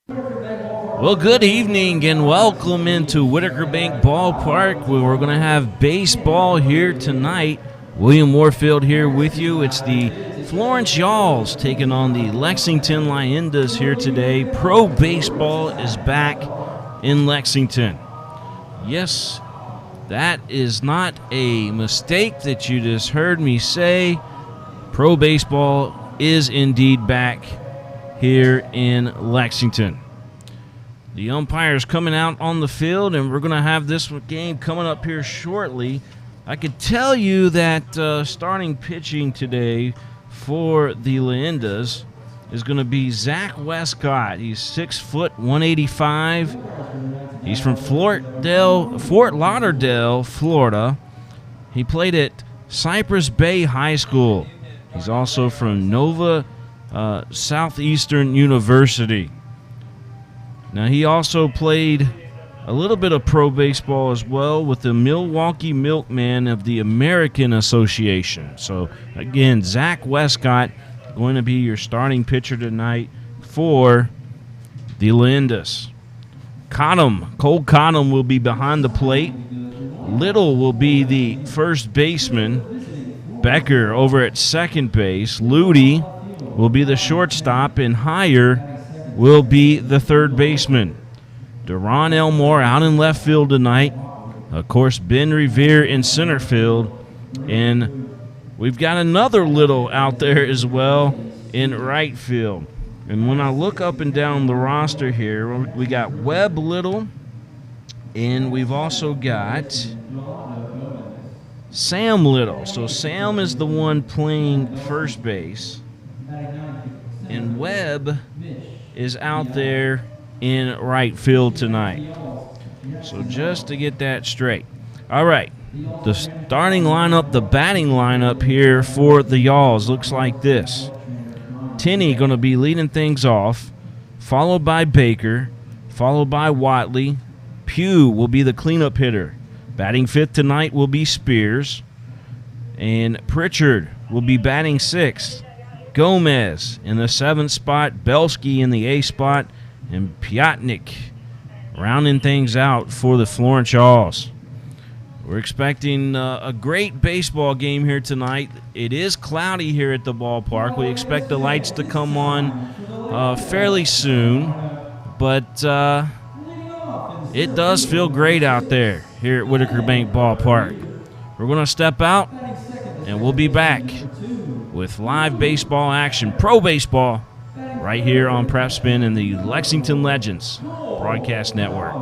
Well, good evening and welcome into Whitaker Bank Ballpark, where we're going to have baseball here tonight. William Warfield here with you. It's the Florence Yalls taking on the Lexington Leyendas here today. Pro baseball is back in Lexington. Yes, that is not a mistake that you just heard me say. Pro baseball is indeed back here in Lexington. The umpires coming out on the field, and we're going to have this game coming up here shortly. I could tell you that starting pitching today for the Leyendas is going to be Zach Westcott. He's 6 foot 185. He's from Fort Lauderdale, Florida. He played at Cypress Bay High School. He's also from Nova Southeastern University. Now, he also played a little bit of pro baseball as well with the Milwaukee Milkmen of the American Association. So, again, Zach Westcott going to be your starting pitcher tonight for the Leyendas. Cole Cottom will be behind the plate. Little will be the first baseman. Becker over at second base. Ludi will be the shortstop, and Heyer will be the third baseman. Deron Elmore out in left field tonight. Of course, Ben Revere in center field. And we've got another Little out there as well in right field. And when I look up and down the roster here, we got Webb Little, and we've also got Sam Little. So Sam is the one playing first base, and Webb is out there in right field tonight. So just to get that straight. All right, the starting lineup, the batting lineup here for the Yalls looks like this. Tenney going to be leading things off, followed by Baker, followed by Watley. Pugh will be the cleanup hitter. Batting fifth tonight will be Spears. And Pritchard will be batting sixth. Gomez in the seventh spot, Belsky in the eighth spot, and Piotnik rounding things out for the Florence Yalls. We're expecting a great baseball game here tonight. It is cloudy here at the ballpark. We expect the lights to come on fairly soon, but it does feel great out there here at Whitaker Bank Ballpark. We're going to step out, and we'll be back with live baseball action, pro baseball, right here on Prep Spin and the Lexington Legends Broadcast Network.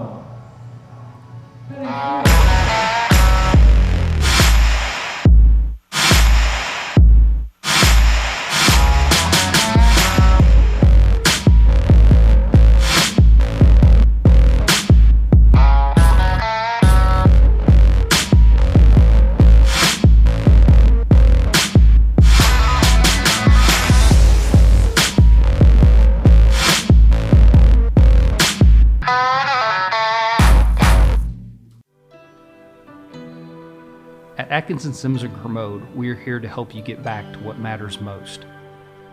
At Atkinson Sims & Kermode, we are here to help you get back to what matters most.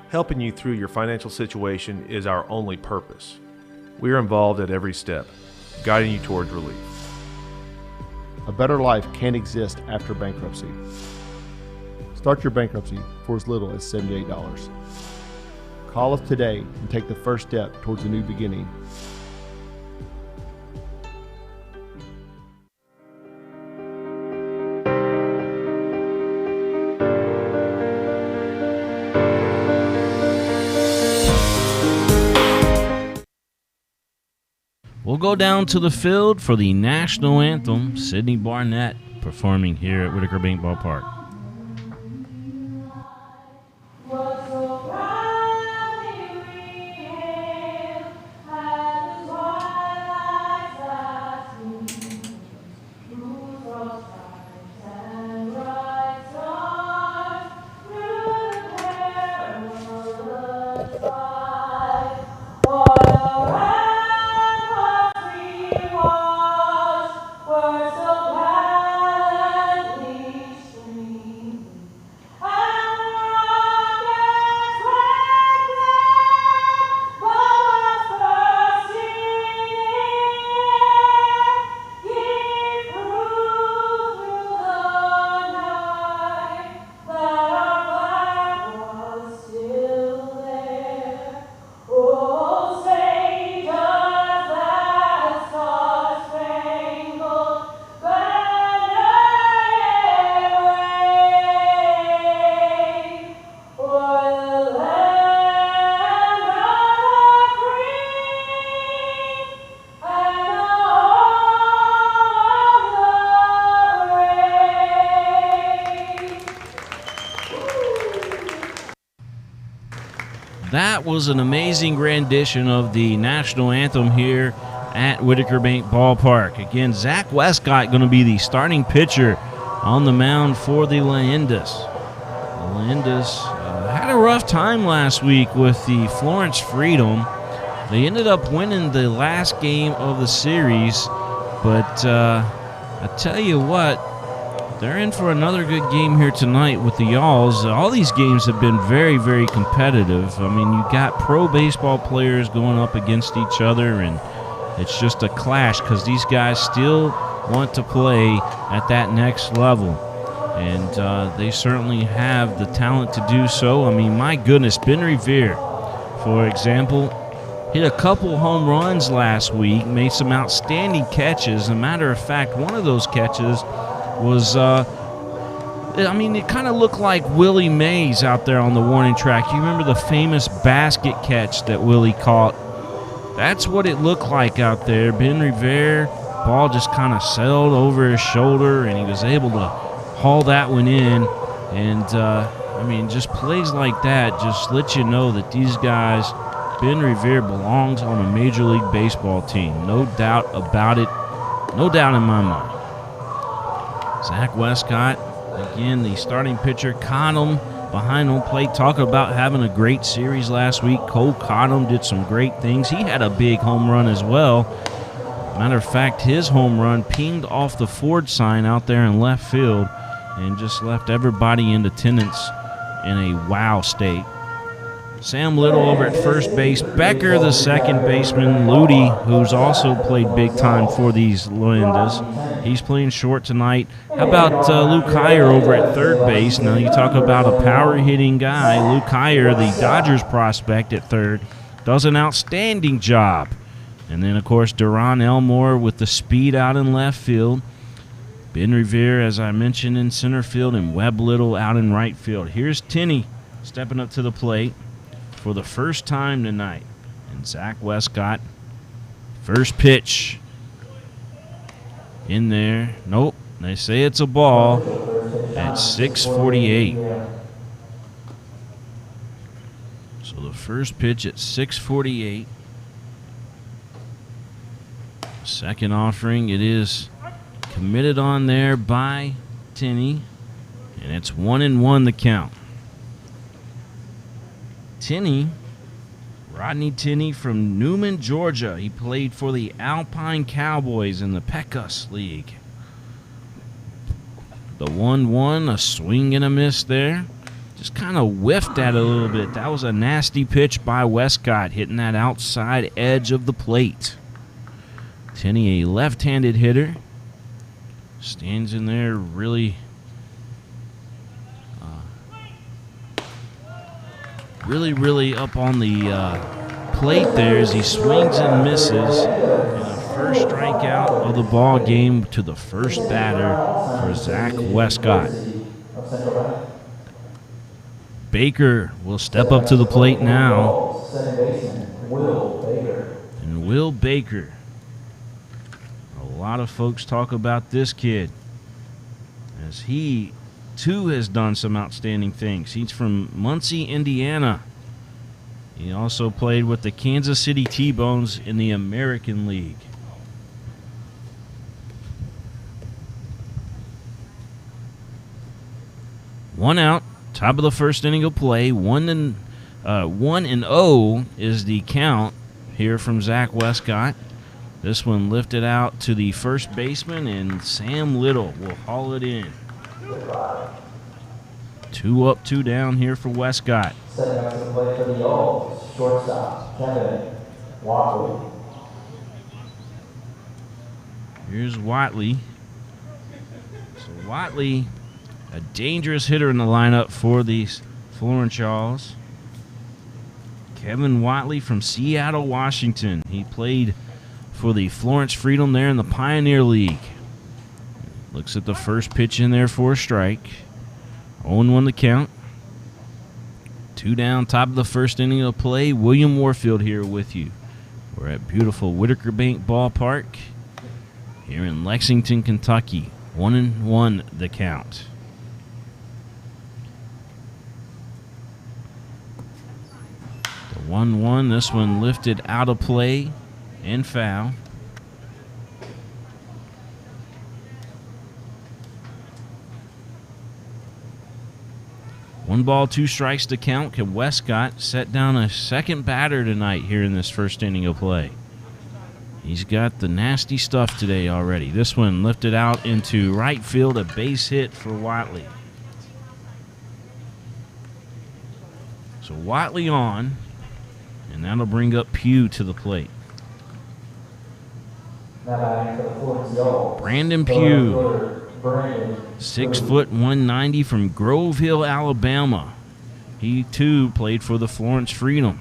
Helping you through your financial situation is our only purpose. We are involved at every step, guiding you towards relief. A better life can't exist after bankruptcy. Start your bankruptcy for as little as $78. Call us today and take the first step towards a new beginning. We'll go down to the field for the national anthem, Sidney Barnett performing here at Whitaker Bank Ballpark. that was an amazing rendition of the national anthem here at Whitaker Bank Ballpark. Again, Zach Westcott going to be the starting pitcher on the mound for the Leyendas. The Leyendas had a rough time last week with the Florence Freedom. They ended up winning the last game of the series, but I tell you what, they're in for another good game here tonight with the Yalls. All these games have been very, very competitive. I mean, you got pro baseball players going up against each other, and it's just a clash because these guys still want to play at that next level. And they certainly have the talent to do so. I mean, my goodness, Ben Revere, for example, hit a couple home runs last week, made some outstanding catches. As a matter of fact, one of those catches was, it kind of looked like Willie Mays out there on the warning track. You remember the famous basket catch that Willie caught? That's what it looked like out there. Ben Revere, ball just kind of sailed over his shoulder, and he was able to haul that one in. And, just plays like that just let you know that these guys, Ben Revere belongs on a Major League Baseball team. No doubt about it. No doubt in my mind. Zach Westcott, again, the starting pitcher, caught him behind home plate. Talking about having a great series last week. Cole Cottom did some great things. He had a big home run as well. Matter of fact, his home run pinged off the Ford sign out there in left field and just left everybody in attendance in a wow state. Sam Little over at first base. Becker, the second baseman. Ludi, who's also played big time for these Leyendas. He's playing short tonight. How about Luke Heyer over at third base? Now you talk about a power-hitting guy. Luke Heyer, the Dodgers prospect at third, does an outstanding job. And then, of course, Duron Elmore with the speed out in left field. Ben Revere, as I mentioned, in center field, and Webb Little out in right field. Here's Tenney stepping up to the plate for the first time tonight. And Zach Westcott, first pitch in there. Nope, they say it's a ball at 6:48. So the first pitch at 6:48. Second offering, it is committed on there by Tenney, and it's 1-1 the count. Tenney, Rodney Tenney from Newman, Georgia. He played for the Alpine Cowboys in the Pecos League. The 1-1, a swing and a miss there. Just kind of whiffed at it a little bit. That was a nasty pitch by Westcott, hitting that outside edge of the plate. Tenney, a left-handed hitter, stands in there really up on the plate there as he swings and misses. And a first strikeout of the ball game to the first batter for Zach Westcott. Baker will step up to the plate now. And Will Baker. A lot of folks talk about this kid as he too has done some outstanding things. He's from Muncie, Indiana. He also played with the Kansas City T-Bones in the American League. One out, top of the first inning of play. 1-0 is the count here from Zach Westcott. This one lifted out to the first baseman, and Sam Little will haul it in. 2 up, 2 down here for Westcott. Setting up to play for the Yalls, shortstop, Kevin Watley. Here's Watley. So Watley, a dangerous hitter in the lineup for these Florence Yalls. Kevin Watley from Seattle, Washington. He played for the Florence Freedom there in the Pioneer League. Looks at the first pitch in there for a strike. 0-1 the count. 2 down, top of the first inning of play. William Warfield here with you. We're at beautiful Whitaker Bank Ballpark here in Lexington, Kentucky. 1-1 the count. 1-1. This one lifted out of play and foul. One ball, two strikes to count. Can Westcott set down a second batter tonight here in this first inning of play? He's got the nasty stuff today already. This one lifted out into right field, a base hit for Watley. So Watley on, and that'll bring up Pugh to the plate. Now batting for the Florence Yalls. Brandon Pugh, 6 foot 190 from Grove Hill, Alabama. He too played for the Florence Freedom.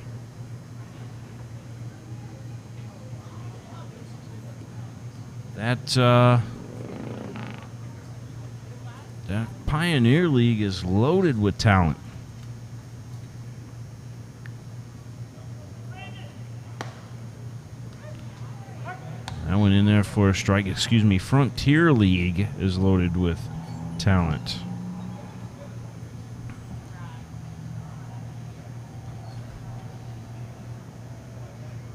That Pioneer League is loaded with talent. That went in there for a strike. Frontier League is loaded with talent.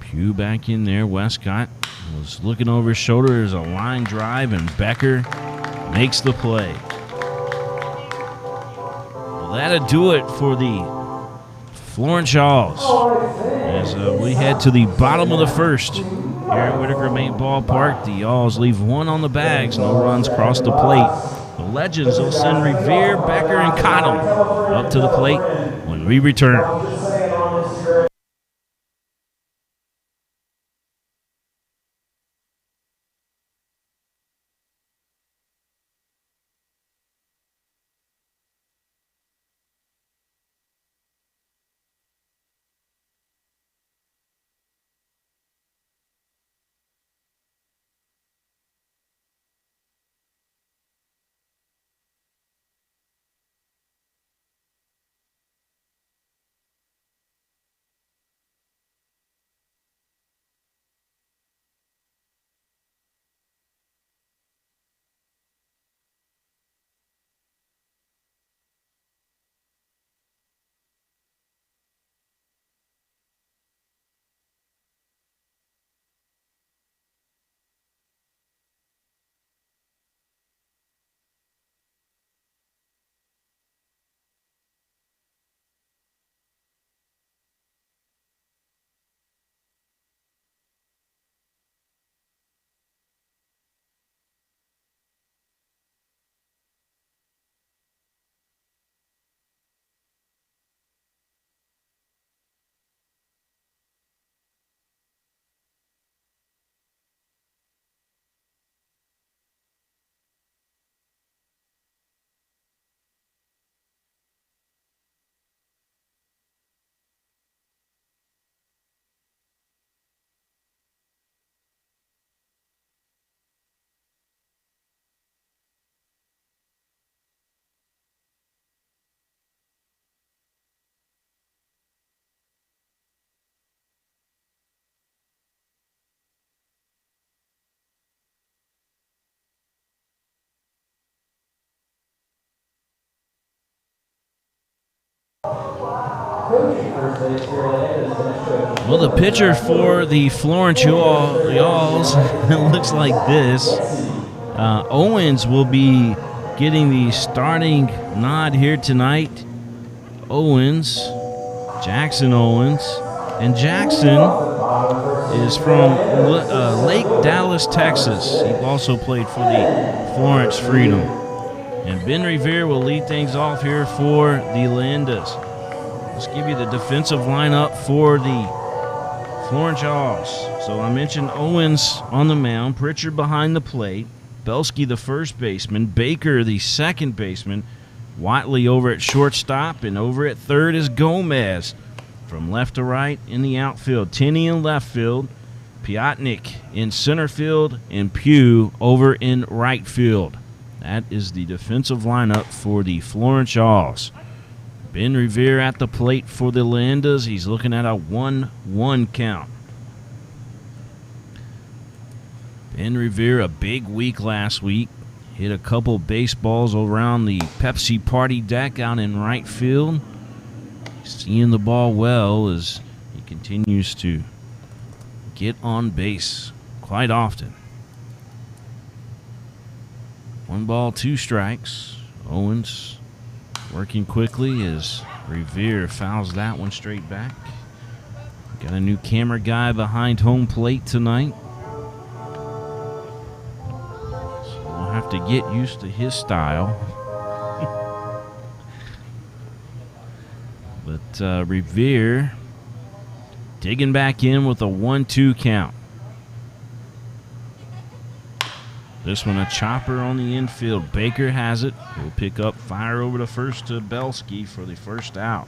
Pugh back in there. Westcott was looking over his shoulder. There's a line drive, and Becker makes the play. Well, that'll do it for the Florence Yalls as we head to the bottom of the first here at Whitaker Bank Ballpark. The Yalls leave one on the bags. No runs cross the plate. The Legends will send Revere, Becker, and Cottle up to the plate when we return. Well, the pitcher for the Florence Yalls looks like this. Owens will be getting the starting nod here tonight. Owens, Jackson Owens. And Jackson is from Lake Dallas, Texas. He also played for the Florence Freedom. And Ben Revere will lead things off here for the Leyendas. Let's give you the defensive lineup for the Florence Yalls. So I mentioned Owens on the mound, Pritchard behind the plate, Belsky the first baseman, Baker the second baseman, Watley over at shortstop, and over at third is Gomez. From left to right in the outfield, Tenney in left field, Piotnik in center field, and Pugh over in right field. That is the defensive lineup for the Florence Yalls. Ben Revere at the plate for the Leyendas. He's looking at a 1-1 count. Ben Revere, a big week last week. Hit a couple baseballs around the Pepsi party deck out in right field. Seeing the ball well as he continues to get on base quite often. 1 ball, 2 strikes. Owens working quickly as Revere fouls that one straight back. Got a new camera guy behind home plate tonight. So we'll have to get used to his style. But Revere digging back in with a 1-2 count. This one a chopper on the infield. Baker has it. He'll pick up, fire over to first to Belsky for the first out.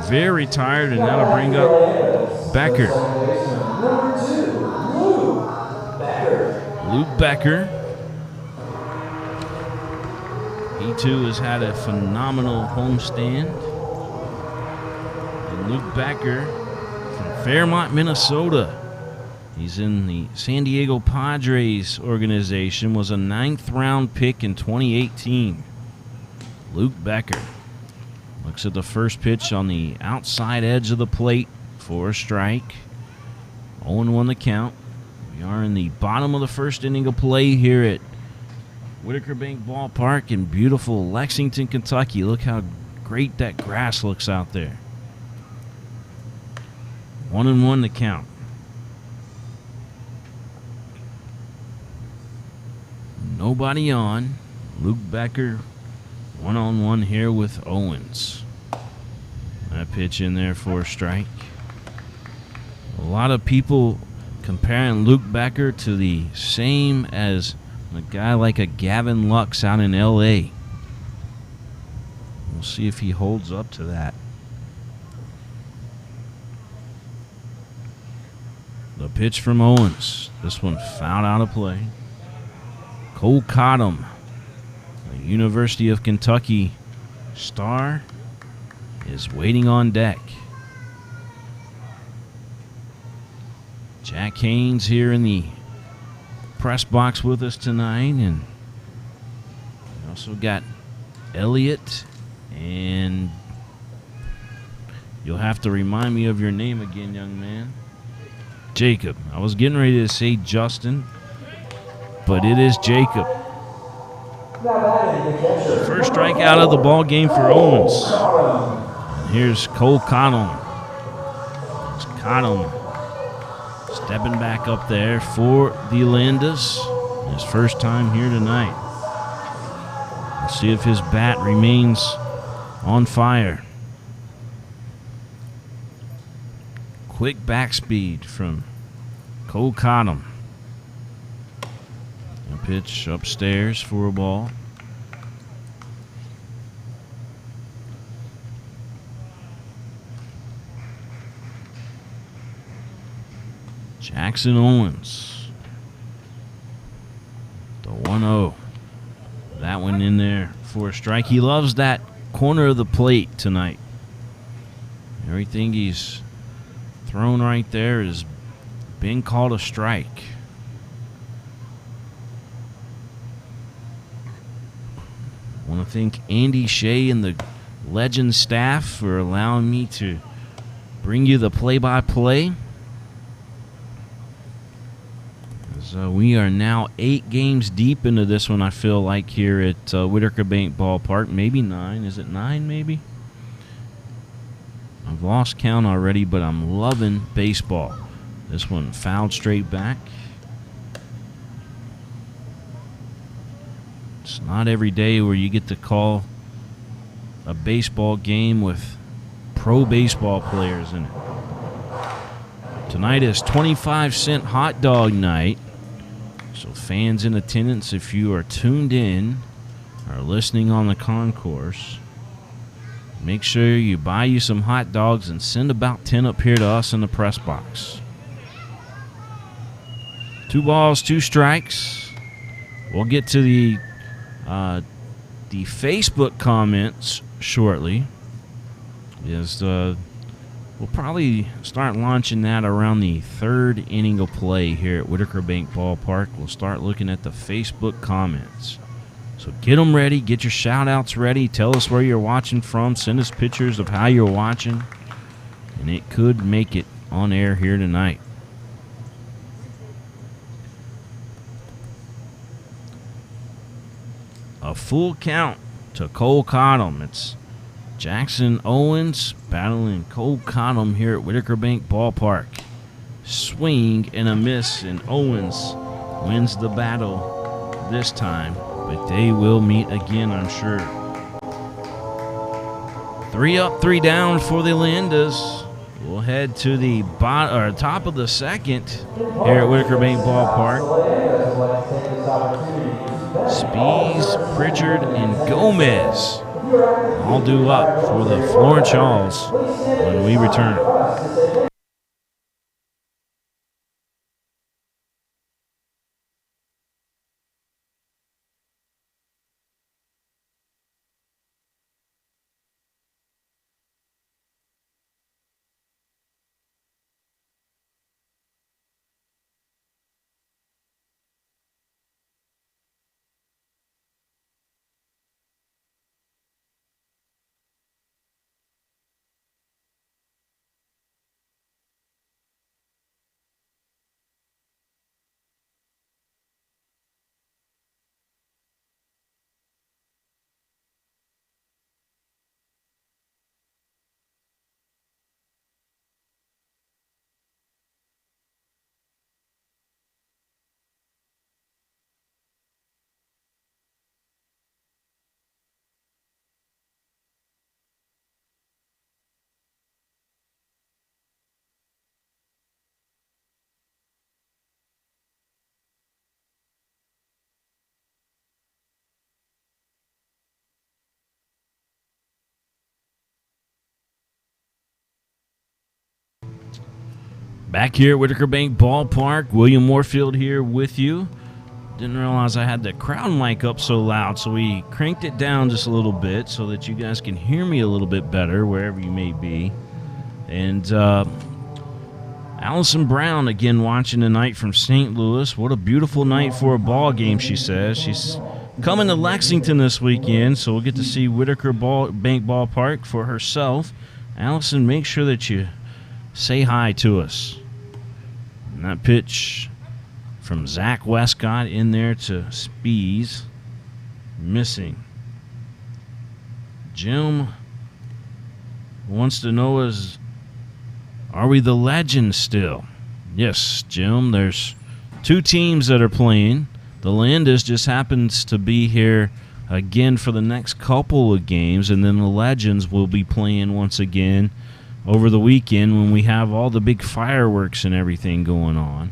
Revere retired, and now to bring up Becker. Luke Becker. He too has had a phenomenal homestand. And Luke Becker from Fairmont, Minnesota. He's in the San Diego Padres organization, was a 9th round pick in 2018. Luke Becker looks at the first pitch on the outside edge of the plate for a strike. 0-1 the count. We are in the bottom of the first inning of play here at Whitaker Bank Ballpark in beautiful Lexington, Kentucky. Look how great that grass looks out there. 1-1 the count. Nobody on. Luke Becker 1-on-1 here with Owens. That pitch in there for a strike. A lot of people comparing Luke Becker to the same as a guy like a Gavin Lux out in L.A. We'll see if he holds up to that. The pitch from Owens. This one fouled out of play. Cole Cottom, the University of Kentucky star, is waiting on deck. Jack Haynes here in the press box with us tonight, and we also got Elliot, and you'll have to remind me of your name again, young man. Jacob. I was getting ready to say Justin, but it is Jacob. First strikeout of the ball game for Owens. And here's Cole Cottom. It's Cottom stepping back up there for the Leyendas. His first time here tonight. Let's see if his bat remains on fire. Quick back speed from Cole Cottom. A pitch upstairs for a ball. Jackson Owens. The 1-0. That one in there for a strike. He loves that corner of the plate tonight. Everything he's thrown right there has been called a strike. I want to thank Andy Shea and the Legend staff for allowing me to bring you the play-by-play. We are now 8 games deep into this one, I feel like, here at Whitaker Bank Ballpark. Maybe 9. Is it 9, maybe? I've lost count already, but I'm loving baseball. This one fouled straight back. It's not every day where you get to call a baseball game with pro baseball players in it. Tonight is 25-cent hot dog night. So fans in attendance, if you are tuned in or listening on the concourse, make sure you buy you some hot dogs and send about 10 up here to us in the press box. 2 balls, 2 strikes. We'll get to the Facebook comments shortly. We'll probably start launching that around the 3rd inning of play here at Whitaker Bank Ballpark. We'll start looking at the Facebook comments. So get them ready. Get your shout-outs ready. Tell us where you're watching from. Send us pictures of how you're watching. And it could make it on air here tonight. A full count to Cole Cottom. It's Jackson Owens battling Cole Cottom here at Whitaker Bank Ballpark. Swing and a miss, and Owens wins the battle this time, but they will meet again, I'm sure. 3 up, 3 down for the Leyendas. We'll head to the top of the second here at Whitaker Bank Ballpark. Spees, Pritchard, and Gomez all due up for the Florence Yalls when we return. Back here at Whitaker Bank Ballpark, William Moorfield here with you. Didn't realize I had the crowd mic up so loud, so we cranked it down just a little bit so that you guys can hear me a little bit better wherever you may be. And Allison Brown again watching tonight from St. Louis. What a beautiful night for a ball game, she says. She's coming to Lexington this weekend, so we'll get to see Whitaker Bank Ballpark for herself. Allison, make sure that you say hi to us. And that pitch from Zach Westcott in there to Spees. Missing. Jim wants to know are we the Legends still? Yes, Jim, there's 2 teams that are playing. The Leyendas just happens to be here again for the next couple of games, and then the Legends will be playing once again over the weekend when we have all the big fireworks and everything going on.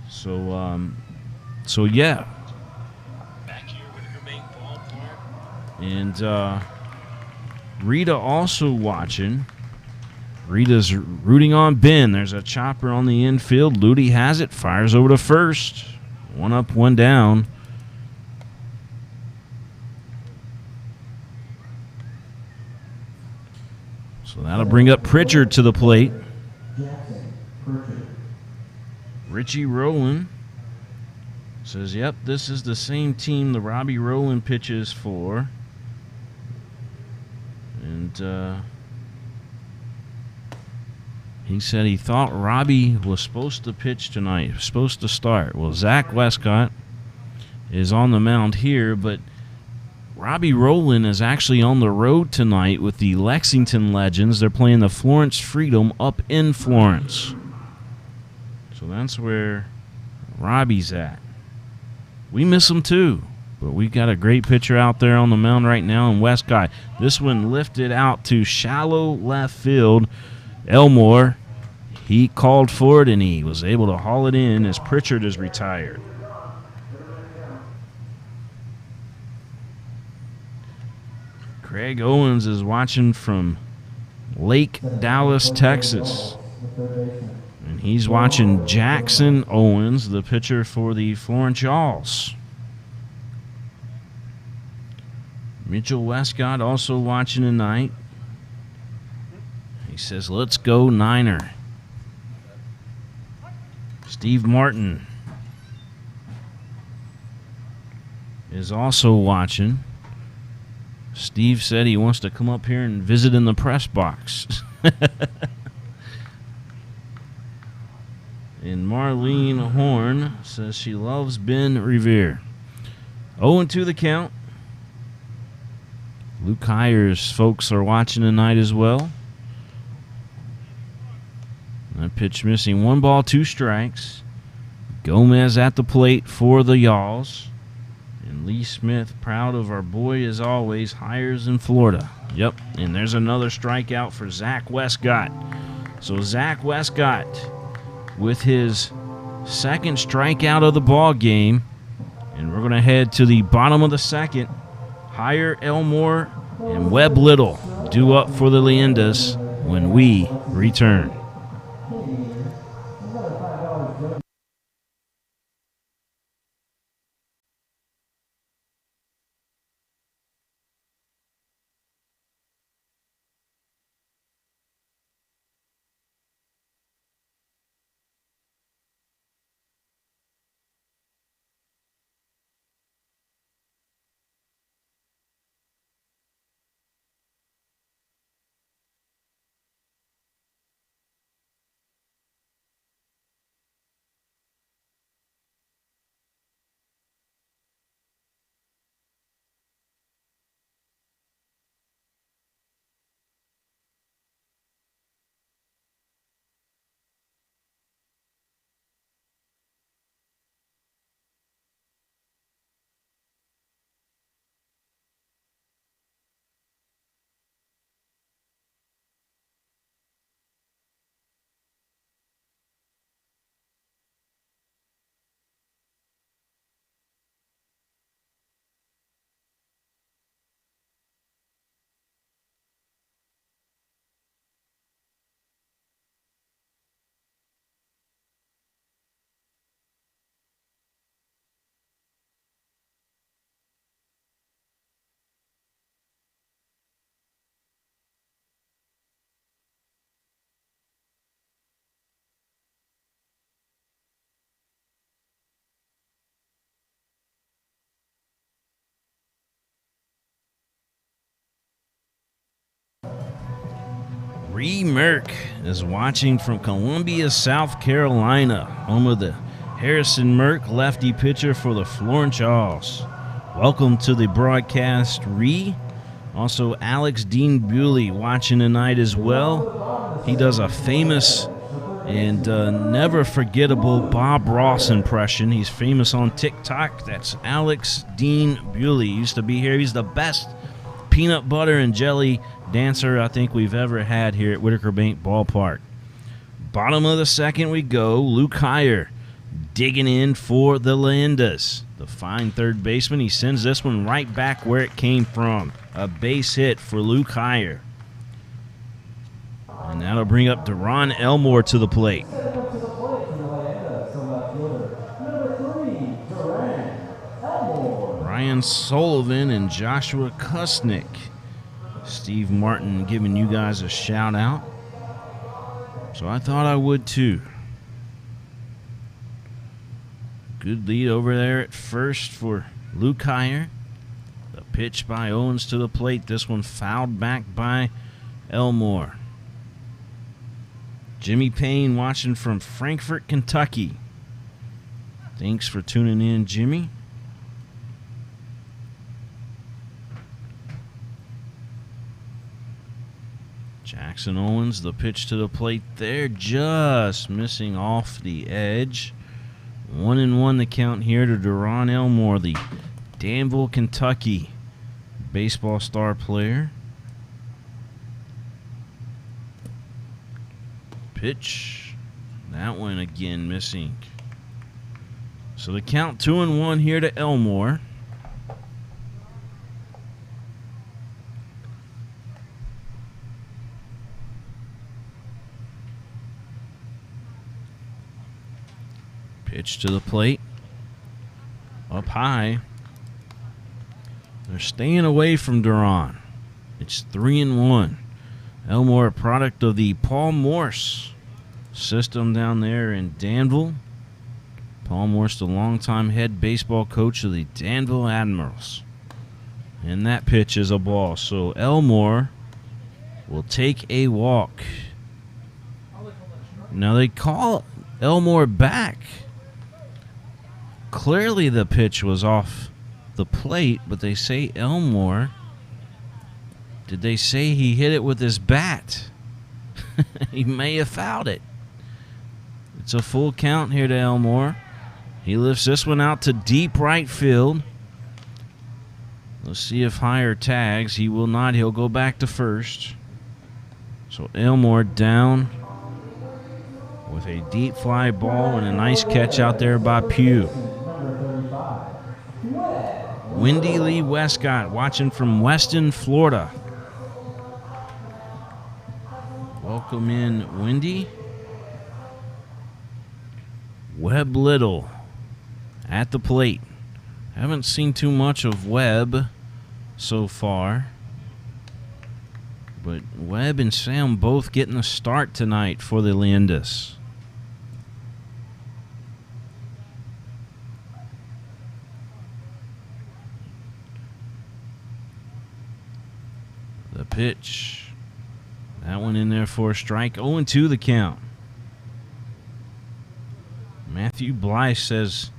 So yeah. Back here with Whitaker Bank Ballpark. And Rita also watching. Rita's rooting on Ben. There's a chopper on the infield. Ludi has it. Fires over to first. 1 up, 1 down. So that'll bring up Pritchard to the plate. Richie Rowland says, yep, this is the same team the Robbie Rowland pitches for. And he said he thought Robbie was supposed to pitch tonight, supposed to start. Well, Zach Westcott is on the mound here, but Robbie Rowland is actually on the road tonight with the Lexington Legends. They're playing the Florence Freedom up in Florence. So that's where Robbie's at. We miss him too, but we've got a great pitcher out there on the mound right now in Westcott. This one lifted out to shallow left field. Elmore, he called for it, and he was able to haul it in as Pritchard is retired. Craig Owens is watching from Lake Dallas, Texas. And he's watching Jackson Owens, the pitcher for the Florence Yalls. Mitchell Westcott also watching tonight. He says, let's go Niner. Steve Martin is also watching. Steve said he wants to come up here and visit in the press box. And Marlene Horn says she loves Ben Revere. 0-2 the count. Luke Hires folks are watching tonight as well. That pitch missing. 1 ball, 2 strikes. Gomez at the plate for the Yalls. And Lee Smith, proud of our boy as always, Hires in Florida. Yep, and there's another strikeout for Zach Westcott. So Zach Westcott with his second strikeout of the ball game. And we're going to head to the bottom of the second. Hire, Elmore, and Webb Little due up for the Leyendas when we return. Ree Merck is watching from Columbia, South Carolina, home of the Harrison Merck, lefty pitcher for the Florence Yalls. Welcome to the broadcast, Ree. Also, Alex Dean Bewley watching tonight as well. He does a famous and never forgettable Bob Ross impression. He's famous on TikTok. That's Alex Dean Bewley. He used to be here. He's the best peanut butter and jelly dancer I think we've ever had here at Whitaker Bank Ballpark. Bottom of the second we go. Luke Hire digging in for the Leyendas. The fine third baseman. He sends this one right back where it came from. A base hit for Luke Hire. And that'll bring up Deron Elmore to the plate. Ryan Sullivan and Joshua Kusnick. Steve Martin giving you guys a shout out. So I thought I would too. Good lead over there at first for Luke Hire. The pitch by Owens to the plate. This one fouled back by Elmore. Jimmy Payne watching from Frankfort, Kentucky. Thanks for tuning in, Jimmy. Jackson Owens, the pitch to the plate there, just missing off the edge. 1-1 the count here to Deron Elmore, the Danville, Kentucky baseball star player. Pitch. That one again missing. So the count 2-1 here to Elmore. Pitch to the plate. Up high. They're staying away from Deron. It's 3-1. Elmore, a product of the Paul Morse system down there in Danville. Paul Morse, the longtime head baseball coach of the Danville Admirals. And that pitch is a ball. So Elmore will take a walk. Now they call Elmore back. Clearly the pitch was off the plate, but they say Elmore. Did they say he hit it with his bat? He may have fouled it. It's a full count here to Elmore. He lifts this one out to deep right field. Let's see if Hire tags. He will not. He'll go back to first. So Elmore down with a deep fly ball and a nice catch out there by Pugh. Wendy Lee Westcott watching from Weston, Florida. Welcome in, Wendy. Webb Little at the plate. Haven't seen too much of Webb so far. But Webb and Sam both getting a start tonight for the Leyendas. The pitch. That one in there for a strike. 0-2 the count. Matthew Blythe says,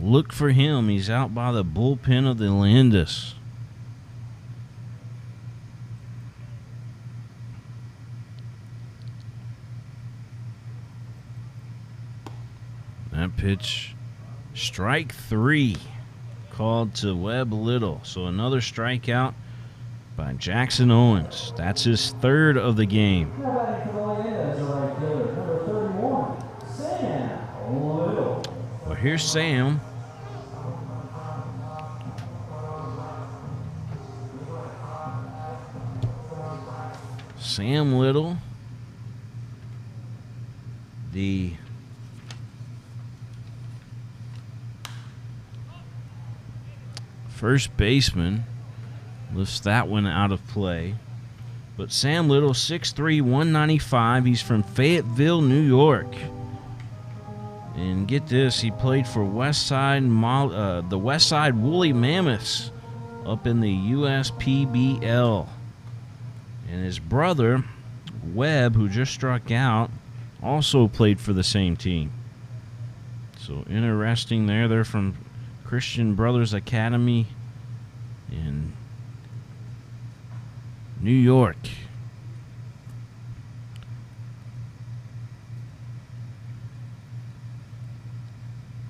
look for him. He's out by the bullpen of the Leyendas. That pitch, strike 3, called to Webb Little. So another strikeout by Jackson Owens. That's his third of the game. Well, here's Sam. Sam Little, the first baseman, lifts that one out of play. But Sam Little, 6'3", 195. He's from Fayetteville, New York. And get this, he played for the Westside Woolly Mammoths up in the USPBL. And his brother, Webb, who just struck out, also played for the same team. So interesting there. They're from Christian Brothers Academy in New York.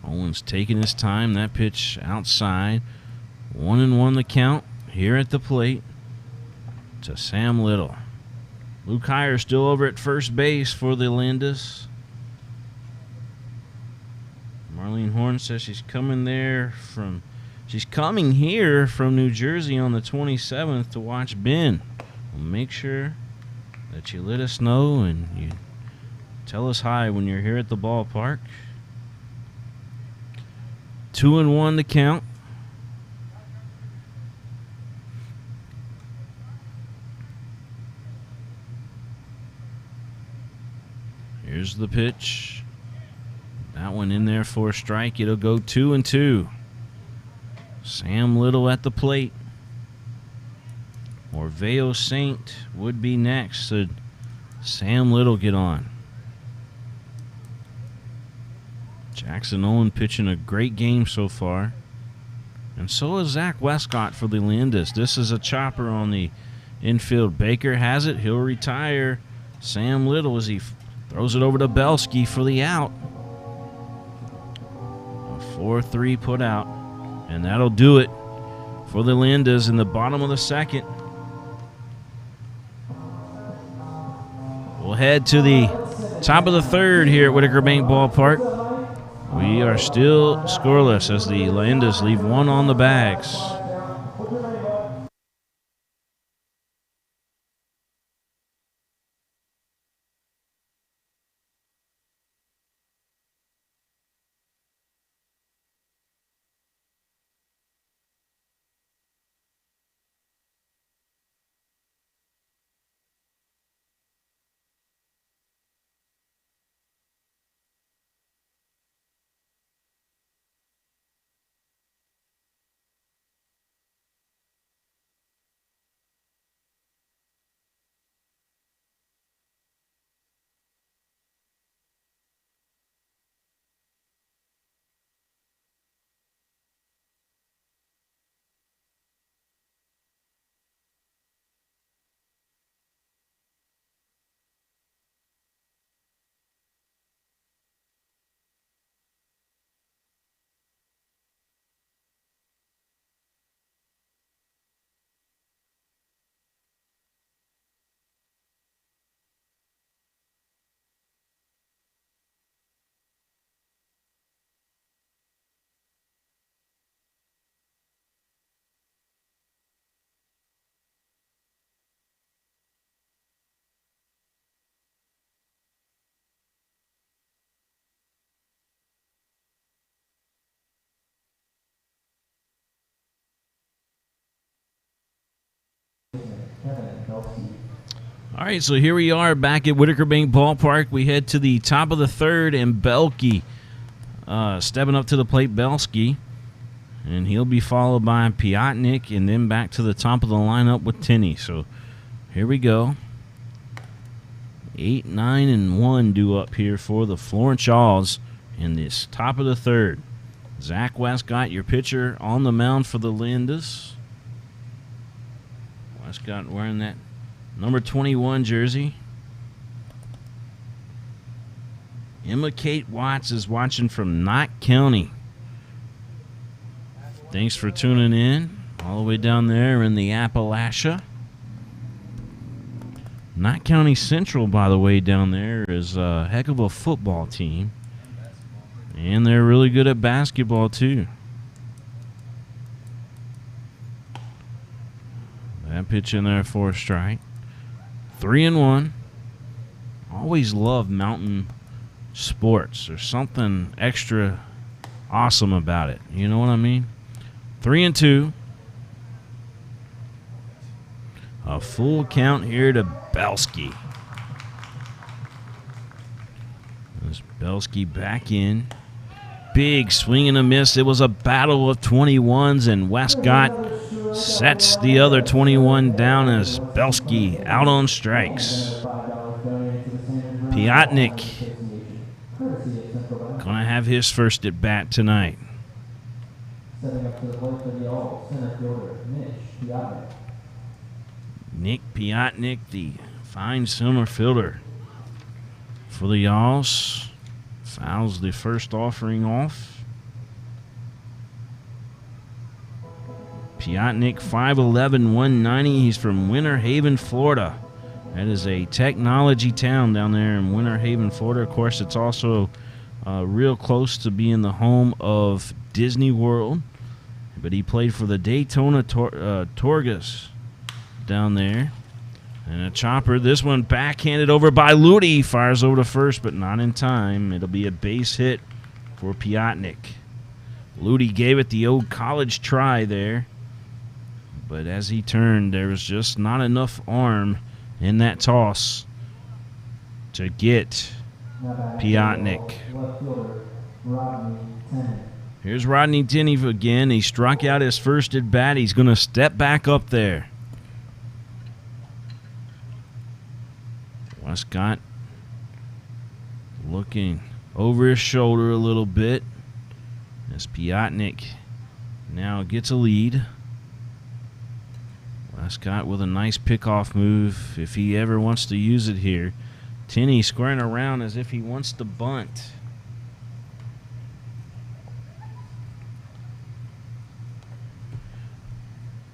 Owens taking his time. That pitch outside. 1-1 the count here at the plate to Sam Little. Luke Hire still over at first base for the Leyendas. Marlene Horn says she's coming here from New Jersey on the 27th to watch Ben. Well, make sure that you let us know and you tell us hi when you're here at the ballpark. 2-1 the count. Here's the pitch. That one in there for a strike. It'll go 2-2. Sam Little at the plate. Orveo Saint would be next. So Sam Little get on. Jackson Owen pitching a great game so far. And so is Zach Westcott for the Leyendas. This is a chopper on the infield. Baker has it. He'll retire. Sam Little as he throws it over to Belsky for the out. A 4-3 put out. And that'll do it for the Leyendas in the bottom of the second. We'll head to the top of the third here at Whitaker Bank Ballpark. We are still scoreless as the Leyendas leave one on the bags. All right, so here we are back at Whitaker Bank Ballpark. We head to the top of the third, and Belke stepping up to the plate, Belsky. And he'll be followed by Piotnik, and then back to the top of the lineup with Tinney. So here we go. 8, 9, and 1 due up here for the Florence Yalls in this top of the third. Zach Westcott, your pitcher, on the mound for the Leyendas. Westcott wearing that number 21 jersey. Emma Kate Watts is watching from Knott County. Thanks for tuning in all the way down there in the Appalachia. Knott County Central, by the way, down there is a heck of a football team. And they're really good at basketball, too. That pitch in there for a strike. 3-1. Always love mountain sports. There's something extra awesome about it. You know what I mean? 3-2. A full count here to Belsky. There's Belsky back in. Big swing and a miss. It was a battle of 21s, and Westcott sets the other 21 down as Belsky out on strikes. Piotnik gonna have his first at bat tonight. Stepping up to the plate for the Yalls, center fielder Piotnik. Nick Piotnik, the fine center fielder for the Yalls, fouls the first offering off. Piotnik, 5'11", 190. He's from Winter Haven, Florida. That is a technology town down there in Winter Haven, Florida. Of course, it's also real close to being the home of Disney World. But he played for the Daytona Torgas down there. And a chopper. This one backhanded over by Ludi. Fires over to first, but not in time. It'll be a base hit for Piotnik. Ludi gave it the old college try there. But as he turned, there was just not enough arm in that toss to get Piotnik. Here's Rodney Tinney again. He struck out his first at bat. He's going to step back up there. Westcott looking over his shoulder a little bit as Piotnik now gets a lead. Westcott with a nice pickoff move if he ever wants to use it here. Tinney squaring around as if he wants to bunt.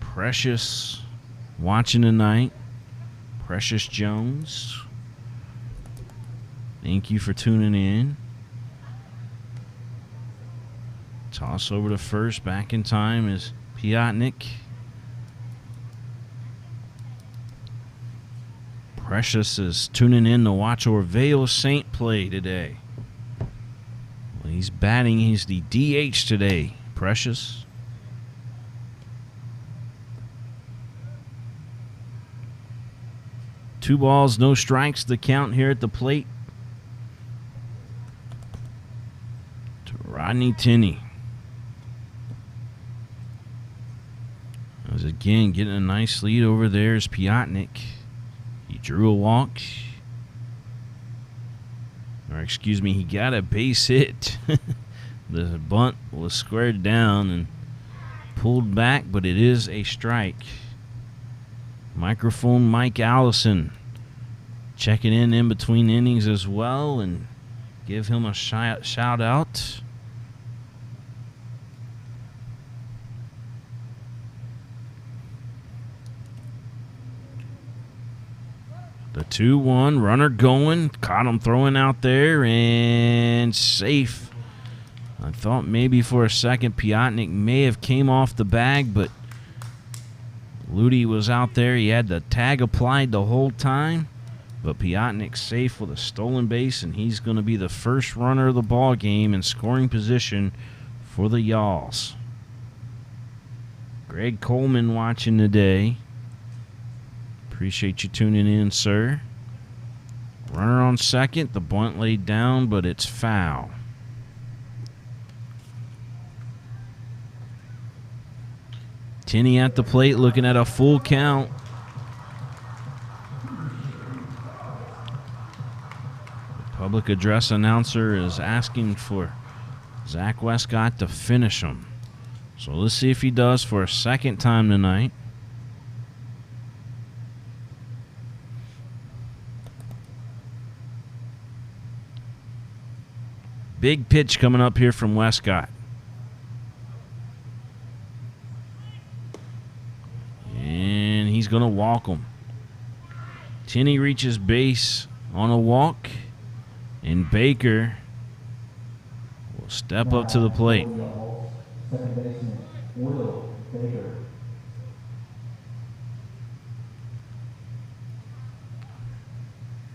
Precious watching tonight. Precious Jones. Thank you for tuning in. Toss over to first. Back in time is Piotnik. Precious is tuning in to watch Orveo Saint play today. Well, he's batting. He's the DH today. Precious. Two balls, no strikes. The count here at the plate to Rodney Tinney. As again getting a nice lead over there is Piotnik. He drew a walk. Or excuse me, he got a base hit. The bunt was squared down and pulled back, but it is a strike. Microphone Mike Allison checking in between innings as well, and give him a shout out. The 2-1 runner going, caught him throwing out there and safe. I thought maybe for a second Piotnik may have came off the bag, but Ludi was out there. He had the tag applied the whole time, but Piotnik's safe with a stolen base, and he's going to be the first runner of the ball game in scoring position for the Yalls. Greg Coleman watching today. Appreciate you tuning in, sir. Runner on second. The bunt laid down, but it's foul. Tenney at the plate looking at a full count. The public address announcer is asking for Zach Westcott to finish him. So let's see if he does for a second time tonight. Big pitch coming up here from Westcott. And he's going to walk him. Tenney reaches base on a walk. And Baker will step up to the plate. Second baseman, Will Baker.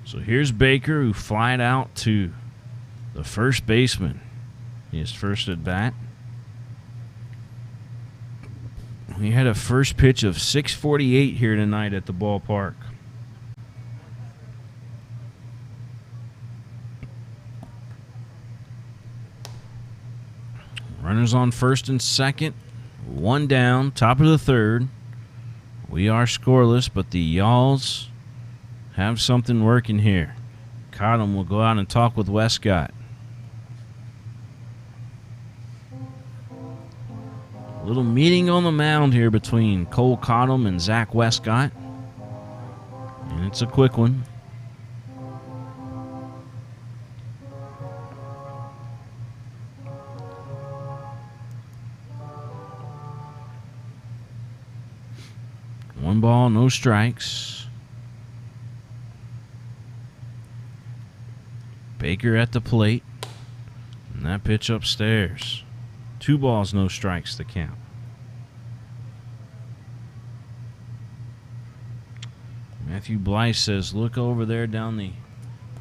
So here's Baker, who flied out to the first baseman. His first at bat. We had a first pitch of 6:48 here tonight at the ballpark. Runners on first and second. One down, top of the third. We are scoreless, but the Yalls have something working here. Cottom will go out and talk with Westcott. A little meeting on the mound here between Cole Cottom and Zach Westcott. And it's a quick one. One ball, no strikes. Baker at the plate. And that pitch upstairs. 2 balls, no strikes, the count. Matthew Blythe says, look over there down the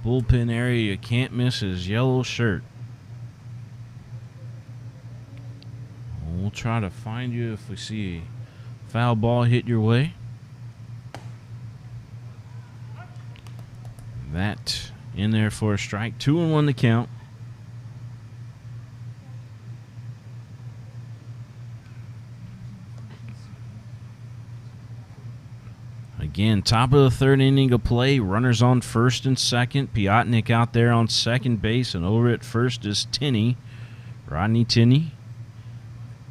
bullpen area. You can't miss his yellow shirt. We'll try to find you if we see a foul ball hit your way. That in there for a strike. 2-1 the count. Again, top of the third inning of play. Runners on first and second. Piotnik out there on second base, and over at first is Tenney. Rodney Tenney.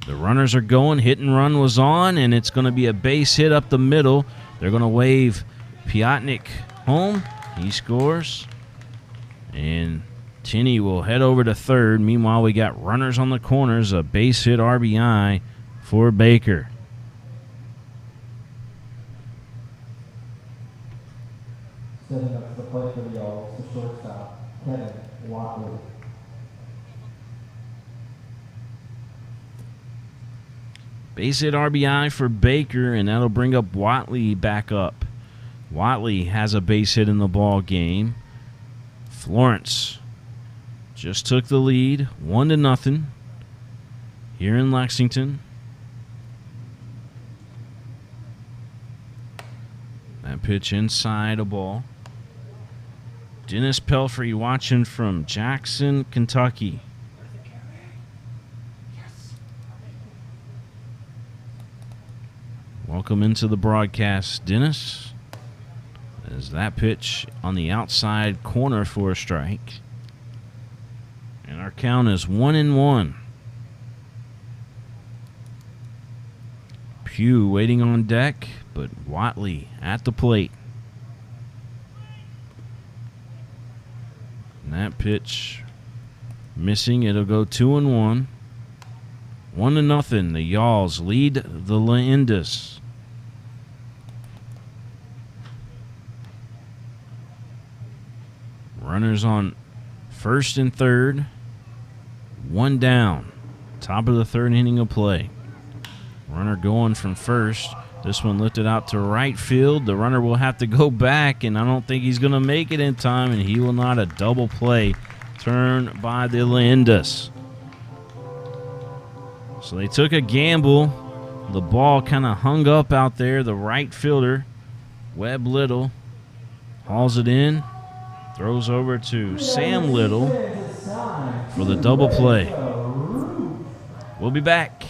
The runners are going. Hit and run was on, and it's going to be a base hit up the middle. They're going to wave Piotnik home. He scores. And Tenney will head over to third. Meanwhile, we got runners on the corners. A base hit RBI for Baker. Setting up the play for the Yalls, the shortstop, Kevin Watley. Base hit RBI for Baker, and that'll bring up Watley back up. Watley has a base hit in the ball game. Florence just took the lead, 1-0 here in Lexington. That pitch inside a ball. Dennis Pelfrey watching from Jackson, Kentucky. Welcome into the broadcast, Dennis. As that pitch on the outside corner for a strike. And our count is 1-1. Pugh waiting on deck, but Watley at the plate. And that pitch missing. It'll go 2-1. 1-0. The Yalls lead the Leyendas. Runners on first and third. One down. Top of the third inning of play. Runner going from first. This one lifted out to right field. The runner will have to go back, and I don't think he's going to make it in time, and he will not. A double play turn by the Leyendas. So they took a gamble. The ball kind of hung up out there. The right fielder Webb Little hauls it in, throws over to Sam Little for the double play. We'll be back.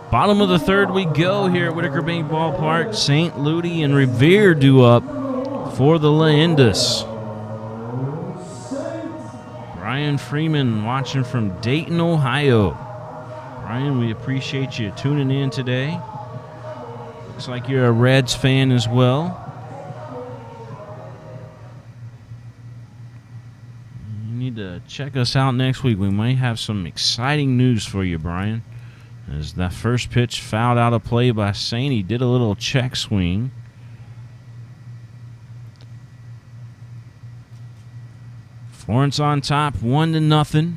Bottom of the third we go here at Whitaker Bank Ballpark. St. Lucie and Revere do up for the Leyendas. Brian Freeman watching from Dayton, Ohio. Brian, we appreciate you tuning in today. Looks like you're a Reds fan as well. You need to check us out next week. We might have some exciting news for you, Brian. As that first pitch fouled out of play by Saint, he did a little check swing. Florence on top, 1-0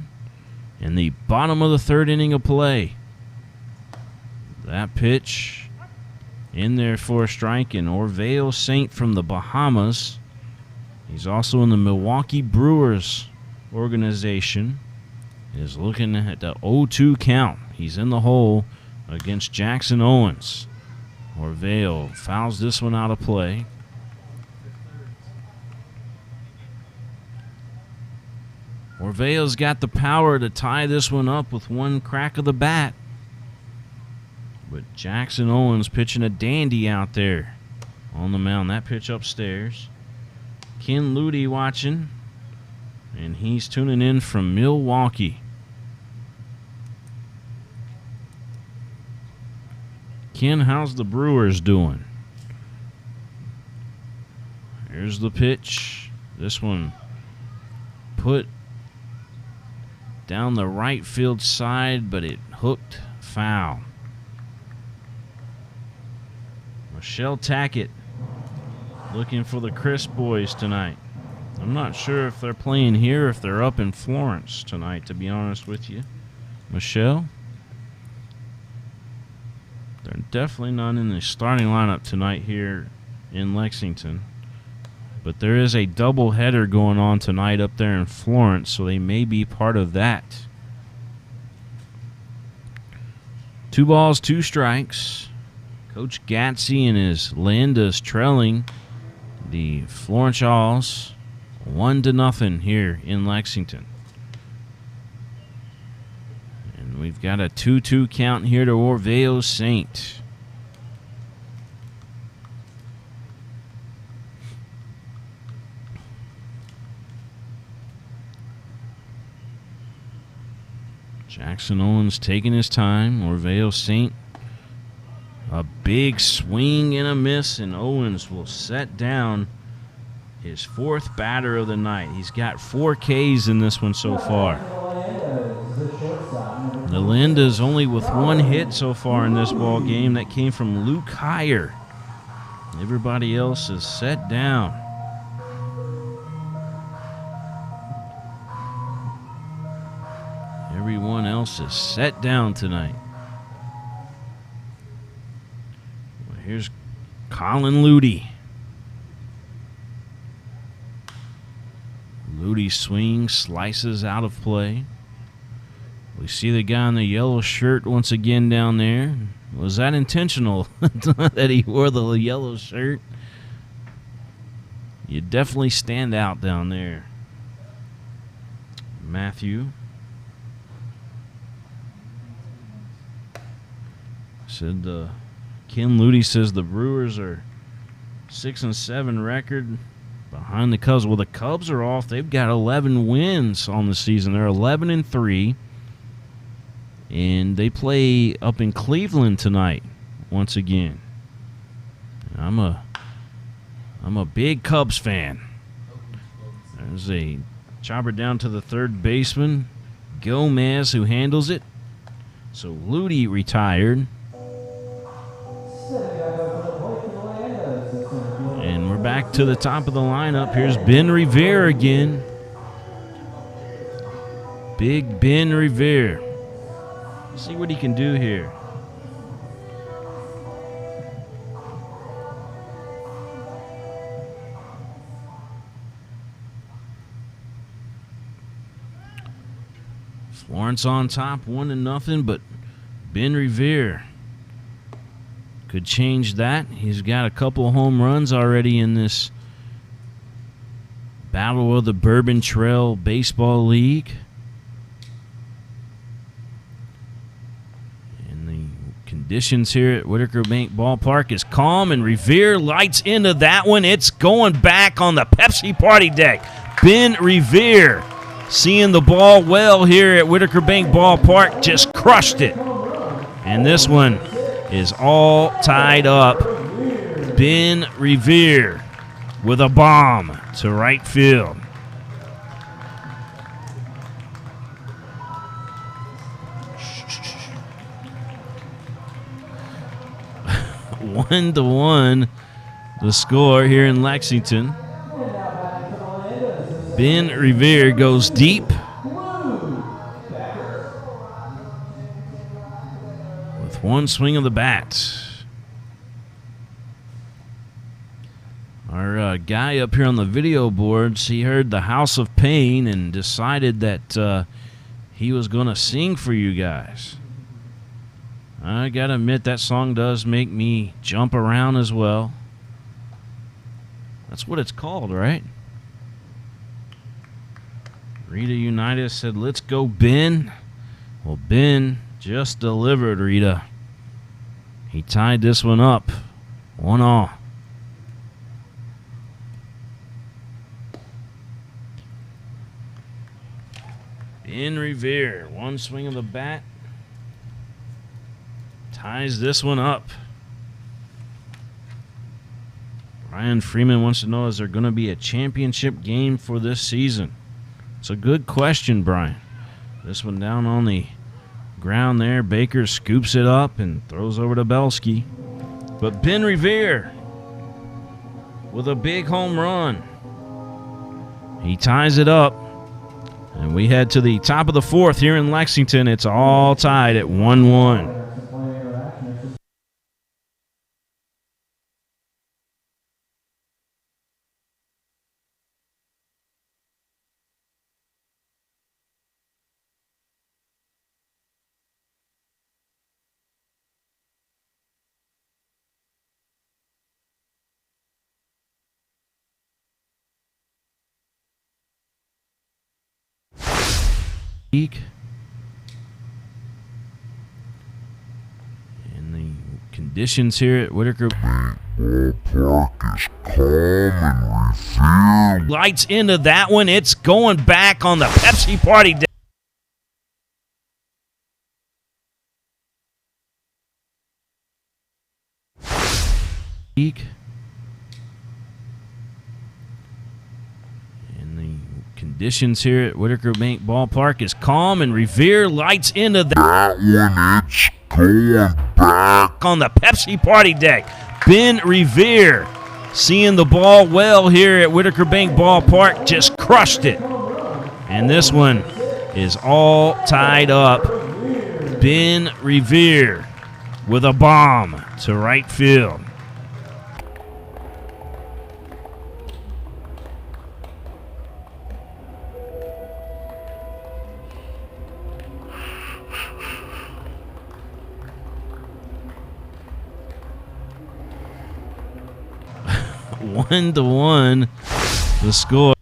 in the bottom of the third inning of play. That pitch in there for a strike, and Orveo Saint from the Bahamas. He's also in the Milwaukee Brewers organization. Is looking at the 0-2 count. He's in the hole against Jackson Owens. Orveo fouls this one out of play. Orveo's got the power to tie this one up with one crack of the bat. But Jackson Owens pitching a dandy out there on the mound. That pitch upstairs. Ken Lutie watching, and he's tuning in from Milwaukee. Ken, how's the Brewers doing? Here's the pitch. This one put down the right field side, but it hooked foul. Michelle Tackett looking for the Crisp boys tonight. I'm not sure if they're playing here or if they're up in Florence tonight, to be honest with you. Michelle? They're definitely not in the starting lineup tonight here in Lexington. But there is a doubleheader going on tonight up there in Florence, so they may be part of that. 2 balls, 2 strikes. Coach Gatsy and his Leyendas trailing the Florence Yalls 1-0 here in Lexington. And we've got a 2-2 count here to Orveo Saint. Jackson Owens taking his time. Orveo Saint, a big swing and a miss, and Owens will set down his 4th batter of the night. He's got 4 Ks in this one so far. The Leyendas only with one hit so far in this ball game. That came from Luke Heyer. Everybody else is set down. Everyone else is set down tonight. Well, here's Colin Ludy. Ludy swings, slices out of play. We see the guy in the yellow shirt once again down there. Was that intentional that he wore the yellow shirt? You definitely stand out down there. Matthew. Said Ken Ludy says the Brewers are 6-7 record behind the Cubs. Well, the Cubs are off. They've got 11 wins on the season. They're 11-3. And they play up in Cleveland tonight once again. I'm a big Cubs fan. There's a chopper down to the third baseman, Gomez, who handles it. So Ludy retired. And we're back to the top of the lineup. Here's Ben Revere again. Big Ben Revere. See what he can do here. Florence on top, 1-0, but Ben Revere could change that. He's got a couple of home runs already in this Battle of the Bourbon Trail Baseball League. Conditions here at Whitaker Bank Ballpark is calm, and Revere lights into that one. It's going back on the Pepsi party deck. Ben Revere seeing the ball well here at Whitaker Bank Ballpark, just crushed it. And this one is all tied up. Ben Revere with a bomb to right field. One to one, the score here in Lexington. Ben Revere goes deep with one swing of the bat. Our guy up here on the video boards, he heard the House of Pain and decided that he was going to sing for you guys. I gotta admit, that song does make me jump around as well. That's what it's called, right? Rita Unitas said, "Let's go, Ben." Well, Ben just delivered, Rita. He tied this one up, 1-1. Ben Revere, one swing of the bat, ties this one up. Brian Freeman wants to know, is there going to be a championship game for this season? It's a good question, Brian. This one down on the ground there. Baker scoops it up and throws over to Belsky. But Ben Revere with a big home run. He ties it up. And we head to the top of the fourth here in Lexington. It's all tied at 1-1. And the conditions here at Whitaker Ballpark is calm and Revere lights into that one. It's going back on the Pepsi party deck. And the Conditions here at Whitaker Bank Ballpark is calm, and Revere lights into that one. It's going back on the Pepsi party deck. Ben Revere, seeing the ball well here at Whitaker Bank Ballpark, just crushed it. And this one is all tied up. Ben Revere with a bomb to right field. One to one, the score.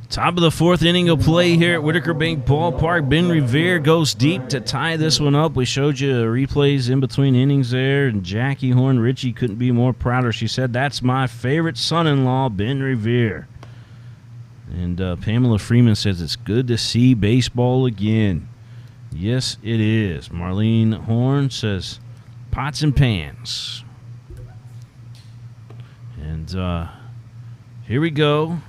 Top of the fourth inning of play here at Whitaker Bank Ballpark. Ben Revere goes deep to tie this one up. We showed you replays in between innings there, and Jackie Horn Ritchie couldn't be more prouder. She said, "That's my favorite son-in-law, Ben Revere." And Pamela Freeman says, "It's good to see baseball again." Yes, it is. Marlene Horn says, "Pots and pans." And here we go.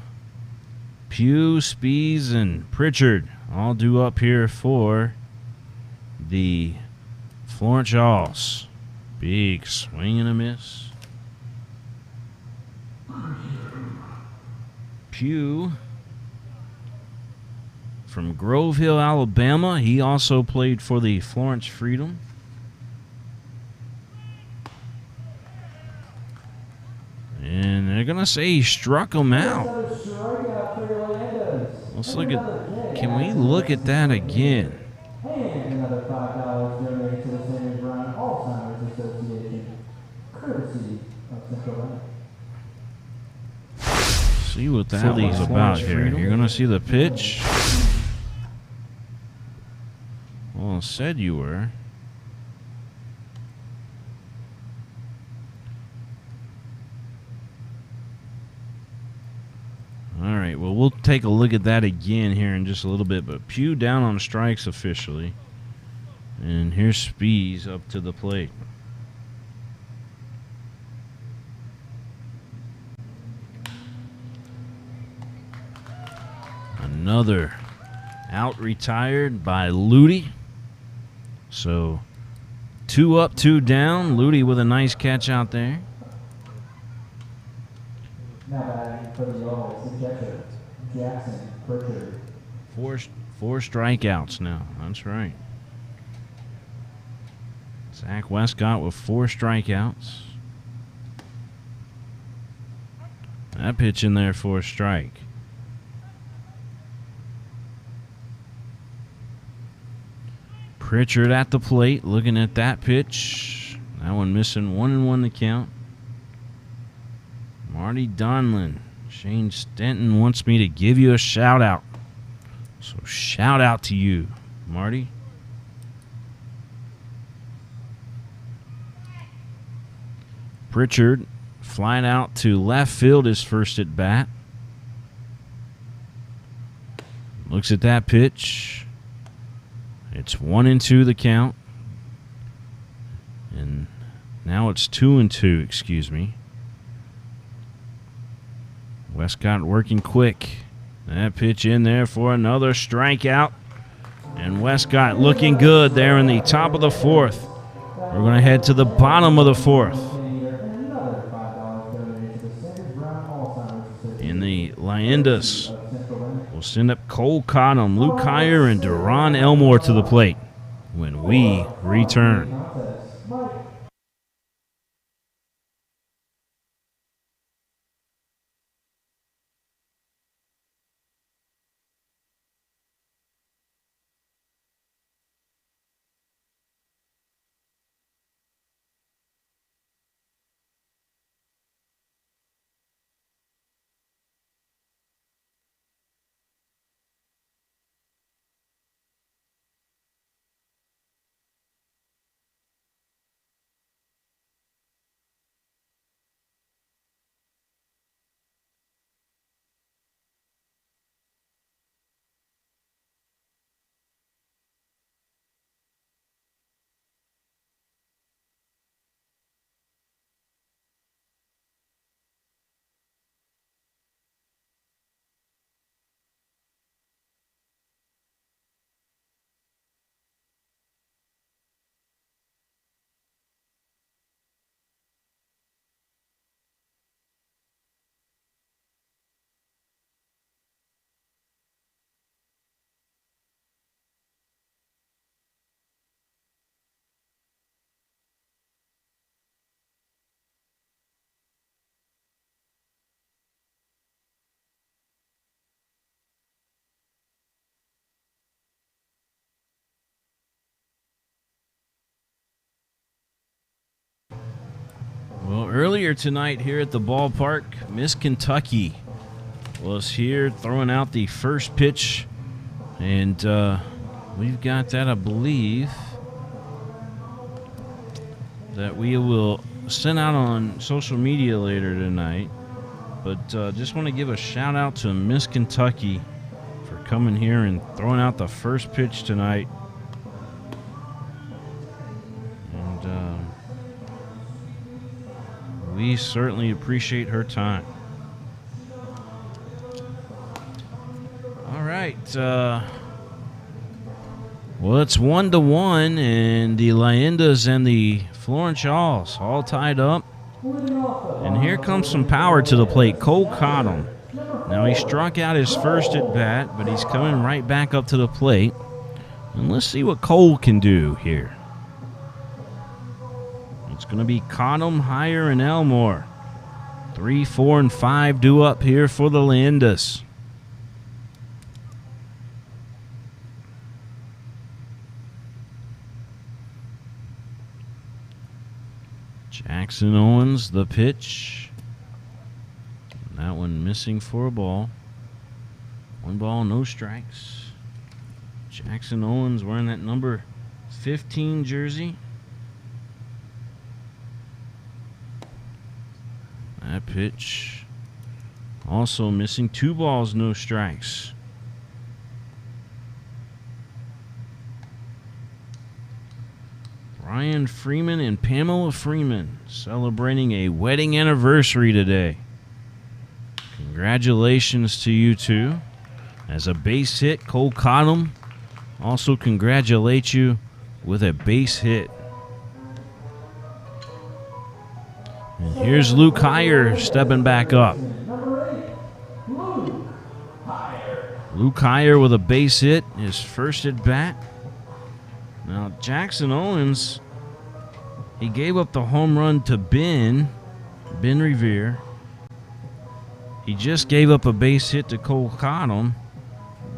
Pugh, Spees, and Pritchard all due up here for the Florence Yalls. Big swing and a miss. Pugh from Grove Hill, Alabama. He also played for the Florence Freedom. And they're going to say he struck him out. Let's look at, can we look at that again? And another $5 donated to the Sammy Brown Alzheimer's Association, courtesy of Central Bank. See what that was about here. You're going to see the pitch. Well, it said you were. All right, well, we'll take a look at that again here in just a little bit. But Pugh down on strikes officially. And here's Spees up to the plate. Another out retired by Ludi. So 2 up, 2 down. Ludi with a nice catch out there. Now batting for the Yalls, the catcher, Jackson Pritchard. Four strikeouts now. That's right. Zach Westcott with 4 strikeouts. That pitch in there for a strike. Pritchard at the plate, looking at that pitch. That one missing 1-1 to count. Marty Donlin. Shane Stenton wants me to give you a shout out. So shout out to you, Marty. Pritchard flying out to left field his first at bat. Looks at that pitch. It's 1-2 the count. And now it's 2-2, excuse me. Westcott working quick. That pitch in there for another strikeout. And Westcott looking good there in the top of the fourth. We're going to head to the bottom of the fourth. In the Leyendas, we'll send up Cole Cottom, Luke Heyer, and Deron Elmore to the plate when we return. earlier tonight here at the ballpark, Miss Kentucky was here throwing out the first pitch, and we've got that, I believe, that we will send out on social media later tonight. But just want to give a shout out to Miss Kentucky for coming here and throwing out the first pitch tonight. And we certainly appreciate her time. All right. Well, it's 1-1, and the Leyendas and the Florence Yalls all tied up. And here comes some power to the plate. Cole Cottom. Now, he struck out his first at bat, but he's coming right back up to the plate. And let's see what Cole can do here. It's going to be Cottom, Higher, and Elmore. 3, 4, and 5 due up here for the Leyendas. Jackson Owens, the pitch. That one missing for a ball. 1 ball, no strikes. Jackson Owens wearing that number 15 jersey. That pitch also missing. 2 balls, no strikes. Ryan Freeman and Pamela Freeman celebrating a wedding anniversary today. Congratulations to you two. As a base hit, Cole Cottom also congratulates you with a base hit. And here's Luke Higher stepping back up. Luke Higher with a base hit, his first at bat. Now, Jackson Owens, he gave up the home run to Ben Revere. He just gave up a base hit to Cole Cottom.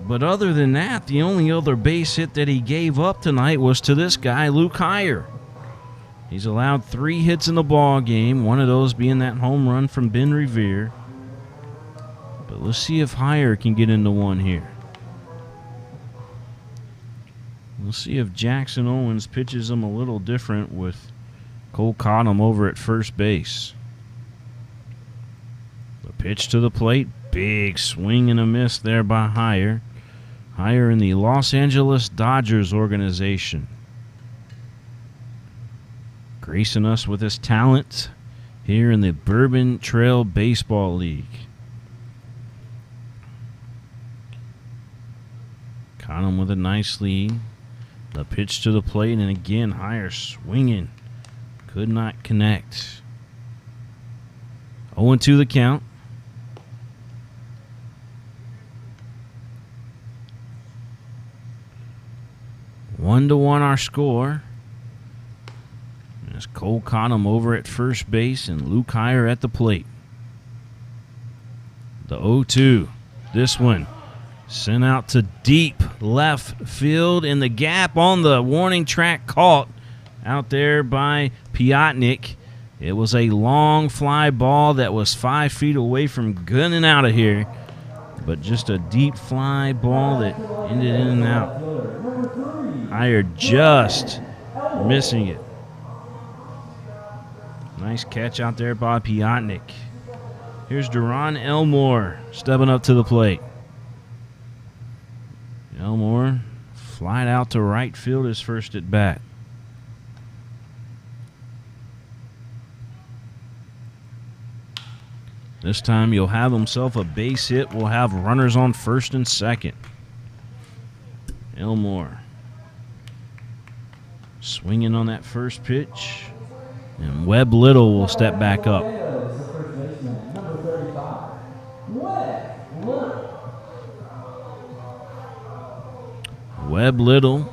But other than that, the only other base hit that he gave up tonight was to this guy, Luke Higher. He's allowed 3 hits in the ball game, one of those being that home run from Ben Revere. But let's see if Higher can get into one here. We'll see if Jackson Owens pitches him a little different with Cole Cottom over at first base. The pitch to the plate. Big swing and a miss there by Higher. Higher in the Los Angeles Dodgers organization. Gracing us with his talent here in the Bourbon Trail Baseball League. Cottom with a nice lead. The pitch to the plate, and again, Higher swinging. Could not connect. 0-2 the count. One to one our score. There's Cole Cottom over at first base and Luke Higher at the plate. The 0-2. This one sent out to deep left field, in the gap on the warning track caught out there by Piotnik. It was a long fly ball that was 5 feet away from gunning out of here, but just a deep fly ball that ended in and out. Higher just missing it. Nice catch out there by Piotnik. Here's Duran Elmore stepping up to the plate. Elmore flied out to right field his first at bat. This time he'll have himself a base hit. We'll have runners on first and second. Elmore swinging on that first pitch. And Webb Little will step back up. Webb Little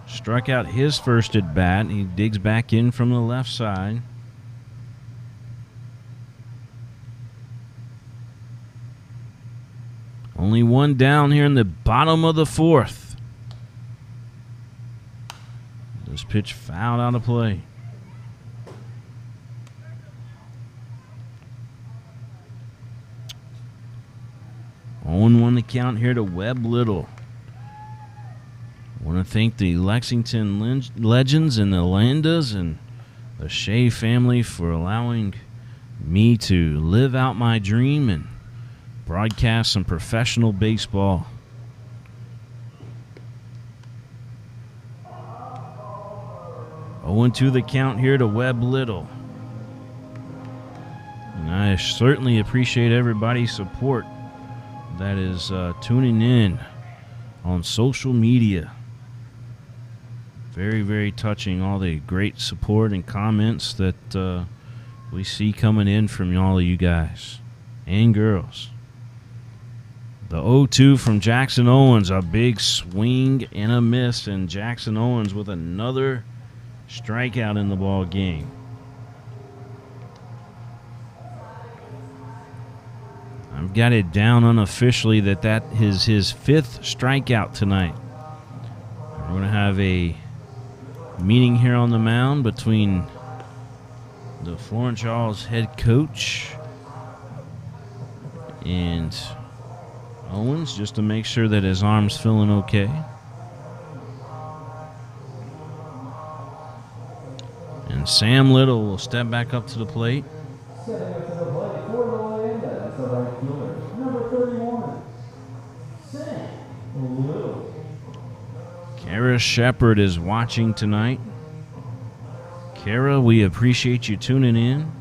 struck out his first at bat. He digs back in from the left side. Only one down here in the bottom of the 4th. This pitch fouled out of play. the count here to Webb Little. I want to thank the Lexington Legends and the Leyendas and the Shea family for allowing me to live out my dream and broadcast some professional baseball. Owing to the count here to Webb Little. And I certainly appreciate everybody's support that is tuning in on social media. Very, very touching, all the great support and comments that we see coming in from all of you guys and girls. The 0-2 from Jackson Owens, a big swing and a miss, and Jackson Owens with another strikeout in the ball game. I've got it down unofficially that is his 5th strikeout tonight. We're going to have a meeting here on the mound between the Florence Yalls head coach and Owens just to make sure that his arm's feeling okay. And Sam Little will step back up to the plate. Stepping up to the plate for the Leyendas, the right fielder, number 31, Sam Little. Kara Shepard is watching tonight. Kara, we appreciate you tuning in.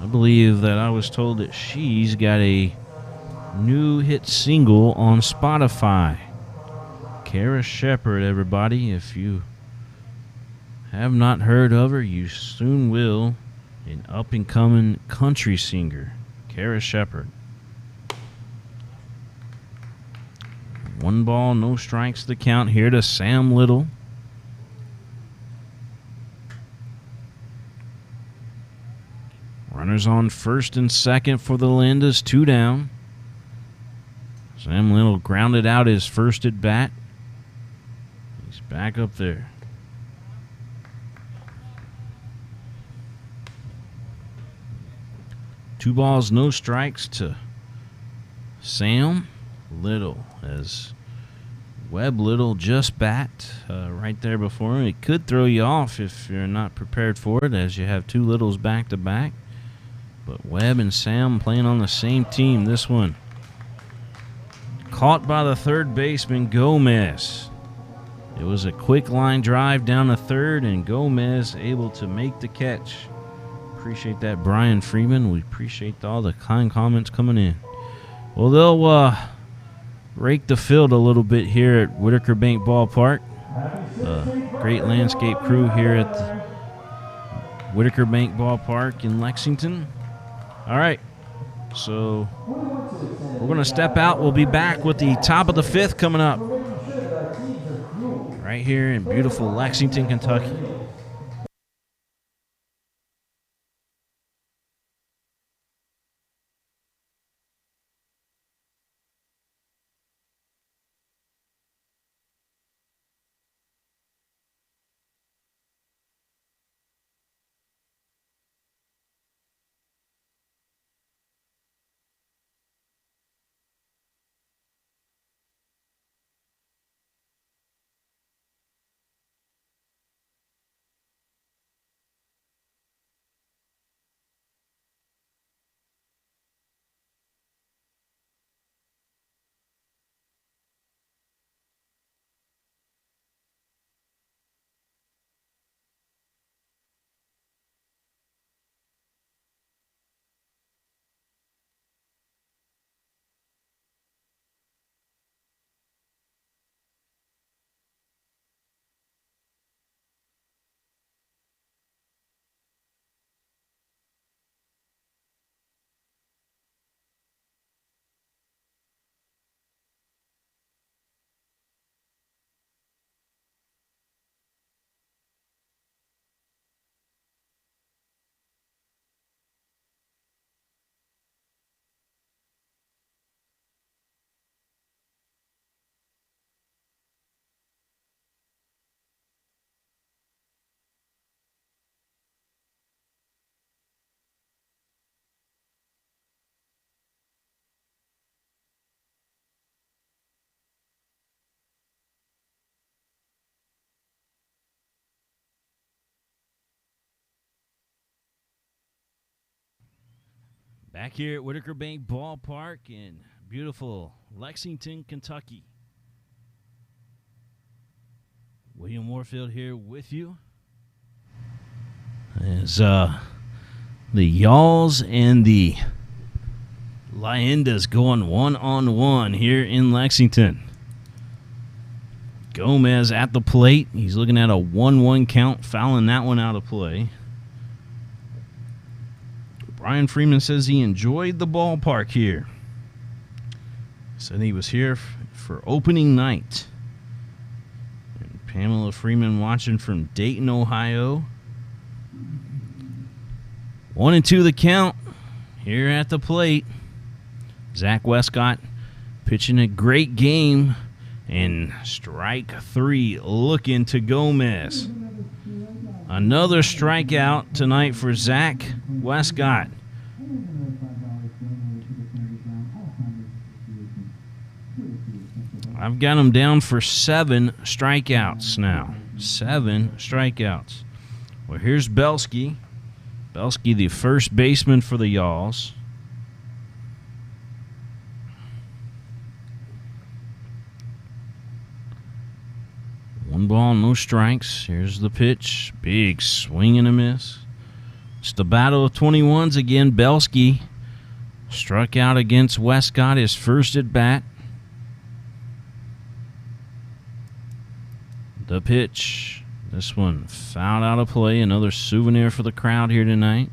I believe that I was told that she's got a new hit single on Spotify. Kara Shepard, everybody. If you have not heard of her, you soon will. An up-and-coming country singer, Kara Shepard. 1 ball, no strikes to count here to Sam Little. Runners on first and second for the Leyendas, 2 down. Sam Little grounded out his first at bat. He's back up there. Two balls, no strikes to Sam Little as Webb Little just bat right there before him. It could throw you off if you're not prepared for it, as you have 2 Littles back to back. But Webb and Sam playing on the same team. This one caught by the third baseman, Gomez. It was a quick line drive down the third, and Gomez able to make the catch. Appreciate that, Brian Freeman. We appreciate all the kind comments coming in. Well, they'll rake the field a little bit here at Whitaker Bank Ballpark. Great landscape crew here at the Whitaker Bank Ballpark in Lexington. All right, so we're going to step out. We'll be back with the top of the 5th coming up right here in beautiful Lexington, Kentucky. Back here at Whitaker Bank Ballpark in beautiful Lexington, Kentucky. William Warfield here with you. As the Yalls and the Leyendas going 1-on-1 here in Lexington. Gomez at the plate. He's looking at a 1-1 count, fouling that one out of play. Brian Freeman says he enjoyed the ballpark here. Said he was here for opening night. And Pamela Freeman watching from Dayton, Ohio. 1-2 the count here at the plate. Zach Westcott pitching a great game. And strike 3 looking to Gomez. Another strikeout tonight for Zach Westcott. I've got him down for 7 strikeouts now. 7 strikeouts. Well, here's Belsky. Belsky, the first baseman for the Yalls. One ball, no strikes. Here's the pitch. Big swing and a miss. It's the battle of 21s again. Belsky struck out against Westcott, his first at bat. The pitch. This one fouled out of play. Another souvenir for the crowd here tonight.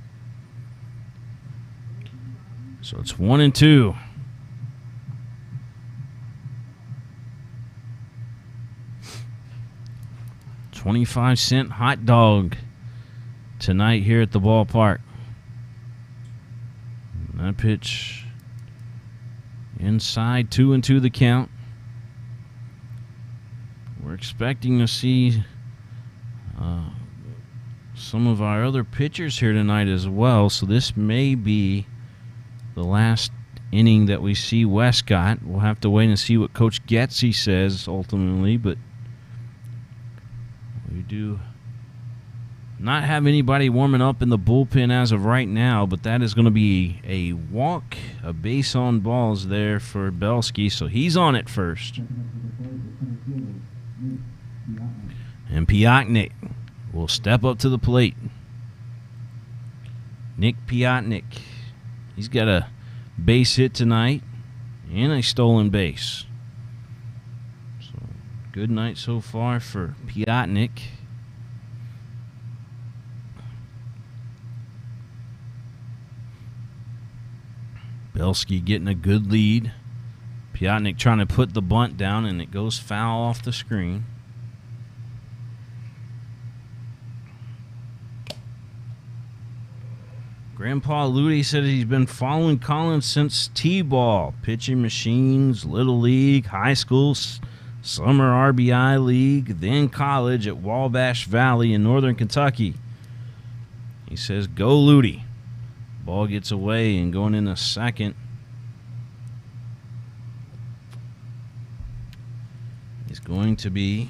So it's 1-2. $0.25 hot dog tonight here at the ballpark. And that pitch inside, 2-2 the count. We're expecting to see some of our other pitchers here tonight as well, so this may be the last inning that we see Westcott. We'll have to wait and see what Coach Getzey says ultimately, but we do not have anybody warming up in the bullpen as of right now, but that is going to be a walk, a base on balls there for Belsky, so he's on it first. And Piotnik will step up to the plate. Nick Piotnik. He's got a base hit tonight and a stolen base. So good night so far for Piotnik. Belsky getting a good lead. Piotnik trying to put the bunt down, and it goes foul off the screen. Grandpa Ludi said he's been following Collins since T-ball, pitching machines, Little League, high school, summer RBI League, then college at Wabash Valley in northern Kentucky. He says, go Ludi. Ball gets away and going in a second. Is going to be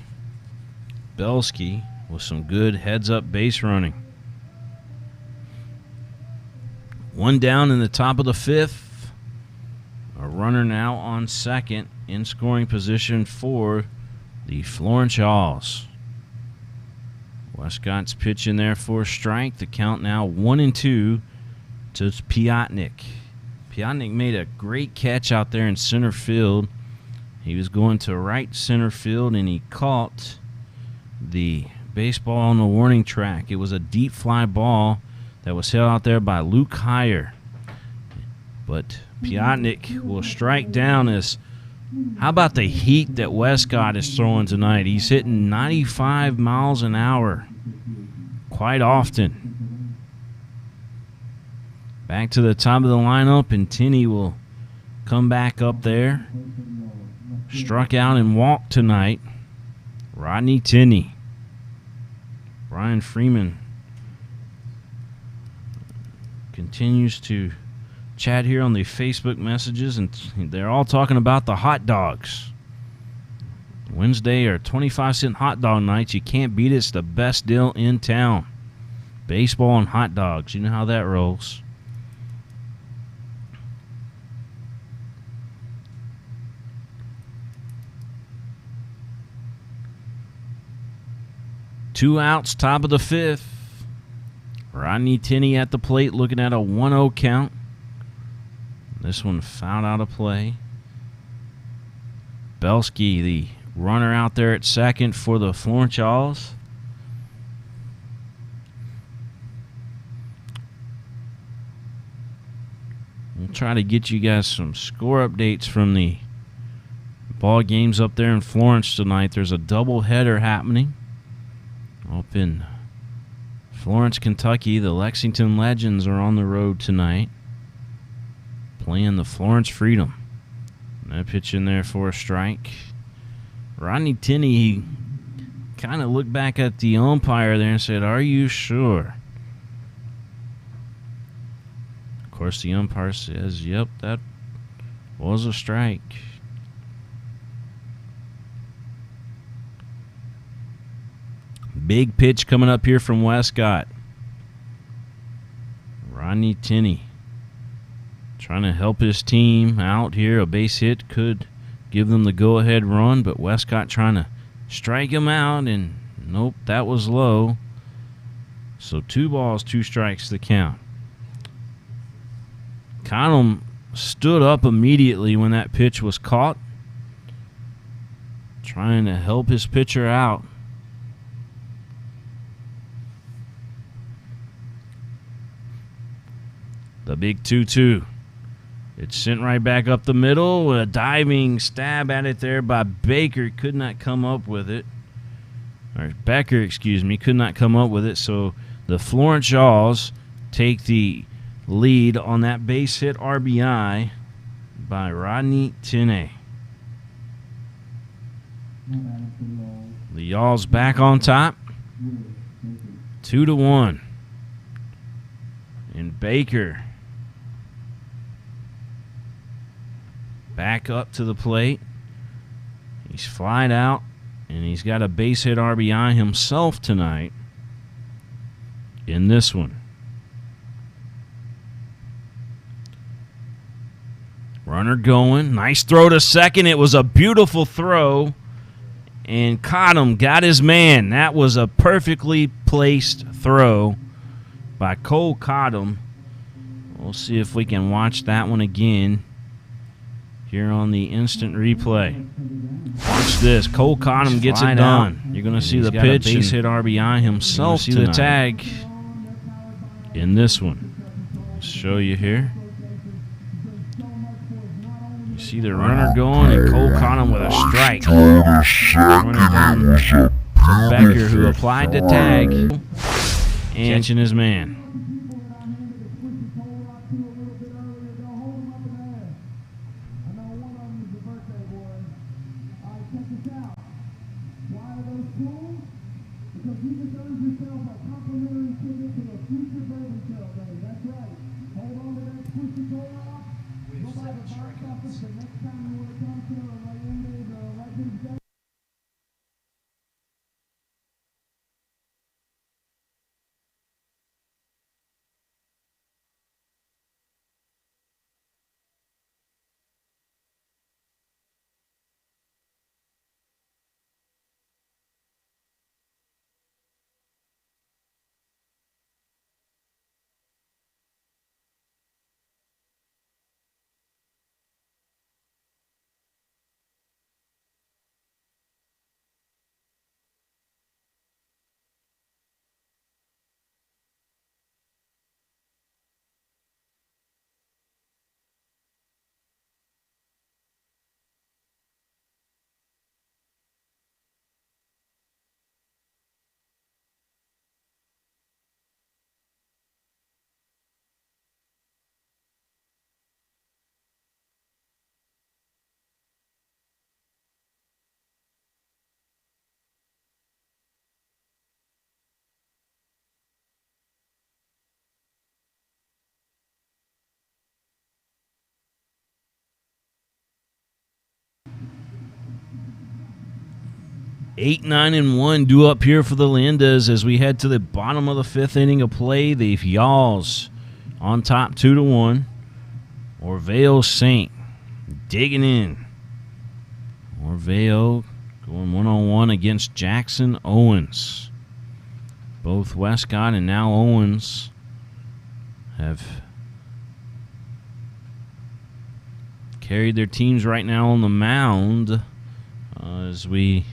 Belsky with some good heads-up base running. One down in the top of the fifth. A runner now on second in scoring position for the Florence Yalls. Westcott's pitch in there for a strike. The count now 1-2 to Piotnik. Piotnik made a great catch out there in center field. He was going to right center field, and he caught the baseball on the warning track. It was a deep fly ball that was held out there by Luke Heyer. But Piotnik will strike down as, how about the heat that Westcott is throwing tonight? He's hitting 95 miles an hour quite often. Back to the top of the lineup, and Tinney will come back up there. Struck out and walked tonight. Rodney Tinney. Brian Freeman continues to chat here on the Facebook messages, and they're all talking about the hot dogs. Wednesday are 25-cent hot dog nights. You can't beat it. It's the best deal in town. Baseball and hot dogs. You know how that rolls. 2 outs, top of the 5th. Rodney Tinney at the plate looking at a 1-0 count. This one fouled out of play. Belsky, the runner out there at second for the Florence Yalls. We'll try to get you guys some score updates from the ball games up there in Florence tonight. There's a doubleheader happening up in Florence, Kentucky. The Lexington Legends are on the road tonight, playing the Florence Freedom. That pitch in there for a strike. Rodney Tinney, he kind of looked back at the umpire there and said, "Are you sure?" Of course, the umpire says, "Yep, that was a strike." Big pitch coming up here from Westcott. Rodney Tinney trying to help his team out here. A base hit could give them the go-ahead run, but Westcott trying to strike him out, and nope, that was low. So 2 balls, 2 strikes the count. Connell stood up immediately when that pitch was caught, trying to help his pitcher out. The big 2-2. It's sent right back up the middle. A diving stab at it there by Baker. Could not come up with it. Or Becker, excuse me, could not come up with it. So the Florence Yalls take the lead on that base hit RBI by Rodney Tinney. The Yalls back on top. 2-1. And Baker back up to the plate. He's flied out, and he's got a base hit RBI himself tonight in this one. Runner going. Nice throw to second. It was a beautiful throw, and Cottom got his man. That was a perfectly placed throw by Cole Cottom. We'll see if we can watch that one again here on the instant replay. Watch this. Cole Cottom gets it done. You're going to see the pitch. Base hit RBI himself. See the tag in this one. I'll show you here. You see the runner going, and Cole Cottom with a strike. Becker, who applied the tag and catching his man. Eight, 9, and 1 due up here for the Leyendas as we head to the bottom of the 5th inning of play. The Yalls on top 2-1. Orveo Saint digging in. Orveo going 1-on-1 against Jackson Owens. Both Westcott and now Owens have carried their teams right now on the mound as we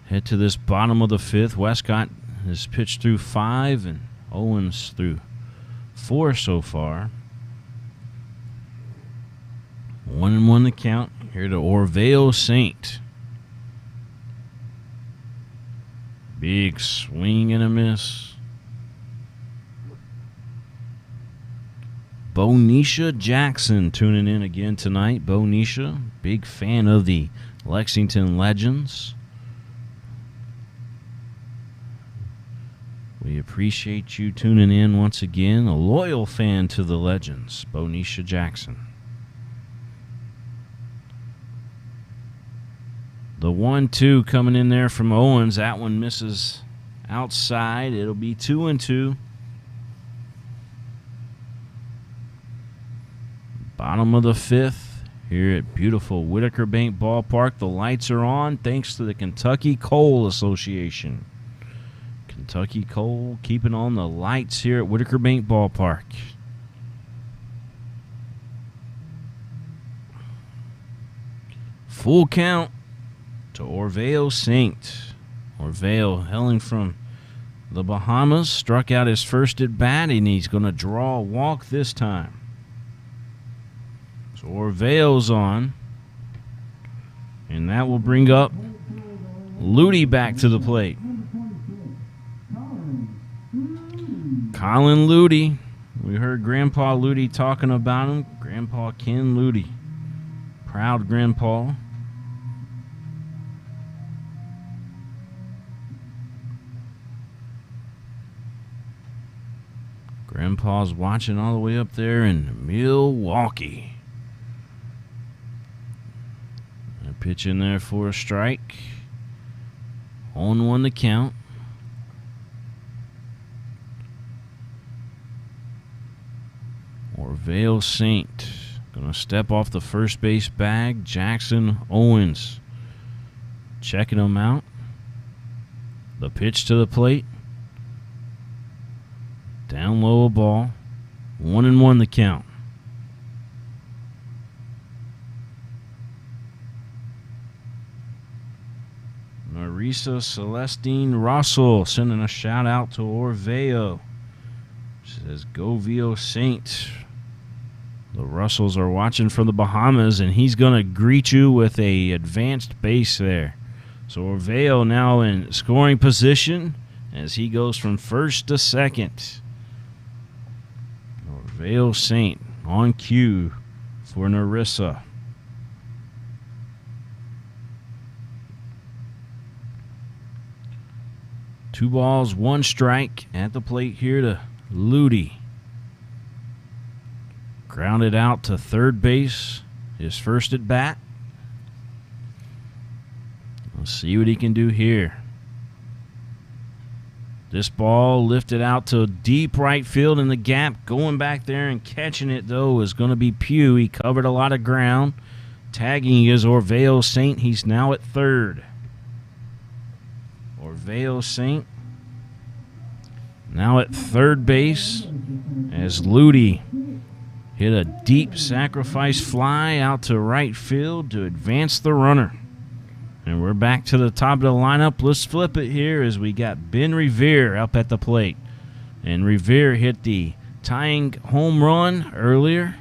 head to this bottom of the fifth. Westcott has pitched through 5 and Owens through 4 so far. 1-1 the count here to Orvale Saint. Big swing and a miss. Bonisha Jackson tuning in again tonight. Bonisha, big fan of the Lexington Legends. We appreciate you tuning in once again. A loyal fan to the Legends, Bonisha Jackson. The 1-2 coming in there from Owens. That one misses outside. It'll be 2-2. Bottom of the fifth here at beautiful Whitaker Bank Ballpark. The lights are on thanks to the Kentucky Coal Association. Kentucky Coal keeping on the lights here at Whitaker Bank Ballpark. Full count to Orvale Saint. Orvale, hailing from the Bahamas, struck out his first at bat, and he's going to draw a walk this time. So Orvale's on, and that will bring up Ludy back to the plate. Colin Ludy. We heard Grandpa Ludy talking about him. Grandpa Ken Ludy. Proud grandpa. Grandpa's watching all the way up there in Milwaukee. A pitch in there for a strike. 0-1 the count. Orvale Saint gonna step off the first base bag. Jackson Owens checking him out. The pitch to the plate. Down low a ball. 1-1 the count. Marisa Celestine Russell sending a shout out to Orvale. Says go Vio Saint. The Russells are watching from the Bahamas, and he's going to greet you with a advanced base there. So Orvale now in scoring position as he goes from first to second. Orvale Saint on cue for Narissa. Two balls, one strike at the plate here to Ludy. Grounded out to third base. His first at bat. Let's see what he can do here. This ball lifted out to deep right field in the gap. Going back there and catching it, though, is going to be Pugh. He covered a lot of ground. Tagging is Orvale Saint. He's now at third. Orvale Saint now at third base as Ludy hit a deep sacrifice fly out to right field to advance the runner. And we're back to the top of the lineup. Let's flip it here as we got Ben Revere up at the plate. And Revere hit the tying home run earlier.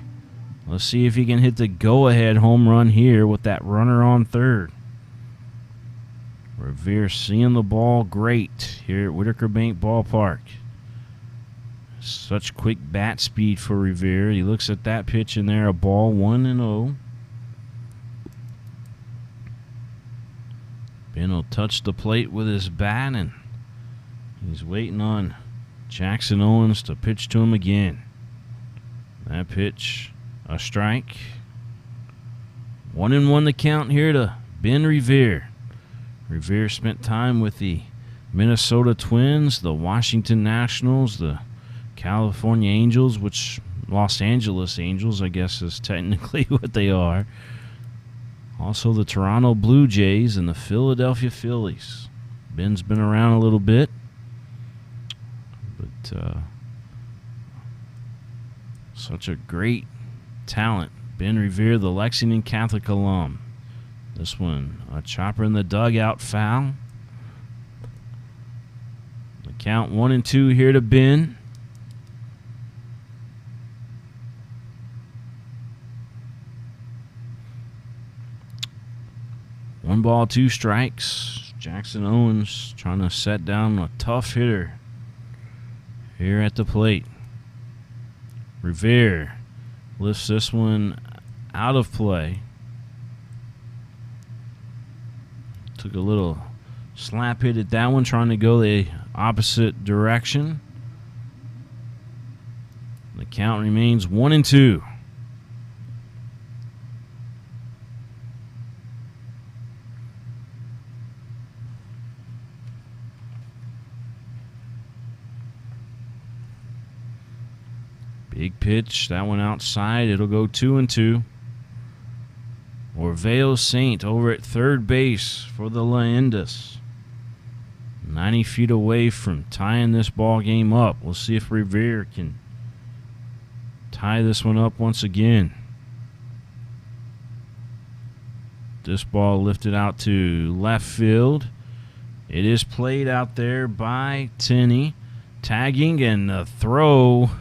Let's see if he can hit the go-ahead home run here with that runner on third. Revere seeing the ball great here at Whitaker Bank Ballpark. Such quick bat speed for Revere. He looks at that pitch in there, a ball, 1-0. Ben will touch the plate with his bat, and he's waiting on Jackson Owens to pitch to him again. That pitch, a strike. 1-1 the count here to Ben Revere. Revere spent time with the Minnesota Twins, the Washington Nationals, the California Angels, which Los Angeles Angels, I guess, is technically what they are. Also the Toronto Blue Jays and the Philadelphia Phillies. Ben's been around a little bit. But such a great talent. Ben Revere, the Lexington Catholic alum. This one, a chopper in the dugout foul. The count 1-2 here to Ben. One ball, 2 strikes. Jackson Owens trying to set down a tough hitter here at the plate. Revere lifts this one out of play. Took a little slap hit at that one, trying to go the opposite direction. The count remains 1-2. Big pitch, that one outside. It'll go 2-2. Orvale Saint over at third base for the Leyendas. 90 feet away from tying this ball game up. We'll see if Revere can tie this one up once again. This ball lifted out to left field. It is played out there by Tenney. Tagging, and the throw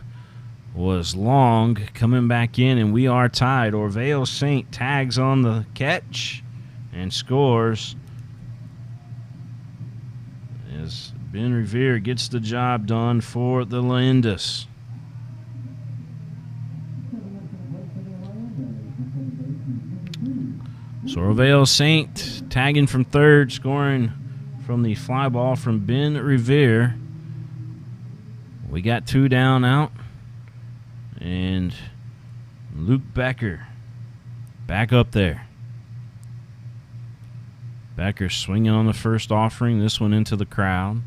was long, coming back in, and we are tied. Orvale Saint tags on the catch and scores as Ben Revere gets the job done for the Leyendas. So Orvale Saint tagging from third, scoring from the fly ball from Ben Revere. We got 2 down out. And Luke Becker back up there. Becker swinging on the first offering. This one into the crowd.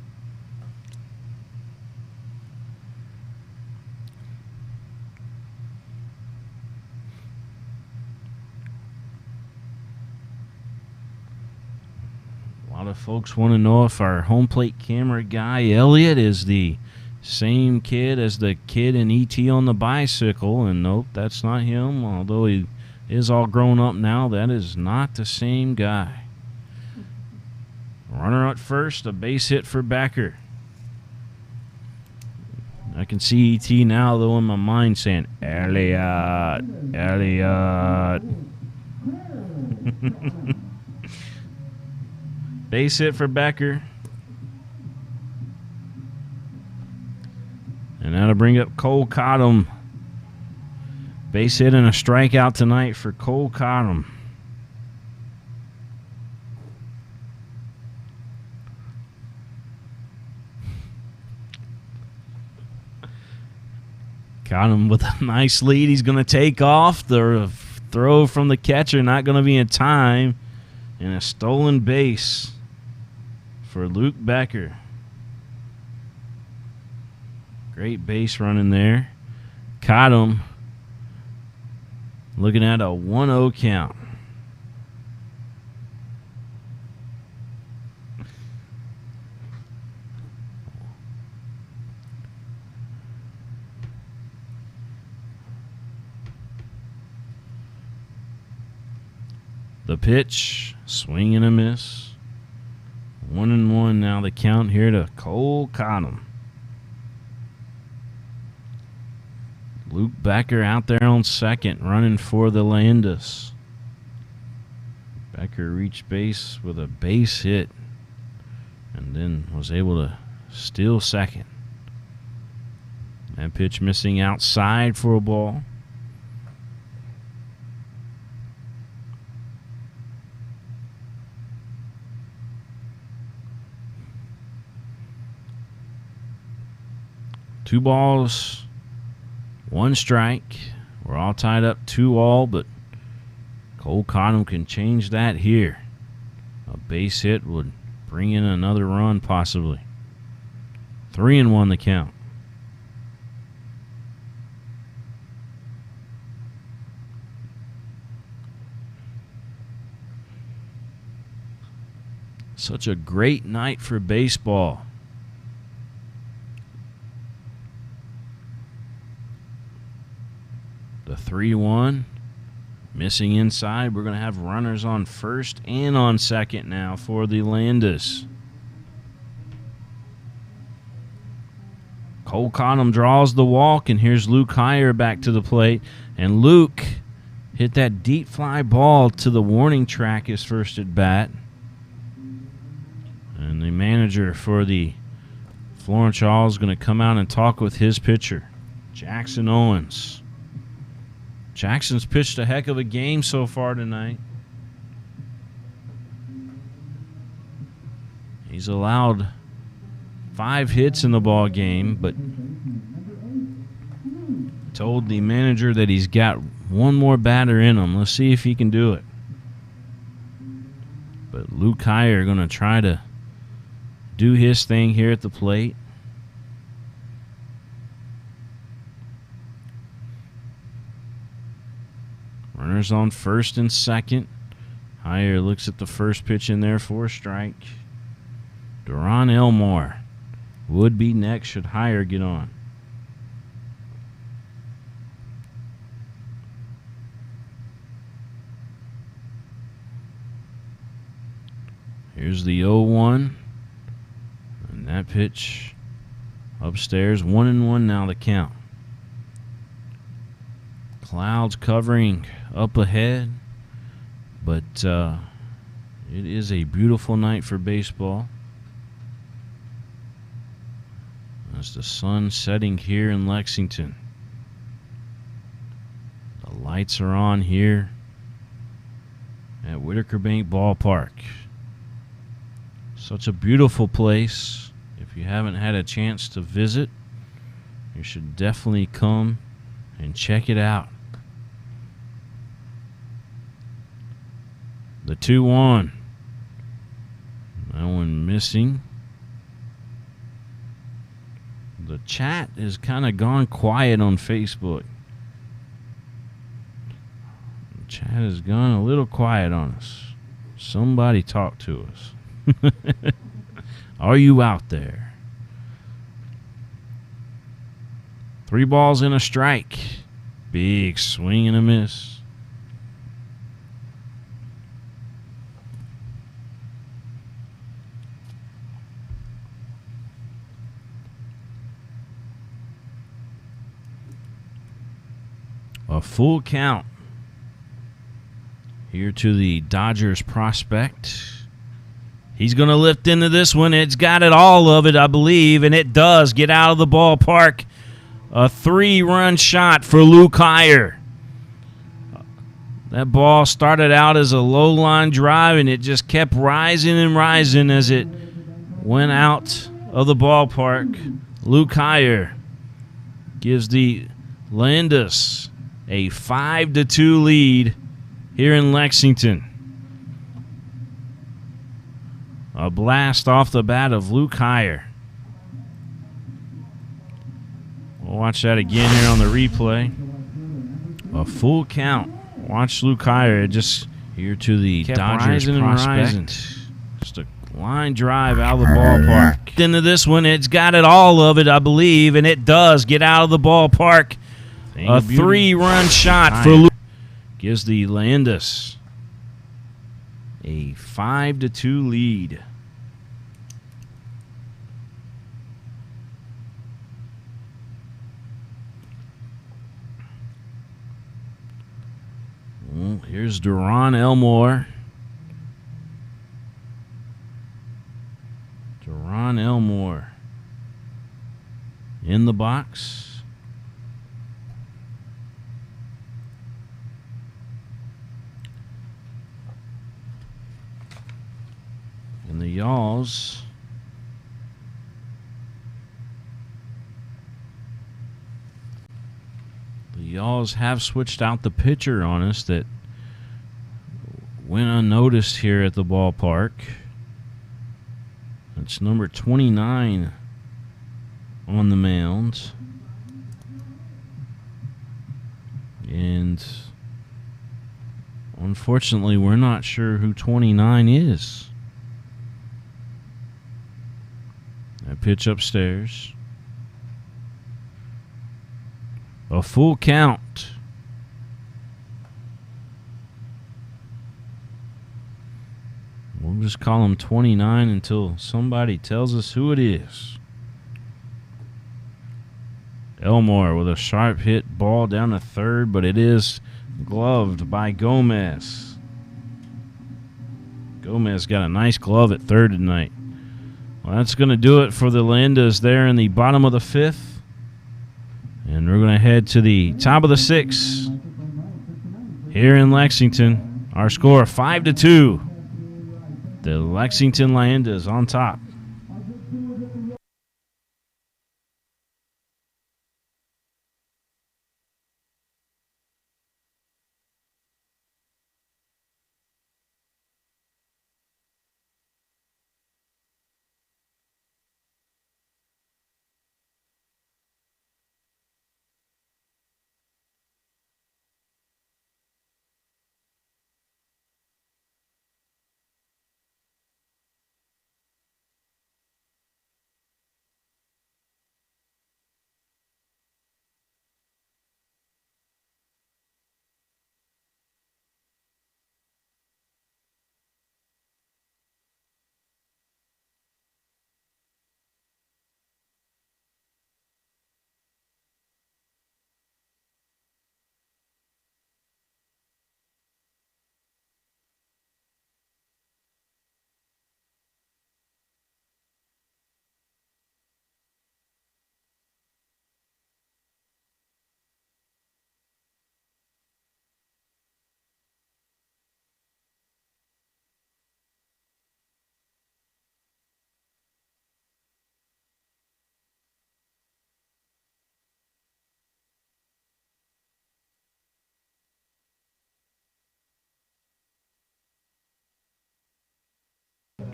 A lot of folks want to know if our home plate camera guy, Elliot, is the same kid as the kid in E.T. on the bicycle, and nope, that's not him. Although he is all grown up now, that is not the same guy. Runner at first, a base hit for Becker. I can see E.T. now, though, in my mind saying, Elliot, Elliot. Base hit for Becker. And that'll bring up Cole Cottom. Base hit and a strikeout tonight for Cole Cottom. Cottom with a nice lead. He's going to take off. The throw from the catcher not going to be in time. And a stolen base for Luke Becker. Great base running there. Cottom looking at a 1-0 count. The pitch, swing and a miss. 1-1 now the count here to Cole Cottom. Luke Becker out there on second, running for the Leyendas. Becker reached base with a base hit and then was able to steal second. That pitch missing outside for a ball. Two balls, 1 strike. We're all tied up 2-2, but Cole Cottom can change that here. A base hit would bring in another run possibly. 3-1 the count. Such a great night for baseball. 3-1. Missing inside. We're going to have runners on first and on second now for the Leyendas. Cole Cottom draws the walk, and here's Luke Heyer back to the plate. And Luke hit that deep fly ball to the warning track his first at bat. And the manager for the Florence Yalls is going to come out and talk with his pitcher, Jackson Owens. Jackson's pitched a heck of a game so far tonight. He's allowed 5 hits in the ball game, but told the manager that he's got one more batter in him. Let's see if he can do it. But Luke Heyer going to try to do his thing here at the plate. Runners on first and second. Heyer looks at the first pitch in there for a strike. Duron Elmore would be next should Heyer get on. Here's the 0-1. And that pitch upstairs. 1-1 now the count. Clouds covering up ahead, but it is a beautiful night for baseball. As the sun setting here in Lexington. The lights are on here at Whitaker Bank Ballpark. Such a beautiful place. If you haven't had a chance to visit, you should definitely come and check it out. The 2-1. That one missing. The chat has kind of gone quiet on Facebook. The chat has gone a little quiet on us. Somebody talk to us. Are you out there? 3 balls and a strike. Big swing and a miss. A full count here to the Dodgers prospect. He's going to lift into this one. It's got it, all of it, I believe, and it does get out of the ballpark. A 3-run shot for Luke Heyer. That ball started out as a low-line drive, and it just kept rising and rising as it went out of the ballpark. Luke Heyer gives the Leyendas a 5-2 lead here in Lexington. A blast off the bat of Luke Heyer. We'll watch that again here on the replay. A full count. Watch Luke Heyer just here to the Dodgers prospect. Just a line drive out of the ballpark. Into this one, it's got it, all of it, I believe, and it does get out of the ballpark. A 3-run shot for Luke. Gives the Leyendas a 5-2 lead. Well, here's Duron Elmore. Duron Elmore in the box. And the Yalls have switched out the pitcher on us that went unnoticed here at the ballpark. It's number 29 on the mound. And unfortunately, we're not sure who 29 is. That pitch upstairs. A full count just call him 29 until somebody tells us who it is. Elmore with a sharp hit ball down to third, but it is gloved by Gomez. Gomez got a nice glove at third tonight. Well, that's going to do it for the Leyendas there in the bottom of the fifth. And we're going to head to the top of the sixth here in Lexington. Our score 5-2. The Lexington Leyendas on top.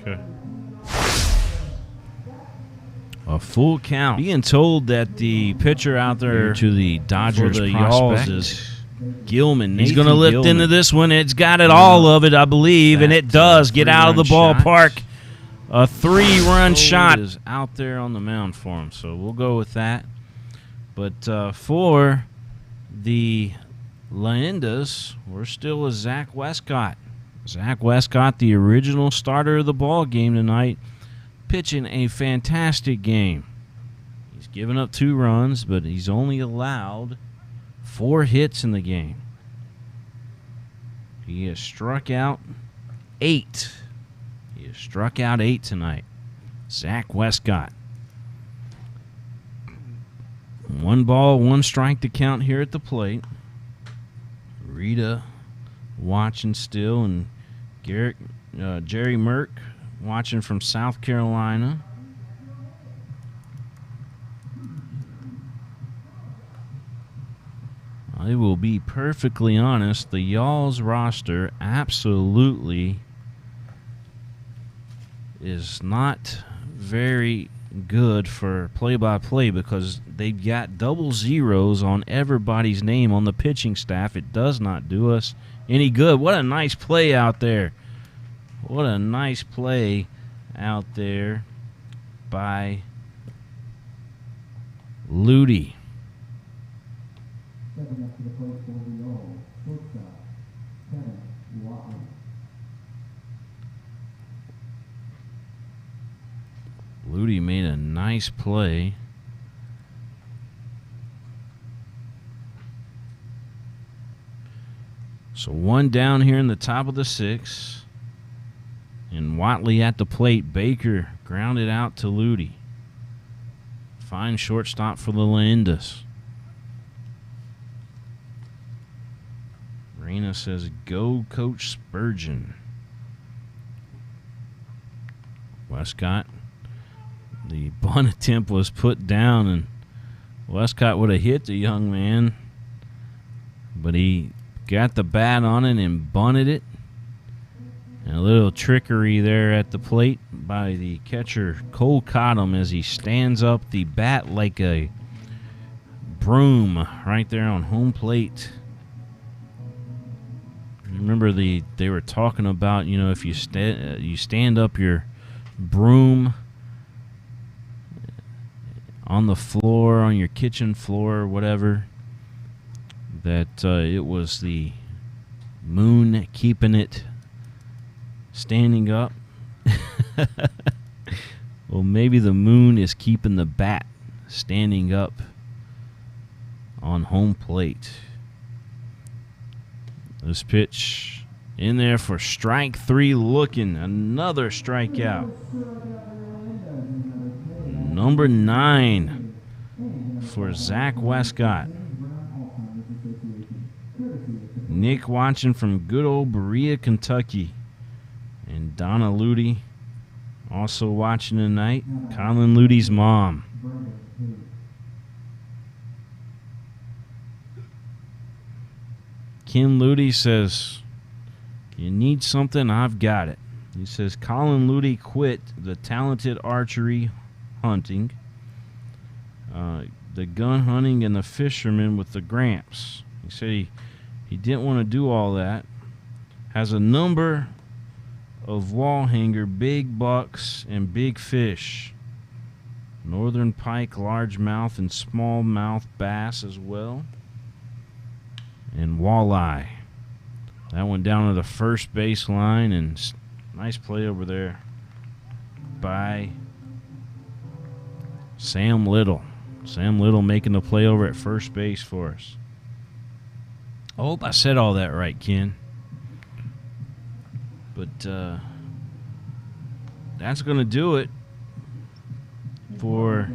Okay. A full count. Being told that the pitcher out there to the Dodgers Yalls is Gilman. He's going to lift into this one. It's got it all of it, I believe, and it does. Get out of the ballpark. A 3-run shot is out there on the mound for him, so we'll go with that. But for the Leyendas, we're still with Zach Westcott. Zach Westcott, the original starter of the ball game tonight, pitching a fantastic game. He's given up 2 runs, but he's only allowed 4 hits in the game. He has struck out 8. He has struck out 8 tonight. Zach Westcott. 1 ball, 1 strike to count here at the plate. Rita watching still, and Jerry Merck watching from South Carolina. I will be perfectly honest, the Yalls roster absolutely is not very good for play-by-play because they've got double zeros on everybody's name on the pitching staff. It does not do us any good. What a nice play out there. What a nice play out there by Ludi. Stepping up to the plate for the Yalls, shortstop, Kenneth Watley. Ludi made a nice play. So 1 down here in the top of the 6th. And Watley at the plate. Baker grounded out to Ludi. Fine shortstop for the Leyendas. Rena says, go Coach Spurgeon. Westcott. The bunt attempt was put down, and Westcott would have hit the young man, but he got the bat on it and bunted it. And a little trickery there at the plate by the catcher, Cole Cottom, as he stands up the bat like a broom right there on home plate. Remember they were talking about, you know, if you stand up your broom on the floor, on your kitchen floor or whatever, that it was the moon keeping it standing up. Well, maybe the moon is keeping the bat standing up on home plate. This pitch in there for strike 3, looking. Another strikeout. Number 9 for Zach Westcott. Nick watching from good old Berea, Kentucky. And Donna Ludi also watching tonight. Colin Ludi's mom. Ken Ludi says, "You need something, I've got it." He says Colin Ludi quit the talented archery hunting, the gun hunting, and the fisherman with the Gramps. He said he didn't want to do all that. Has a number of wall hanger big bucks and big fish. Northern pike, largemouth, and smallmouth bass as well. And walleye. That went down to the first base line, and nice play over there by Sam Little. Sam Little making the play over at first base for us. I hope I said all that right, Ken. But that's going to do it for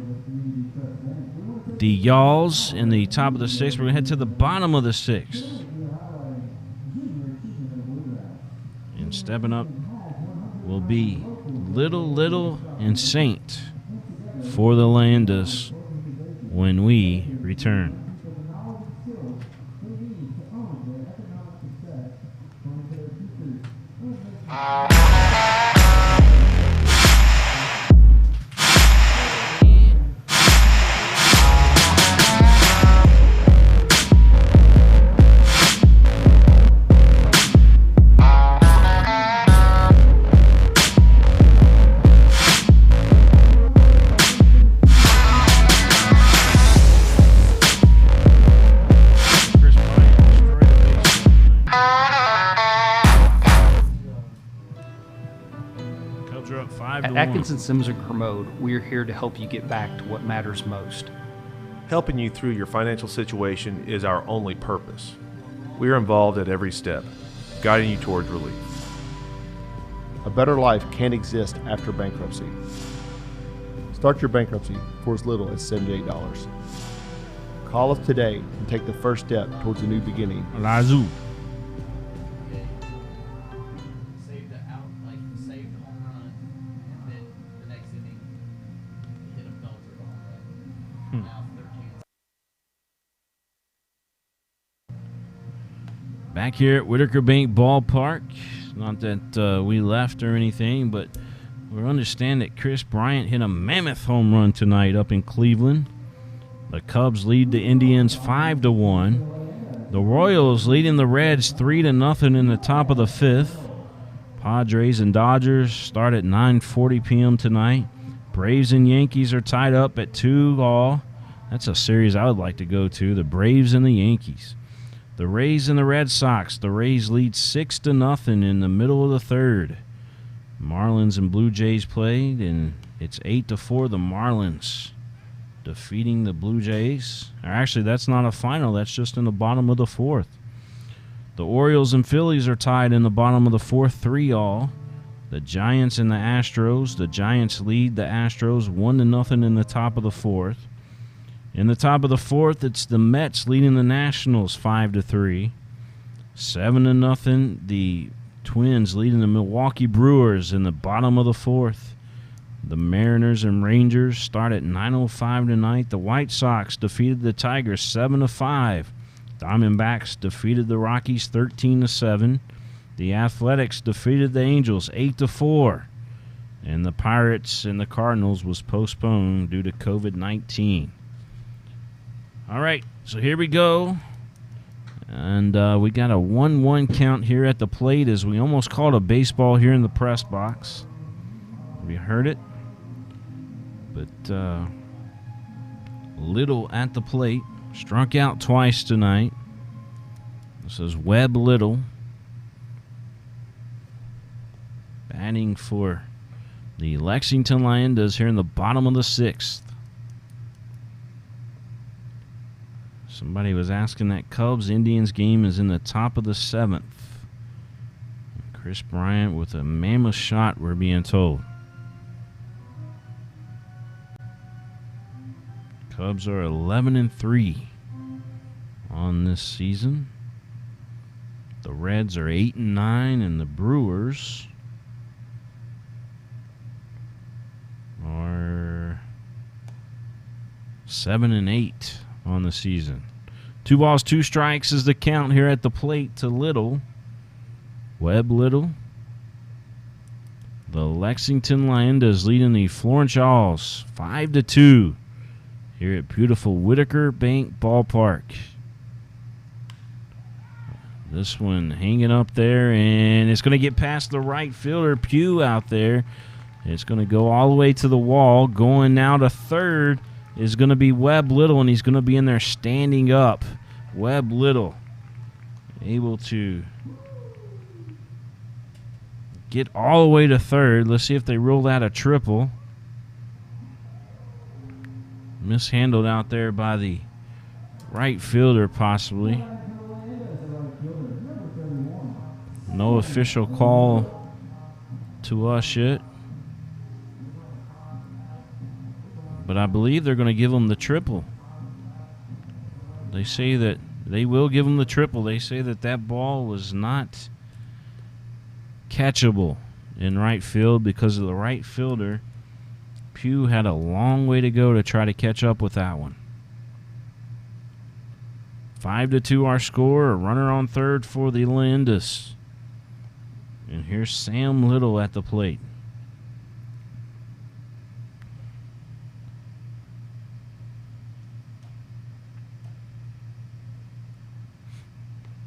the Yalls in the top of the 6th. We're going to head to the bottom of the 6th. And stepping up will be Little, and Saint for the Leyendas when we return. At Atkinson, Sims, and Kermode, we are here to help you get back to what matters most. Helping you through your financial situation is our only purpose. We are involved at every step, guiding you towards relief. A better life can't exist after bankruptcy. Start your bankruptcy for as little as $78. Call us today and take the first step towards a new beginning. Lazoo. Back here at Whitaker Bank Ballpark. Not that we left or anything, but we understand that Chris Bryant hit a mammoth home run tonight up in Cleveland. The Cubs lead the Indians 5-1. The Royals leading the Reds 3-0 in the top of the 5th. Padres and Dodgers start at 9:40 p.m. tonight. Braves and Yankees are tied up at 2-all. That's a series I would like to go to, the Braves and the Yankees. The Rays and the Red Sox. The Rays lead 6-0 in the middle of the 3rd. Marlins and Blue Jays played, and it's 8-4. The Marlins defeating the Blue Jays. Actually, that's not a final. That's just in the bottom of the 4th. The Orioles and Phillies are tied in the bottom of the 4th, 3-all. The Giants and the Astros. The Giants lead the Astros 1-0 in the top of the 4th. In the top of the 4th, it's the Mets leading the Nationals 5-3. 7-0, the Twins leading the Milwaukee Brewers in the bottom of the 4th. The Mariners and Rangers start at 9:05 tonight. The White Sox defeated the Tigers 7-5. Diamondbacks defeated the Rockies 13-7. The Athletics defeated the Angels 8-4. And the Pirates and the Cardinals was postponed due to COVID-19. All right, so here we go. And we got a 1-1 count here at the plate as we almost called a baseball here in the press box. We heard it. But Little at the plate. Struck out twice tonight. This is Webb Little. Batting for The Lexington Leyendas here in the bottom of the 6th. Somebody was asking that Cubs-Indians game is in the top of the 7th. Chris Bryant with a mammoth shot, we're being told. Cubs are 11-3 on this season. The Reds are 8-9, and the Brewers are 7-8 on the season. 2 balls, 2 strikes is the count here at the plate to Little. Webb Little. The Lexington Leyendas leading the Florence Yalls 5-2 here at beautiful Whitaker Bank Ballpark. This one hanging up there, and it's going to get past the right fielder, Pugh, out there. It's going to go all the way to the wall. Going now to third is going to be Webb Little, and he's going to be in there standing up. Webb Little able to get all the way to third. Let's see if they rule that a triple. Mishandled out there by the right fielder, possibly. No official call to us yet. But I believe they're going to give them the triple. They say that they will give them the triple. They say that that ball was not catchable in right field because of the right fielder. Pugh had a long way to go to try to catch up with that one. 5-2 our score. A runner on third for the Leyendas. And here's Sam Little at the plate.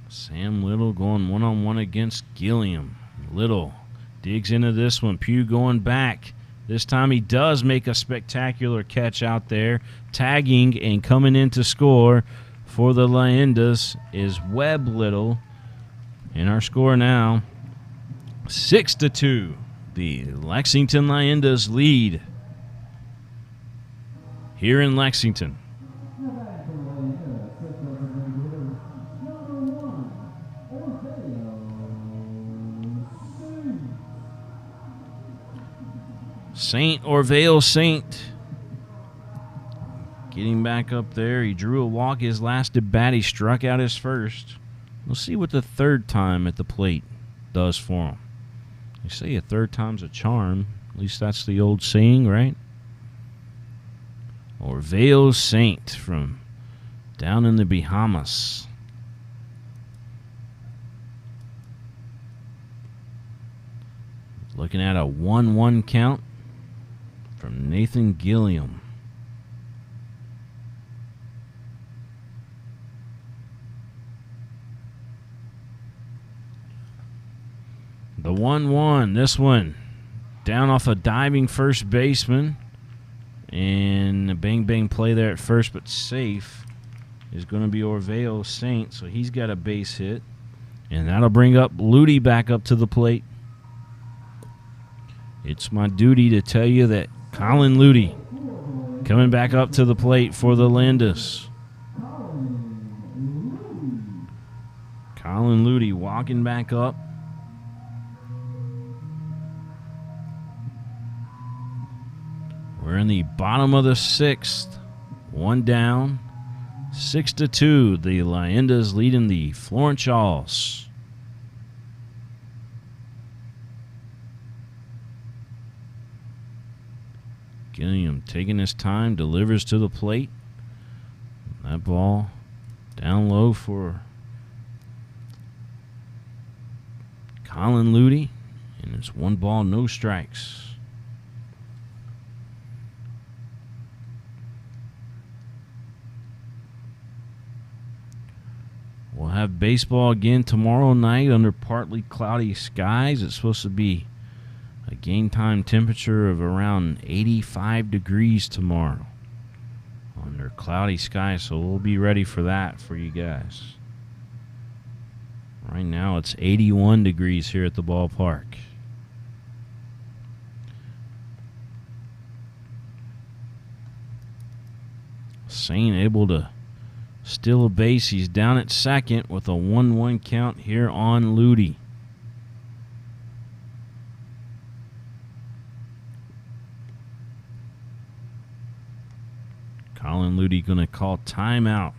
Sam Little going one-on-one against Gilliam. Little digs into this one. Pugh going back. This time he does make a spectacular catch out there. Tagging and coming in to score for the Leyendas is Webb Little. And our score now, 6-2. The Lexington Leyendas lead here in Lexington. Orvale Saint getting back up there. He drew a walk his last at bat. He struck out his first. We'll see what the third time at the plate does for him. They say a third time's a charm. At least that's the old saying, right? Orvale Saint from down in the Bahamas. Looking at a 1-1 count from Nathan Gilliam. The 1-1, this one down off a diving first baseman, and a bang play there at first, but safe is going to be Orvale Saint, so he's got a base hit, and that'll bring up Ludi back up to the plate. It's my duty to tell you that Colin Ludi coming back up to the plate for the Leyendas. Colin Ludi walking back up. We're in the bottom of the 6th. One down. 6-2. The Leyendas leading the Florence Yalls. Gilliam taking his time, delivers to the plate. That ball down low for Colin Ludi, and it's 1 ball, no strikes. We'll have baseball again tomorrow night under partly cloudy skies. It's supposed to be a game time temperature of around 85 degrees tomorrow under cloudy skies, so we'll be ready for that for you guys. Right now it's 81 degrees here at the ballpark. Saint able to steal a base. He's down at second with a 1-1 count here on Ludi. Colin Ludi going to call timeout.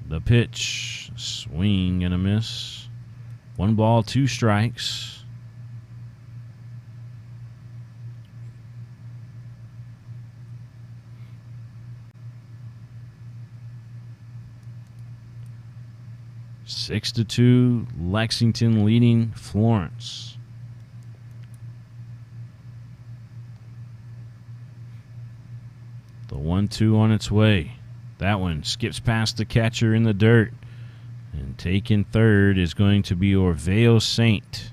The pitch, swing and a miss. 1 ball, 2 strikes. Six to 2, Lexington leading Florence. The 1-2 on its way. That one skips past the catcher in the dirt. And taking third is going to be Revere Saint.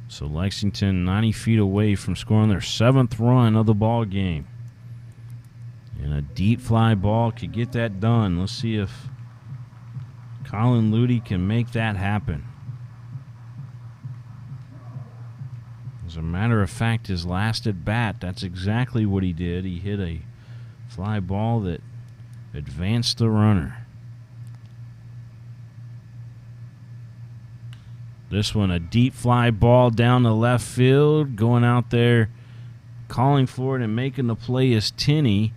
So Lexington 90 feet away from scoring their 7th run of the ball game. And a deep fly ball could get that done. Let's see if Colin Ludi can make that happen. As a matter of fact, his last at bat, that's exactly what he did. He hit a fly ball that advanced the runner. This one, a deep fly ball down the left field. Going out there, calling for it and making the play is Tinney.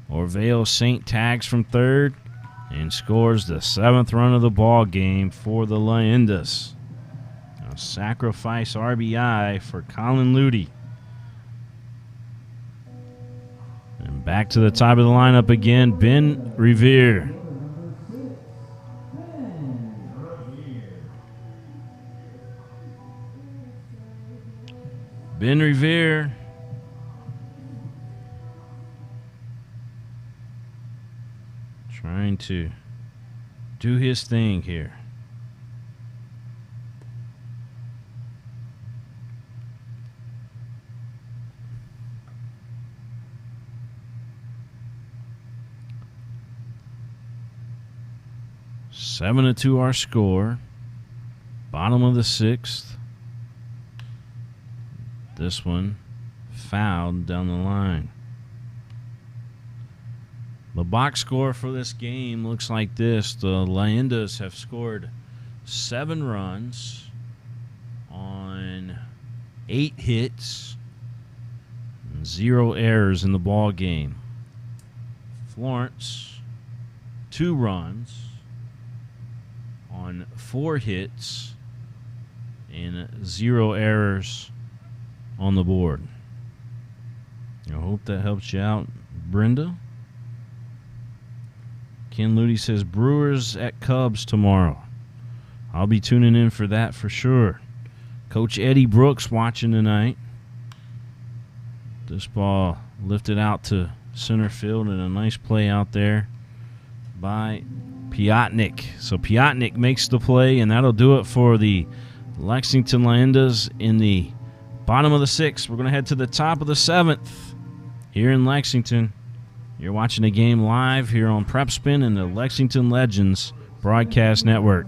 Revere Saint tags from third and scores the 7th run of the ball game for the Leyendas. A sacrifice RBI for Colin Ludi. And back to the top of the lineup again, Ben Revere. Ben Revere trying to do his thing here. Seven to 2 our score. Bottom of the 6th. This one fouled down the line. The box score for this game looks like this. The Leyendas have scored 7 runs on 8 hits and 0 errors in the ball game. Florence, 2 runs on 4 hits and 0 errors on the board. I hope that helps you out, Brenda. Ken Ludi says Brewers at Cubs tomorrow. I'll be tuning in for that for sure. Coach Eddie Brooks watching tonight. This ball lifted out to center field and a nice play out there by Piotnik. So Piotnik makes the play, and that'll do it for the Lexington Leyendas in the bottom of the 6th. We're going to head to the top of the 7th here in Lexington. You're watching the game live here on Prep Spin and the Lexington Legends Broadcast Network.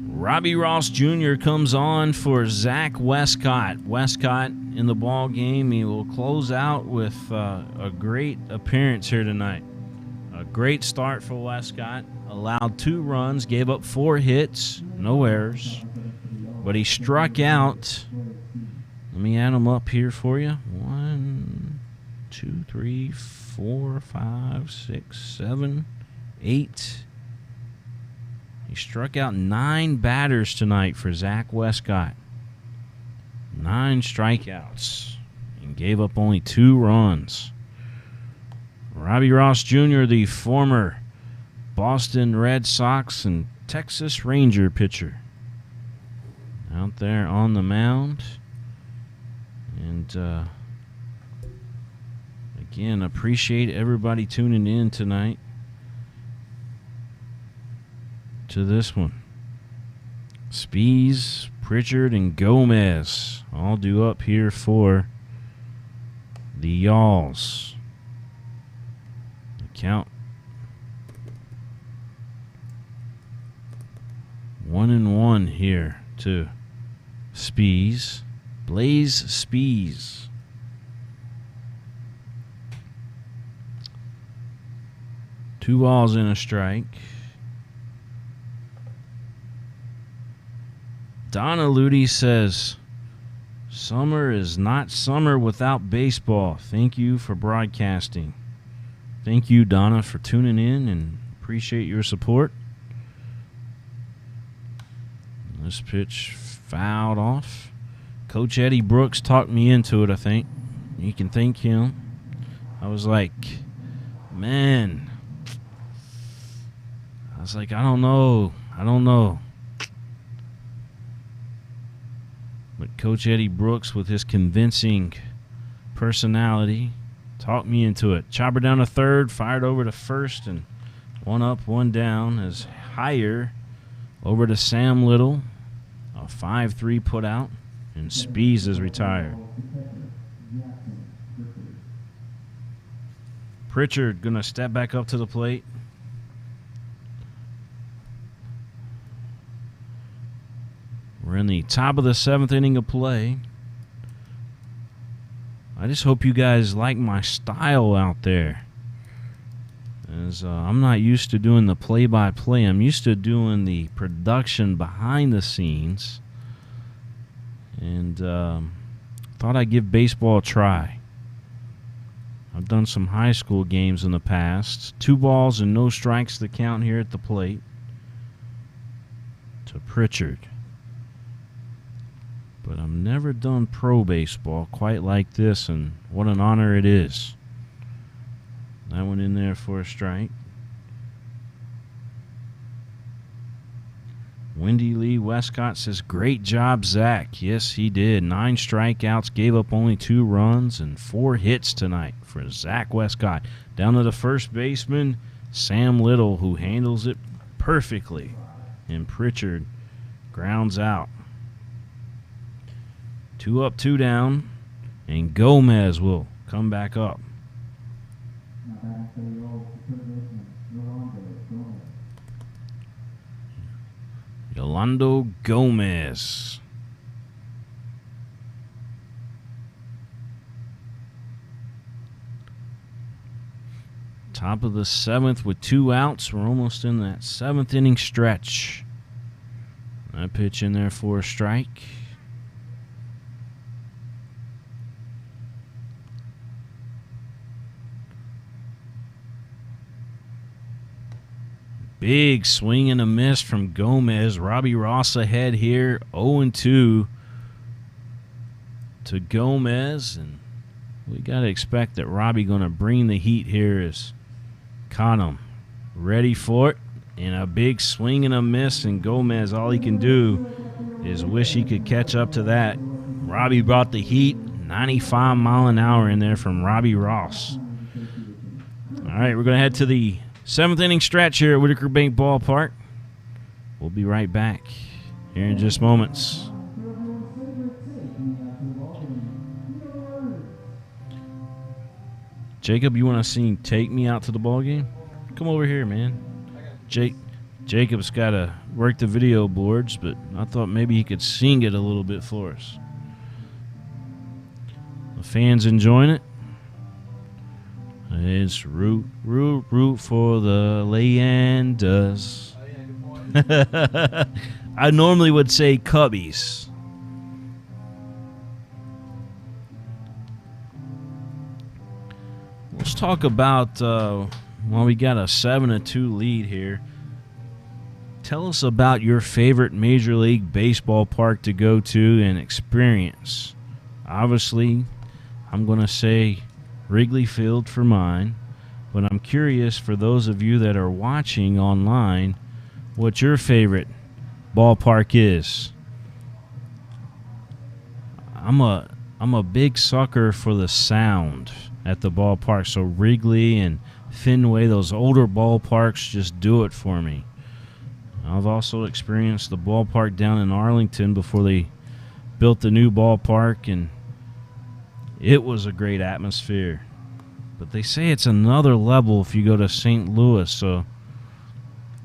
Robbie Ross Jr. comes on for Zach Westcott. Westcott in the ball game. He will close out with a great appearance here tonight. A great start for Westcott. Allowed 2 runs, gave up 4 hits, no errors. But he struck out. Let me add them up here for you. 1, 2, 3, 4, 5, 6, 7, 8. He struck out 9 batters tonight for Zach Westcott. 9 strikeouts and gave up only 2 runs. Robbie Ross Jr., the former Boston Red Sox and Texas Ranger pitcher, out there on the mound. And again, appreciate everybody tuning in tonight to this one. Spees, Pritchard, and Gomez all due up here for the Yalls. The count 1-1 here to Spees. Blaze Spees. Two balls and a strike. Donna Ludi says, summer is not summer without baseball. Thank you for broadcasting. Thank you, Donna, for tuning in and appreciate your support. This pitch fouled off. Coach Eddie Brooks talked me into it, I think. You can thank him. I was like, man. I was like, I don't know. But Coach Eddie Brooks, with his convincing personality, talked me into it. Chopper down to third, fired over to first, and 1 up, 1 down as higher over to Sam Little. A 5-3 put out, and Spees is retired. Pritchard going to step back up to the plate. We're in the top of the 7th inning of play. I just hope you guys like my style out there. As I'm not used to doing the play-by-play. I'm used to doing the production behind the scenes. And thought I'd give baseball a try. I've done some high school games in the past. 2 balls and no strikes to count here at the plate. To Pritchard. But I've never done pro baseball quite like this, and what an honor it is. That one in there for a strike. Wendy Lee Westcott says, great job, Zach. Yes, he did. 9 strikeouts, gave up only 2 runs, and 4 hits tonight for Zach Westcott. Down to the first baseman, Sam Little, who handles it perfectly. And Pritchard grounds out. 2 up, 2 down, and Gomez will come back up. Yolando Gomez. Top of the 7th with 2 outs. We're almost in that 7th inning stretch. That pitch in there for a strike. Big swing and a miss from Gomez. Robbie Ross ahead here, 0-2 to Gomez. And we got to expect that Robbie going to bring the heat here as Conham ready for it. And a big swing and a miss, and Gomez, all he can do is wish he could catch up to that. Robbie brought the heat, 95 mile an hour in there from Robbie Ross. All right, we're going to head to the 7th inning stretch here at Whitaker Bank Ballpark. We'll be right back here in just moments. Jacob, you want to sing Take Me Out to the Ball Game? Come over here, man. Jacob's got a work the video boards, but I thought maybe he could sing it a little bit for us. The fans enjoying it. It's root, root, root for the Leyendas. I normally would say Cubbies. Let's talk about, we got a 7-2 lead here. Tell us about your favorite Major League Baseball park to go to and experience. Obviously, I'm going to say Wrigley Field for mine, but I'm curious for those of you that are watching online, what your favorite ballpark is. I'm a big sucker for the sound at the ballpark, so Wrigley and Fenway, those older ballparks, just do it for me. I've also experienced the ballpark down in Arlington before they built the new ballpark, and it was a great atmosphere. But they say it's another level if you go to St. Louis, so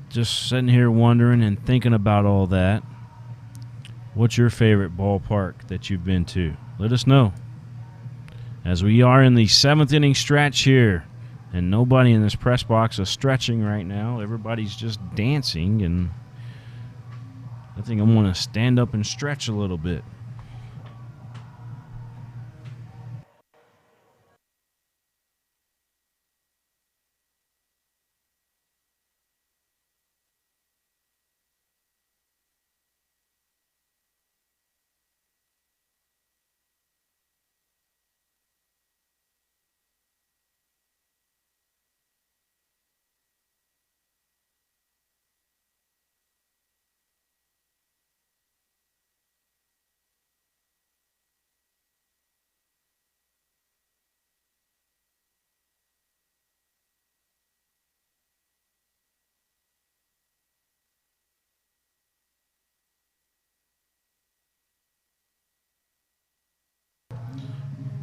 just sitting here wondering and thinking about all that. What's your favorite ballpark that you've been to? Let us know. As we are in the 7th inning stretch here, and nobody in this press box is stretching right now. Everybody's just dancing, and I think I'm going to stand up and stretch a little bit.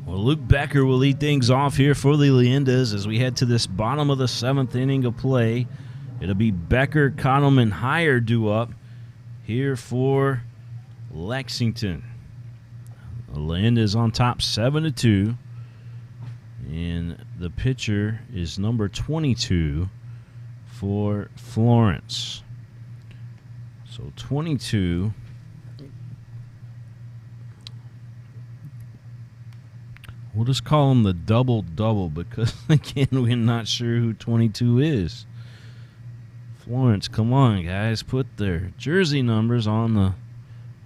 Well, Luke Becker will lead things off here for the Leyendas as we head to this bottom of the 7th inning of play. It'll be Becker, Connellman, Hire due up here for Lexington. The Leyendas on top 7-2. And the pitcher is number 22 for Florence. So 22. We'll just call him the double-double because, again, we're not sure who 22 is. Florence, come on, guys. Put their jersey numbers on the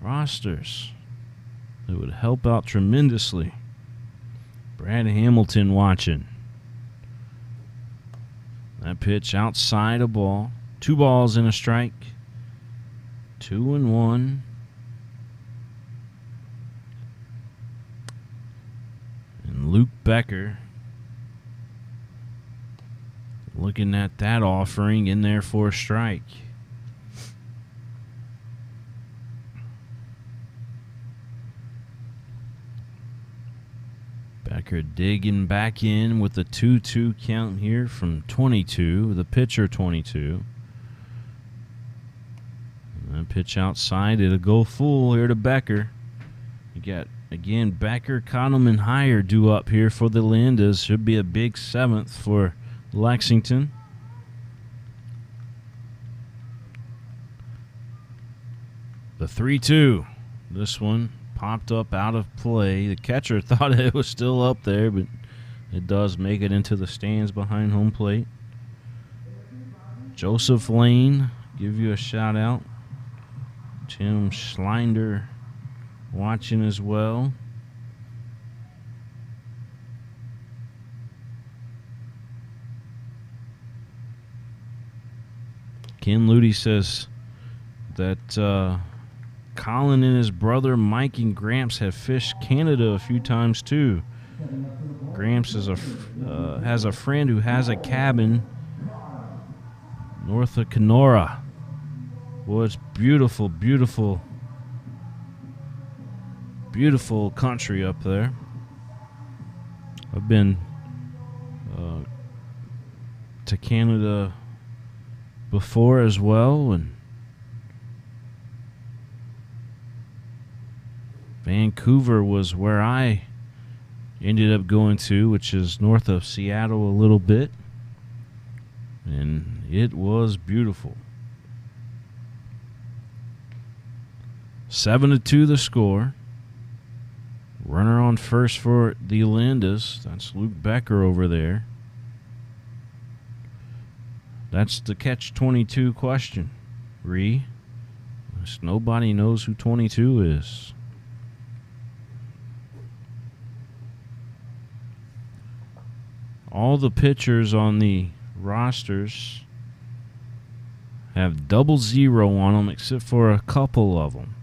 rosters. It would help out tremendously. Brad Hamilton watching. That pitch outside a ball. 2 balls and a strike. 2-1. Luke Becker looking at that offering in there for a strike. Becker digging back in with the 2-2 count here from 22, the pitcher 22. And that pitch outside, it'll go full here to Becker. You got again, Becker, Connellman, Hire due up here for the Leyendas. Should be a big 7th for Lexington. The 3-2. This one popped up out of play. The catcher thought it was still up there, but it does make it into the stands behind home plate. Joseph Lane, give you a shout out. Tim Schleinder watching as well. Ken Ludy says that Colin and his brother Mike and Gramps have fished Canada a few times too. Gramps is has a friend who has a cabin north of Kenora. Boy, it's beautiful, beautiful, beautiful country up there. I've been to Canada before as well, and Vancouver was where I ended up going to, which is north of Seattle a little bit. And it was beautiful. 7-2 the score. Runner on first for the Leyendas. That's Luke Becker over there. That's the catch-22 question, Ree. Nobody knows who 22 is. All the pitchers on the rosters have 00 on them except for a couple of them.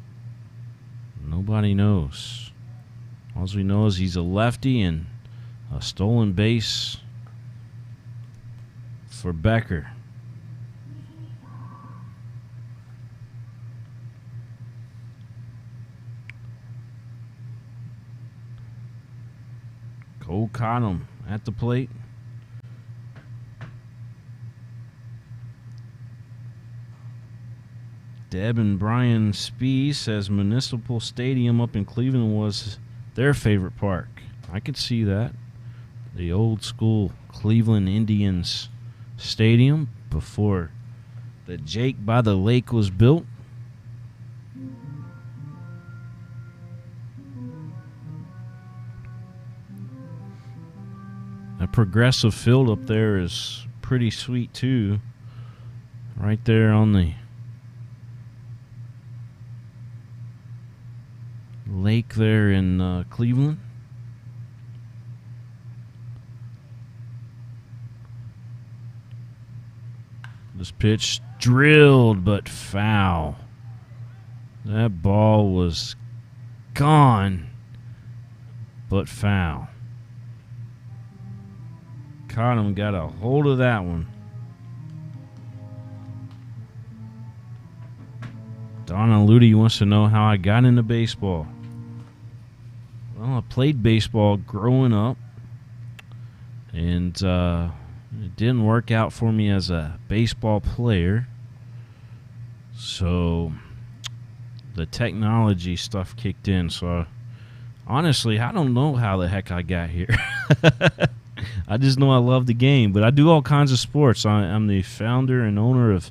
Nobody knows. All we know is he's a lefty and a stolen base for Becker. Cole Cottom at the plate. Deb and Brian Spee says Municipal Stadium up in Cleveland was their favorite park. I could see that. The old school Cleveland Indians Stadium before the Jake by the Lake was built. A progressive field up there is pretty sweet too. Right there on the lake there in Cleveland. This pitch drilled but foul. That ball was gone but foul. Cottom got a hold of that one. Donna Ludi wants to know how I got into baseball. Well, I played baseball growing up, and it didn't work out for me as a baseball player. So the technology stuff kicked in. So honestly, I don't know how the heck I got here. I just know I love the game, but I do all kinds of sports. I'm the founder and owner of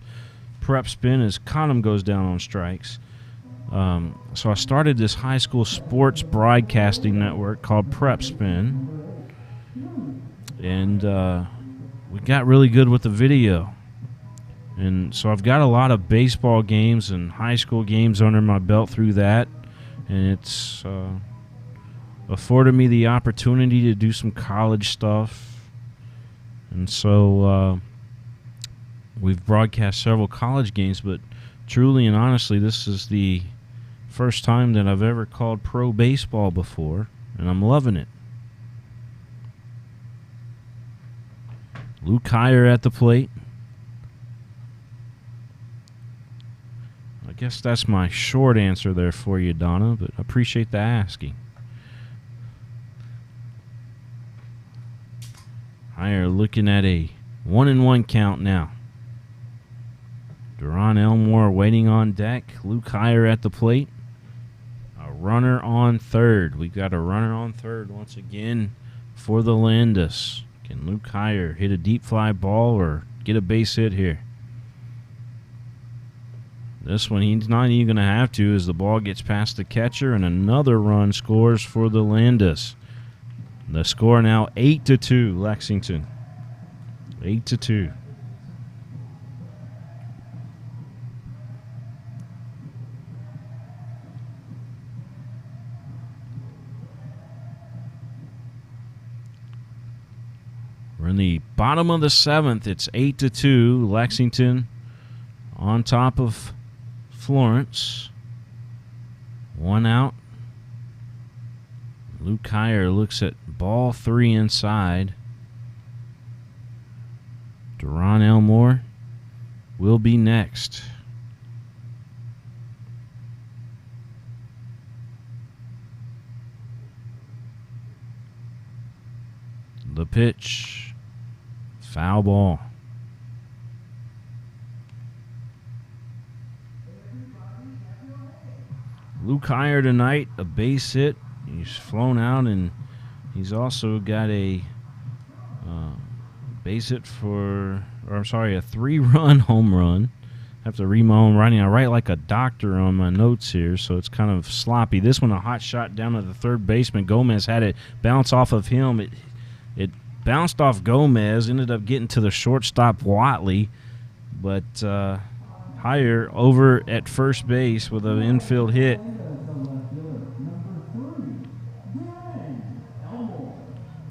Prep Spin as Condom goes down on strikes. So I started this high school sports broadcasting network called Prep Spin, and we got really good with the video. And so I've got a lot of baseball games and high school games under my belt through that, and it's afforded me the opportunity to do some college stuff. And so we've broadcast several college games, but truly and honestly, this is the first time that I've ever called pro baseball before, and I'm loving it. Luke Heyer at the plate. I guess that's my short answer there for you, Donna, but I appreciate the asking. Heyer looking at a 1-1 count now. Duran Elmore waiting on deck. Luke Heyer at the plate. A runner on third. We've got a runner on third once again for the Leyendas. Can Luke Heyer hit a deep fly ball or get a base hit here? This one he's not even going to have to as the ball gets past the catcher and another run scores for the Leyendas. The score now 8-2 Lexington. 8-2. We're in the bottom of the seventh. It's 8-2. Lexington on top of Florence. One out. Luke Heyer looks at ball 3 inside. Duran Elmore will be next. The pitch. Foul ball. Luke Heyer tonight, a base hit. He's flown out, and he's also got a base hit a 3-run home run. I have to read my own writing. I write like a doctor on my notes here, so it's kind of sloppy. This one, a hot shot down to the third baseman. Gomez had it bounce off of him. It bounced off Gomez, ended up getting to the shortstop Watley, but Heyer over at first base with an infield hit.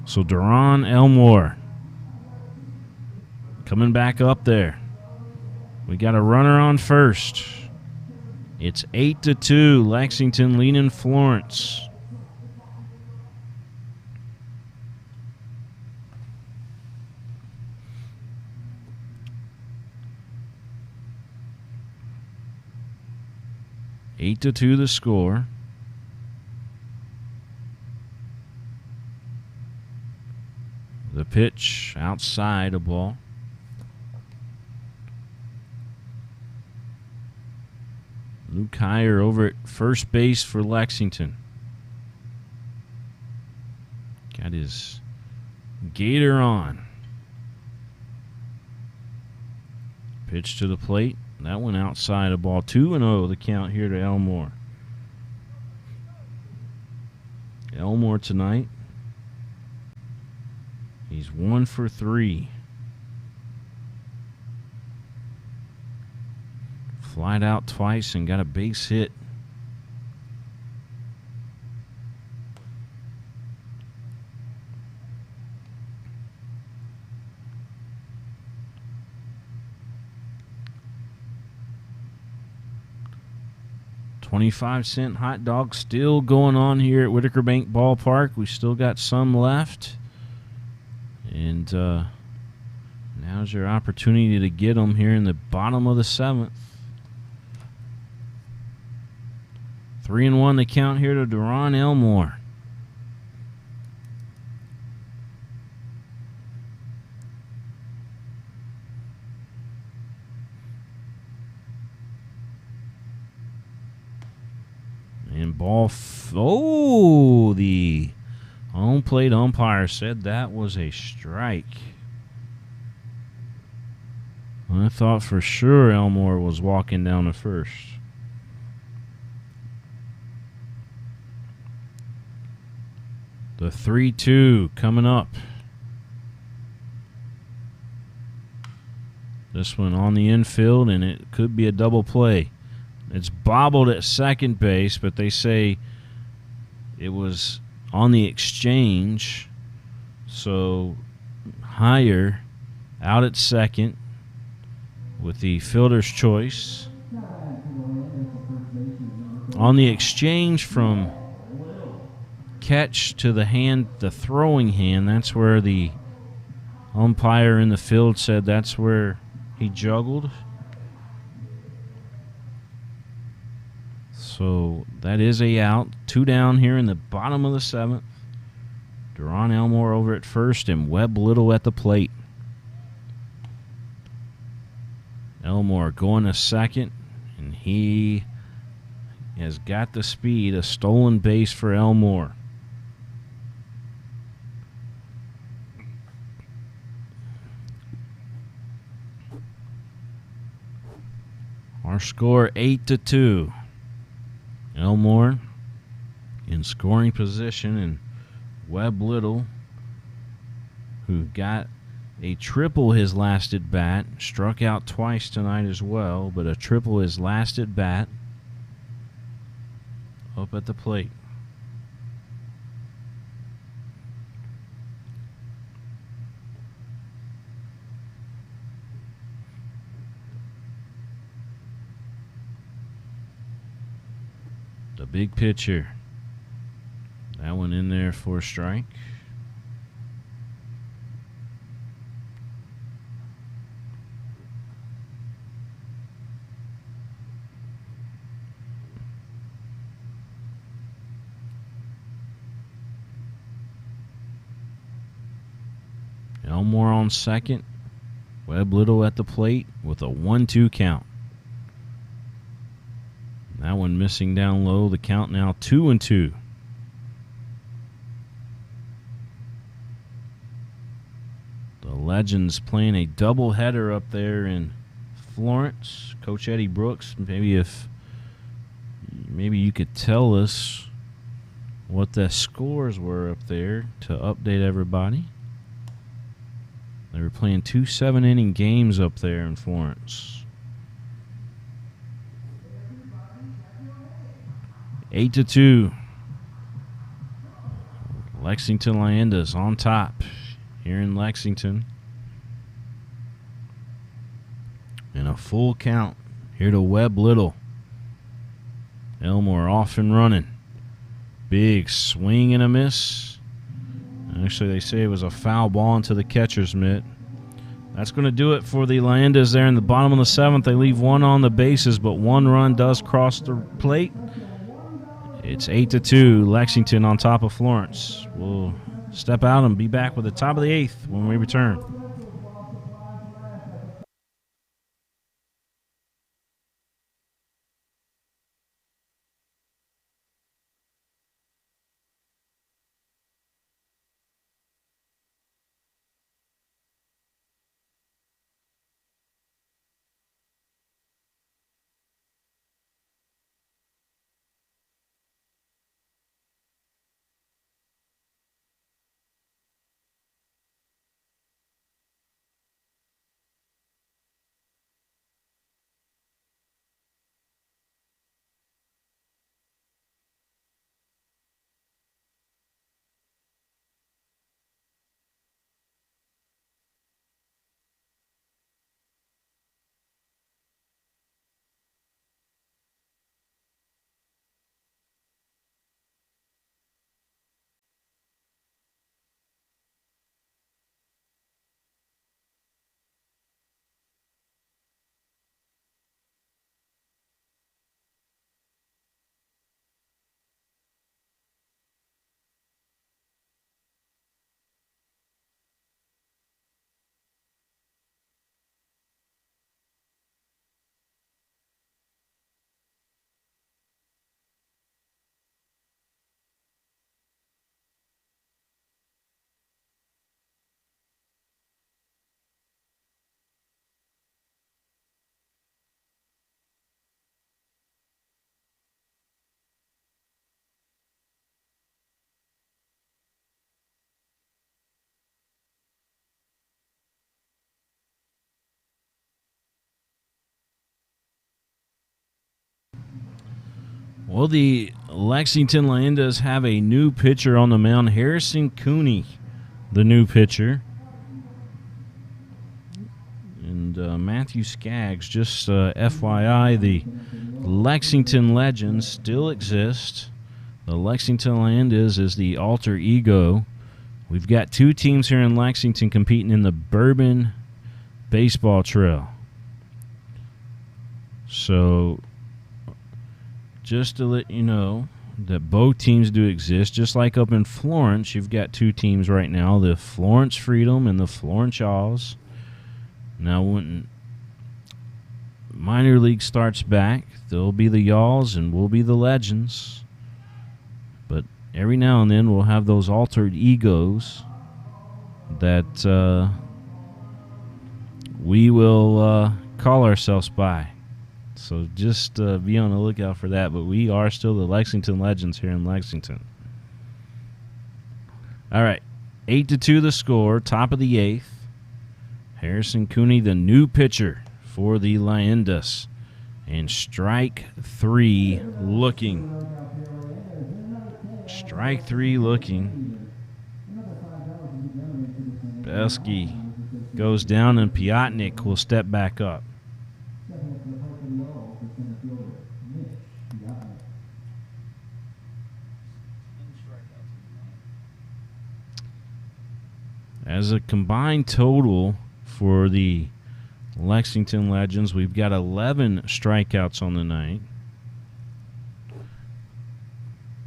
So Duron Elmore coming back up there. We got a runner on first. It's 8-2. Lexington leading Florence. Eight to 2 the score. The pitch outside a ball. Luke Heyer over at first base for Lexington. Got his gator on. Pitch to the plate. That went outside a ball. 2-0 the count here to Elmore. Elmore tonight. He's 1 for 3. Flied out twice and got a base hit. $0.25 hot dog still going on here at Whitaker Bank Ballpark. We still got some left. And now's your opportunity to get them here in the bottom of the 7th. 3-1 the count here to Duron Elmore. And the home plate umpire said that was a strike. I thought for sure Elmore was walking down to first. The 3-2 coming up. This one on the infield, and it could be a double play. It's bobbled at second base, but they say it was on the exchange. So Heyer out at second with the fielder's choice. On the exchange from catch to the hand, the throwing hand, that's where the umpire in the field said that's where he juggled. So that is a out. 2 down here in the bottom of the 7th. Duron Elmore over at first and Webb Little at the plate. Elmore going to second, and he has got the speed. A stolen base for Elmore. Our score 8-2. Elmore in scoring position, and Webb Little, who got a triple his last at bat, struck out twice tonight as well, but a triple his last at bat, up at the plate. The big pitcher. That one in there for a strike. Elmore on second. Webb Little at the plate with a 1-2 count. That one one missing down low. The count now 2-2. The Legends playing a doubleheader up there in Florence. Coach Eddie Brooks, maybe you could tell us what the scores were up there to update everybody. They were playing 2 7-inning games up there in Florence. 8-2. Lexington Leyendas on top here in Lexington. And a full count here to Webb Little. Elmore off and running. Big swing and a miss. Actually, they say it was a foul ball into the catcher's mitt. That's going to do it for the Leyendas there in the bottom of the 7th. They leave one on the bases, but 1 run does cross the plate. It's 8-2, Lexington on top of Florence. We'll step out and be back with the top of the 8th when we return. Well, the Lexington Leyendas have a new pitcher on the mound, Harrison Cooney, the new pitcher. And Matthew Skaggs, just FYI, the Lexington Legends still exist. The Lexington Leyendas is the alter ego. We've got 2 teams here in Lexington competing in the Bourbon Baseball Trail. So just to let you know that both teams do exist. Just like up in Florence, you've got 2 teams right now, the Florence Freedom and the Florence Yalls. Now, when minor league starts back, there'll be the Yalls and we'll be the Legends. But every now and then we'll have those altered egos that we will call ourselves by. So just be on the lookout for that. But we are still the Lexington Legends here in Lexington. All right, 8-2 the score, top of the 8th. Harrison Cooney, the new pitcher for the Leyendas. And strike 3 looking. Strike 3 looking. Belsky goes down and Piotnik will step back up. As a combined total for the Lexington Legends, we've got 11 strikeouts on the night.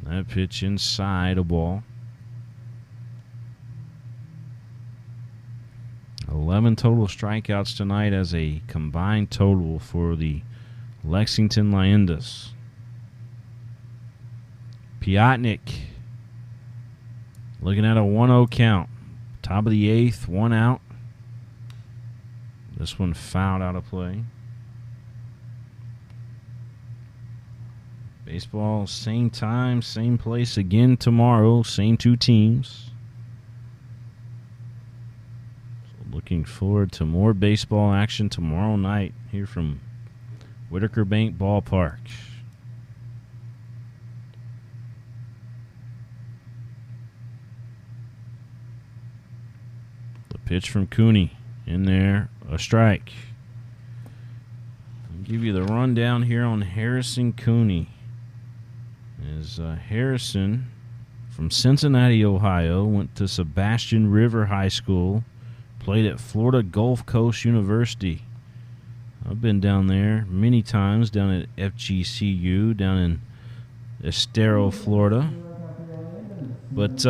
That pitch inside a ball. 11 total strikeouts tonight as a combined total for the Lexington Leyendas. Piotnik looking at a 1-0 count. Top of the 8th, 1 out. This one fouled out of play. Baseball, same time, same place again tomorrow. Same 2 teams. So looking forward to more baseball action tomorrow night here from Whitaker Bank Ballpark. The pitch from Cooney in there, a strike. I'll give you the rundown here on Harrison Cooney. Harrison from Cincinnati, Ohio, went to Sebastian River High School, played at Florida Gulf Coast University. I've been down there many times, down at FGCU, down in Estero, Florida. But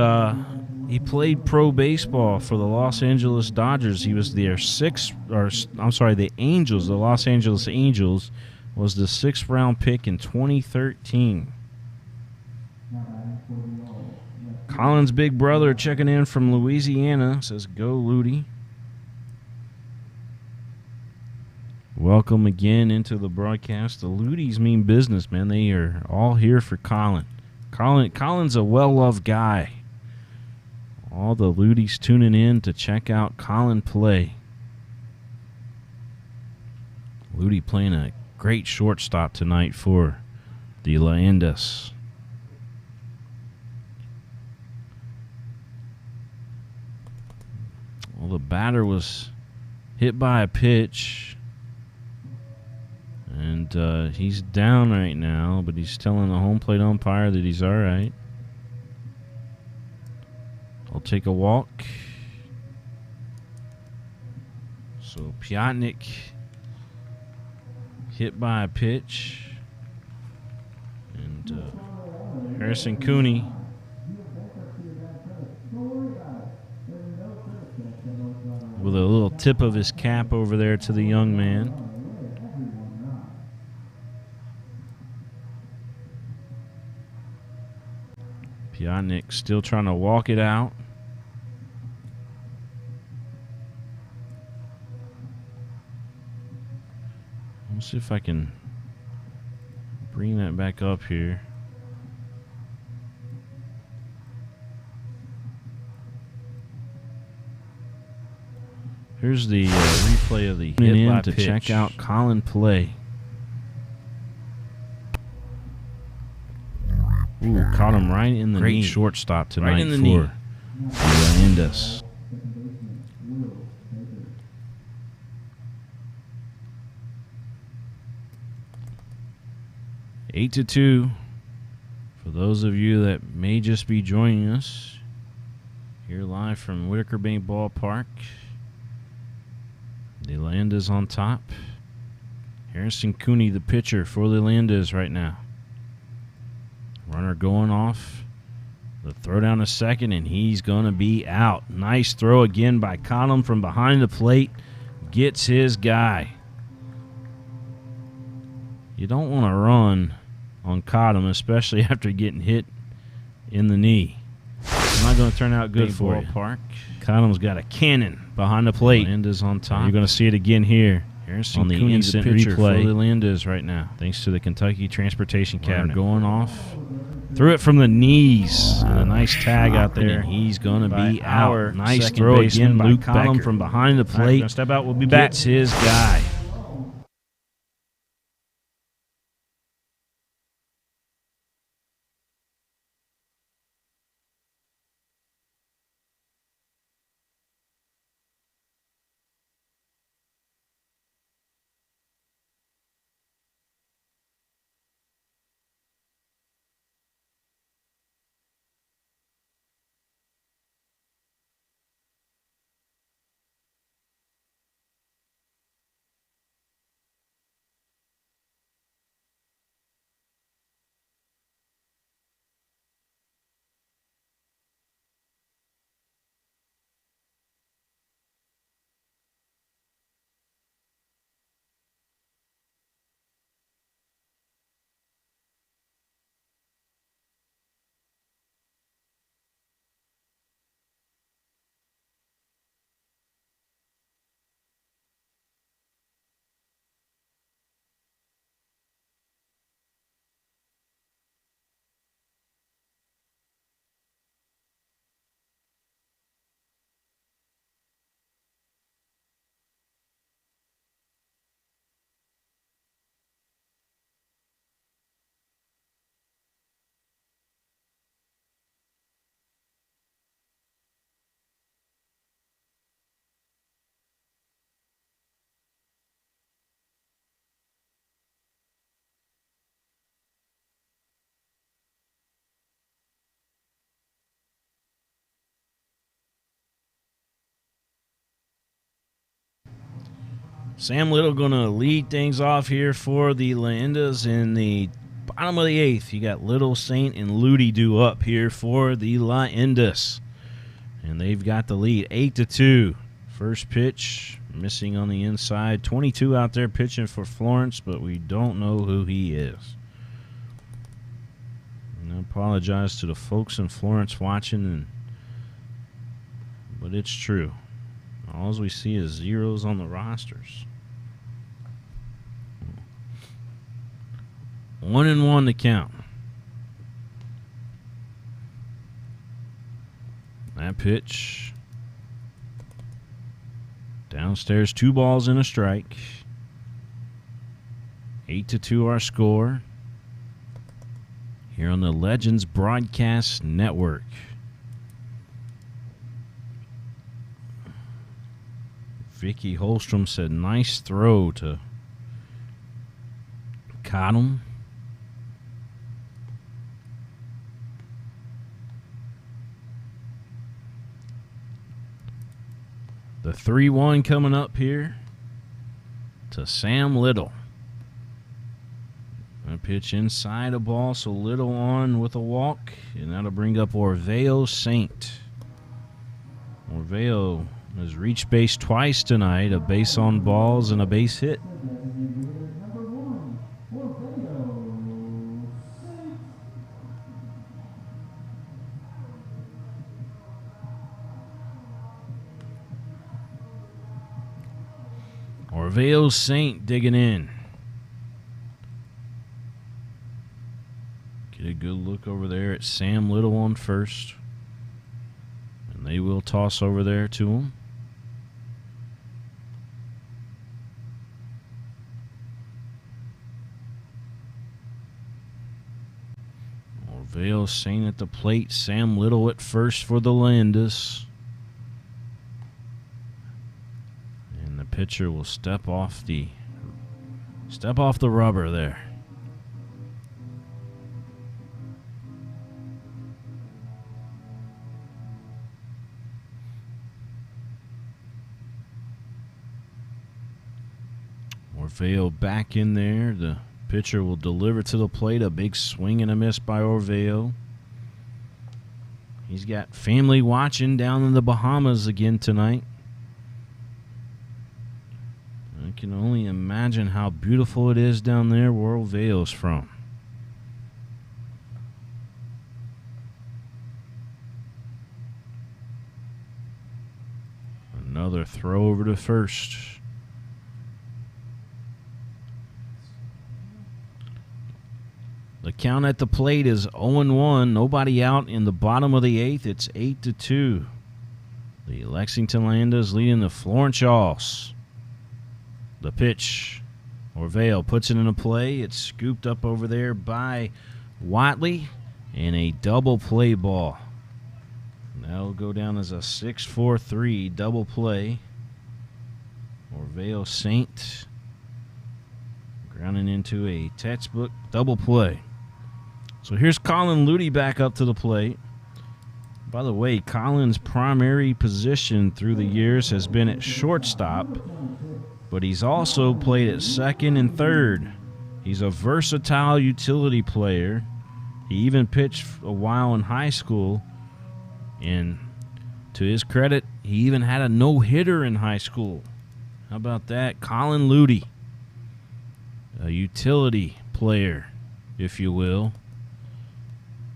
he played pro baseball for the Los Angeles Dodgers. He was their the Angels. The Los Angeles Angels was the 6th round pick in 2013. Colin's big brother checking in from Louisiana says, "Go Ludi." Welcome again into the broadcast. The Ludis mean business, man. They are all here for Colin. Colin's a well-loved guy. All the Ludis tuning in to check out Colin play. Ludi playing a great shortstop tonight for the Leyendas. Well, the batter was hit by a pitch, and he's down right now, but he's telling the home plate umpire that he's all right. I'll take a walk. So Piotnik hit by a pitch, and Harrison Cooney with a little tip of his cap over there to the young man. Piotnik still trying to walk it out. Let's see if I can bring that back up here. Here's the replay of the hit by to pitch. Check out Colin play. Ooh, caught him right in the knee. Great shortstop tonight right in the for knee. The Leyendas. Eight to 2. For those of you that may just be joining us, here live from Whitaker Bank Ballpark. The Leyendas on top. Harrison Cooney, the pitcher for the Leyendas right now. Runner going off. The throw down to second, and he's going to be out. Nice throw again by Cottom from behind the plate. Gets his guy. You don't want to run on Cottom, especially after getting hit in the knee. It's not going to turn out good for you. Park. Cottom's got a cannon behind the plate. Leyendas on top. You're going to see it again here. Harrison on the Cooney, instant the replay for the Leyendas right now, thanks to the Kentucky Transportation Cabinet. Going off. Threw it from the knees. And a nice tag out there. And he's going to be out. Nice throw again by Cottom from behind the plate. Step out. We'll be back. Gets his guy. Sam Little going to lead things off here for the Leyendas in the bottom of the 8th. You got Little, Saint, and Ludi due up here for the Leyendas. And they've got the lead 8-2. First pitch, missing on the inside. 22 out there pitching for Florence, but we don't know who he is. And I apologize to the folks in Florence watching, but it's true. All we see is zeros on the rosters. 1-1 to count. That pitch. Downstairs, 2 balls and a strike. 8-2 our score. Here on the Legends Broadcast Network. Vicky Holstrom said, nice throw to Cottom. The 3-1 coming up here to Sam Little. A pitch inside a ball, so Little on with a walk, and that'll bring up Orveo Saint. Orveo has reached base twice tonight, a base on balls and a base hit. Orveo Saint digging in. Get a good look over there at Sam Little on first. And they will toss over there to him. Orveo Saint at the plate. Sam Little at first for the Leyendas. And the pitcher will step off the rubber there. Orveo back in there. The pitcher will deliver to the plate. A big swing and a miss by Orveo. He's got family watching down in the Bahamas again tonight. I can only imagine how beautiful it is down there where Orveo's from. Another throw over to first. The count at the plate is 0-1. Nobody out in the bottom of the 8th. It's 8-2. The Lexington Leyendas leading the Florence Yalls. The pitch. Orveo puts it into play. It's scooped up over there by Watley. And a double play ball. That'll go down as a 6-4-3 double play. Orveo Saint grounding into a textbook double play. So here's Colin Ludi back up to the plate. By the way, Colin's primary position through the years has been at shortstop, but he's also played at second and third. He's a versatile utility player. He even pitched a while in high school, and to his credit, he even had a no-hitter in high school. How about that? Colin Ludi, a utility player, if you will.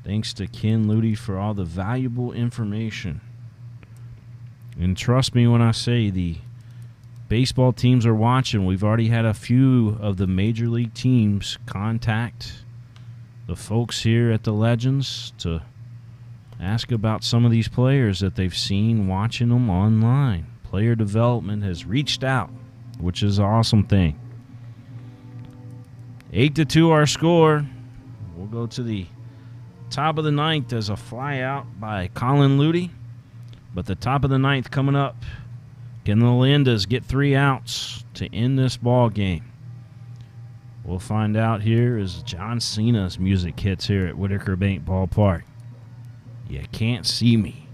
Thanks to Ken Ludi for all the valuable information. And trust me when I say the baseball teams are watching. We've already had a few of the major league teams contact the folks here at the Legends to ask about some of these players that they've seen watching them online. Player development has reached out, which is an awesome thing. 8-2 our score. We'll go to the top of the 9th as a fly out by Colin Ludi. But the top of the 9th coming up. Can the Leyendas get 3 outs to end this ball game? We'll find out here as John Cena's music hits here at Whitaker Bank Ballpark. You can't see me.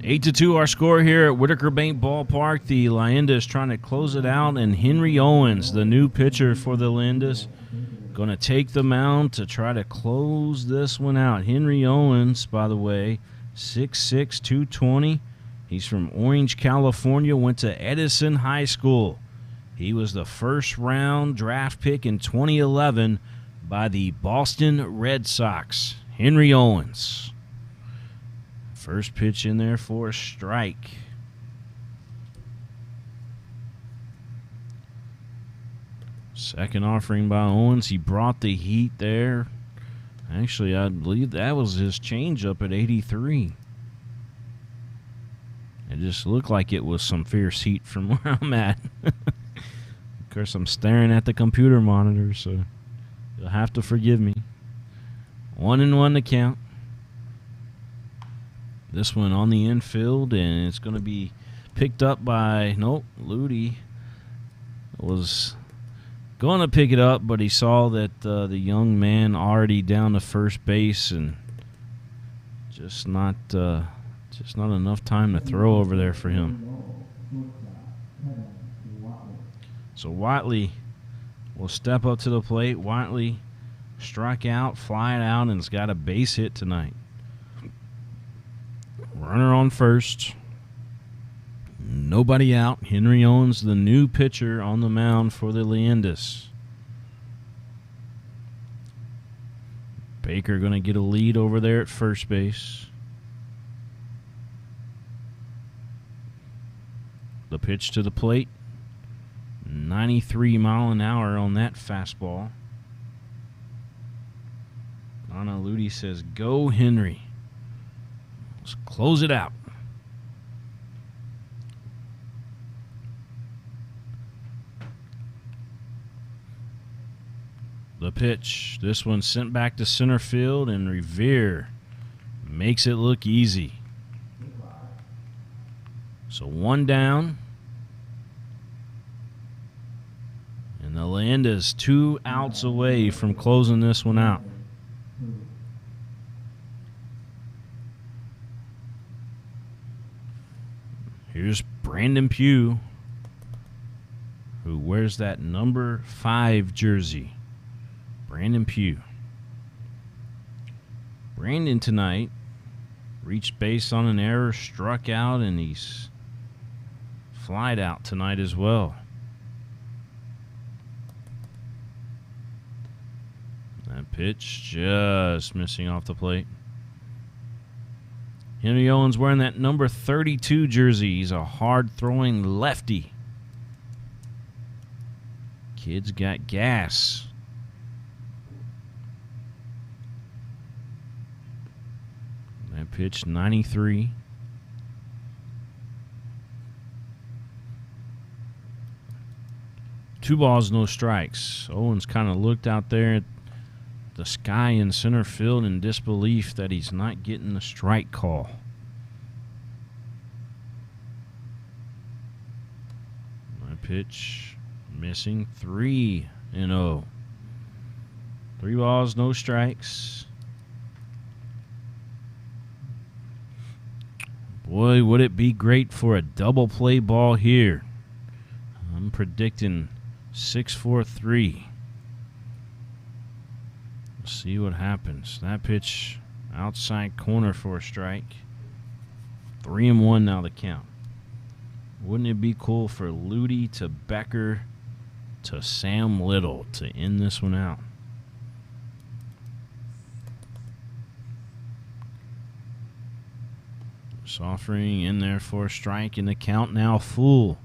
8-2 our score here at Whitaker Bank Ballpark. The Leyendas trying to close it out, and Henry Owens, the new pitcher for the Leyendas, going to take the mound to try to close this one out. Henry Owens, by the way, 6'6", 220. He's from Orange, California, went to Edison High School. He was the first-round draft pick in 2011 by the Boston Red Sox. Henry Owens. First pitch in there for a strike. Second offering by Owens. He brought the heat there. Actually, I believe that was his changeup at 83. It just looked like it was some fierce heat from where I'm at. Of course, I'm staring at the computer monitor, so you'll have to forgive me. 1-1 to count. This one on the infield, and it's going to be picked up by, Ludi was going to pick it up, but he saw that the young man already down to first base, and just not enough time to throw over there for him. So Watley will step up to the plate. Watley struck out, fly it out, and has got a base hit tonight. Runner on first. Nobody out. Henry Owens, the new pitcher on the mound for the Leyendas. Baker going to get a lead over there at first base. The pitch to the plate. 93 mile an hour on that fastball. Anna Ludi says, "Go, Henry. Let's close it out." The pitch. This one sent back to center field, and Revere makes it look easy. So one down. And the Leyendas 2 outs away from closing this one out. Here's Brandon Pugh, who wears that number 5 jersey. Brandon Pugh. Brandon tonight reached base on an error, struck out, and he's flied out tonight as well. That pitch just missing off the plate. Henry Owens wearing that number 32 jersey. He's a hard-throwing lefty. Kid's got gas. That pitch, 93. Two balls, no strikes. Owens kind of looked out there at the sky in center field in disbelief that he's not getting the strike call. My pitch missing. 3-0. 3 balls, no strikes. Boy, would it be great for a double play ball here. I'm predicting 6-4-3. See what happens. That pitch outside corner for a strike. 3-1 now the count. Wouldn't it be cool for Ludi to Becker to Sam Little to end this one out? This offering in there for a strike, and the count now full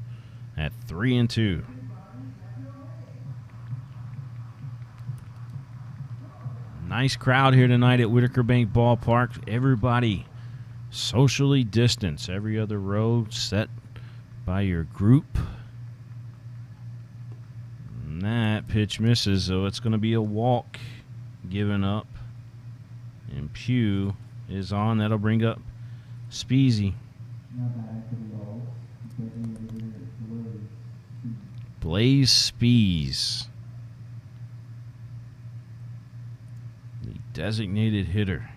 at 3-2. Nice crowd here tonight at Whitaker Bank Ballpark. Everybody socially distanced. Every other row set by your group. And that pitch misses, so it's going to be a walk given up. And Pugh is on. That'll bring up Speezy. Blaze Spees, the designated hitter.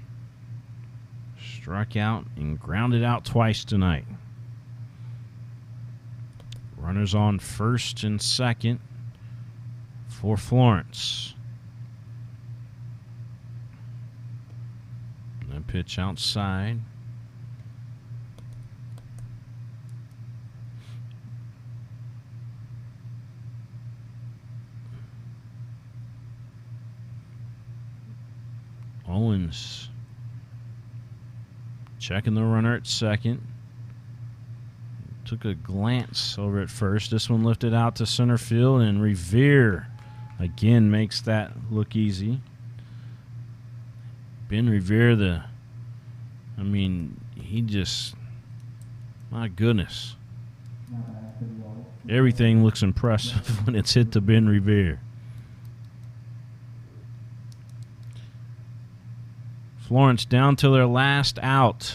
struck out and grounded out twice tonight. Runners on first and second for Florence. And then pitch outside. Owens checking the runner at second. Took a glance over at first. This one lifted out to center field, and Revere again makes that look easy. Ben Revere, he just, my goodness. Everything looks impressive when it's hit to Ben Revere. Florence down to their last out.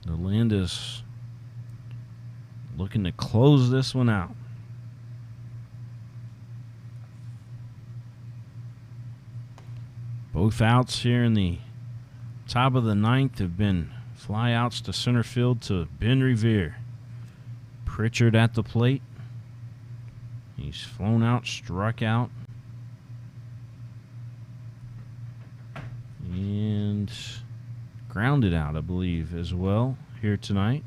The Leyendas looking to close this one out. Both outs here in the top of the ninth have been fly outs to center field to Ben Revere. Pritchard at the plate. He's flown out, struck out. And grounded out, I believe, as well here tonight.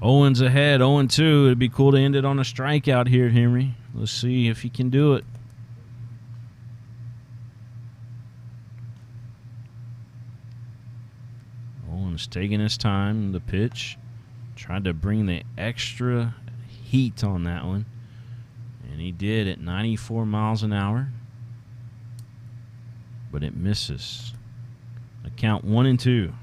Owens ahead, 0-2. It'd be cool to end it on a strikeout here, Henry. Let's see if he can do it. Owens taking his time, the pitch. Tried to bring the extra heat on that one. And he did at 94 miles an hour. But it misses. A count 1-2.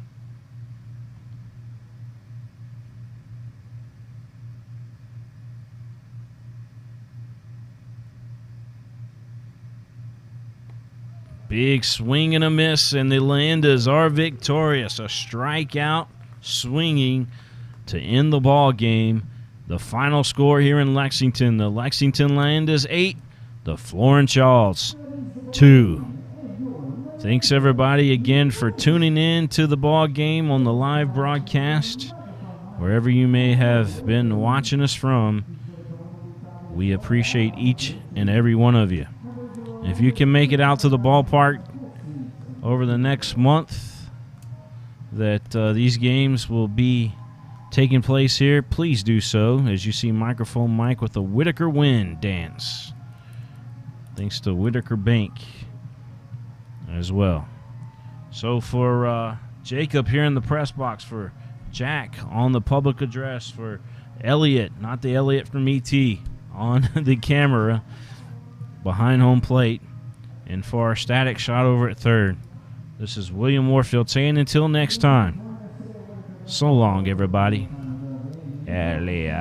Big swing and a miss, and the Leyendas are victorious. A strikeout swinging to end the ball game. The final score here in Lexington, the Lexington Leyendas 8, the Florence Yalls 2. Thanks everybody again for tuning in to the ball game on the live broadcast. Wherever you may have been watching us from, we appreciate each and every one of you. If you can make it out to the ballpark over the next month that these games will be taking place here, please do so as you see Microphone Mike with the Whitaker Win dance. Thanks to Whitaker Bank as well. So for Jacob here in the press box, for Jack on the public address, for Elliot, not the Elliot from ET, on the camera behind home plate, and for our static shot over at third, this is William Warfield saying until next time, so long everybody. Elliot.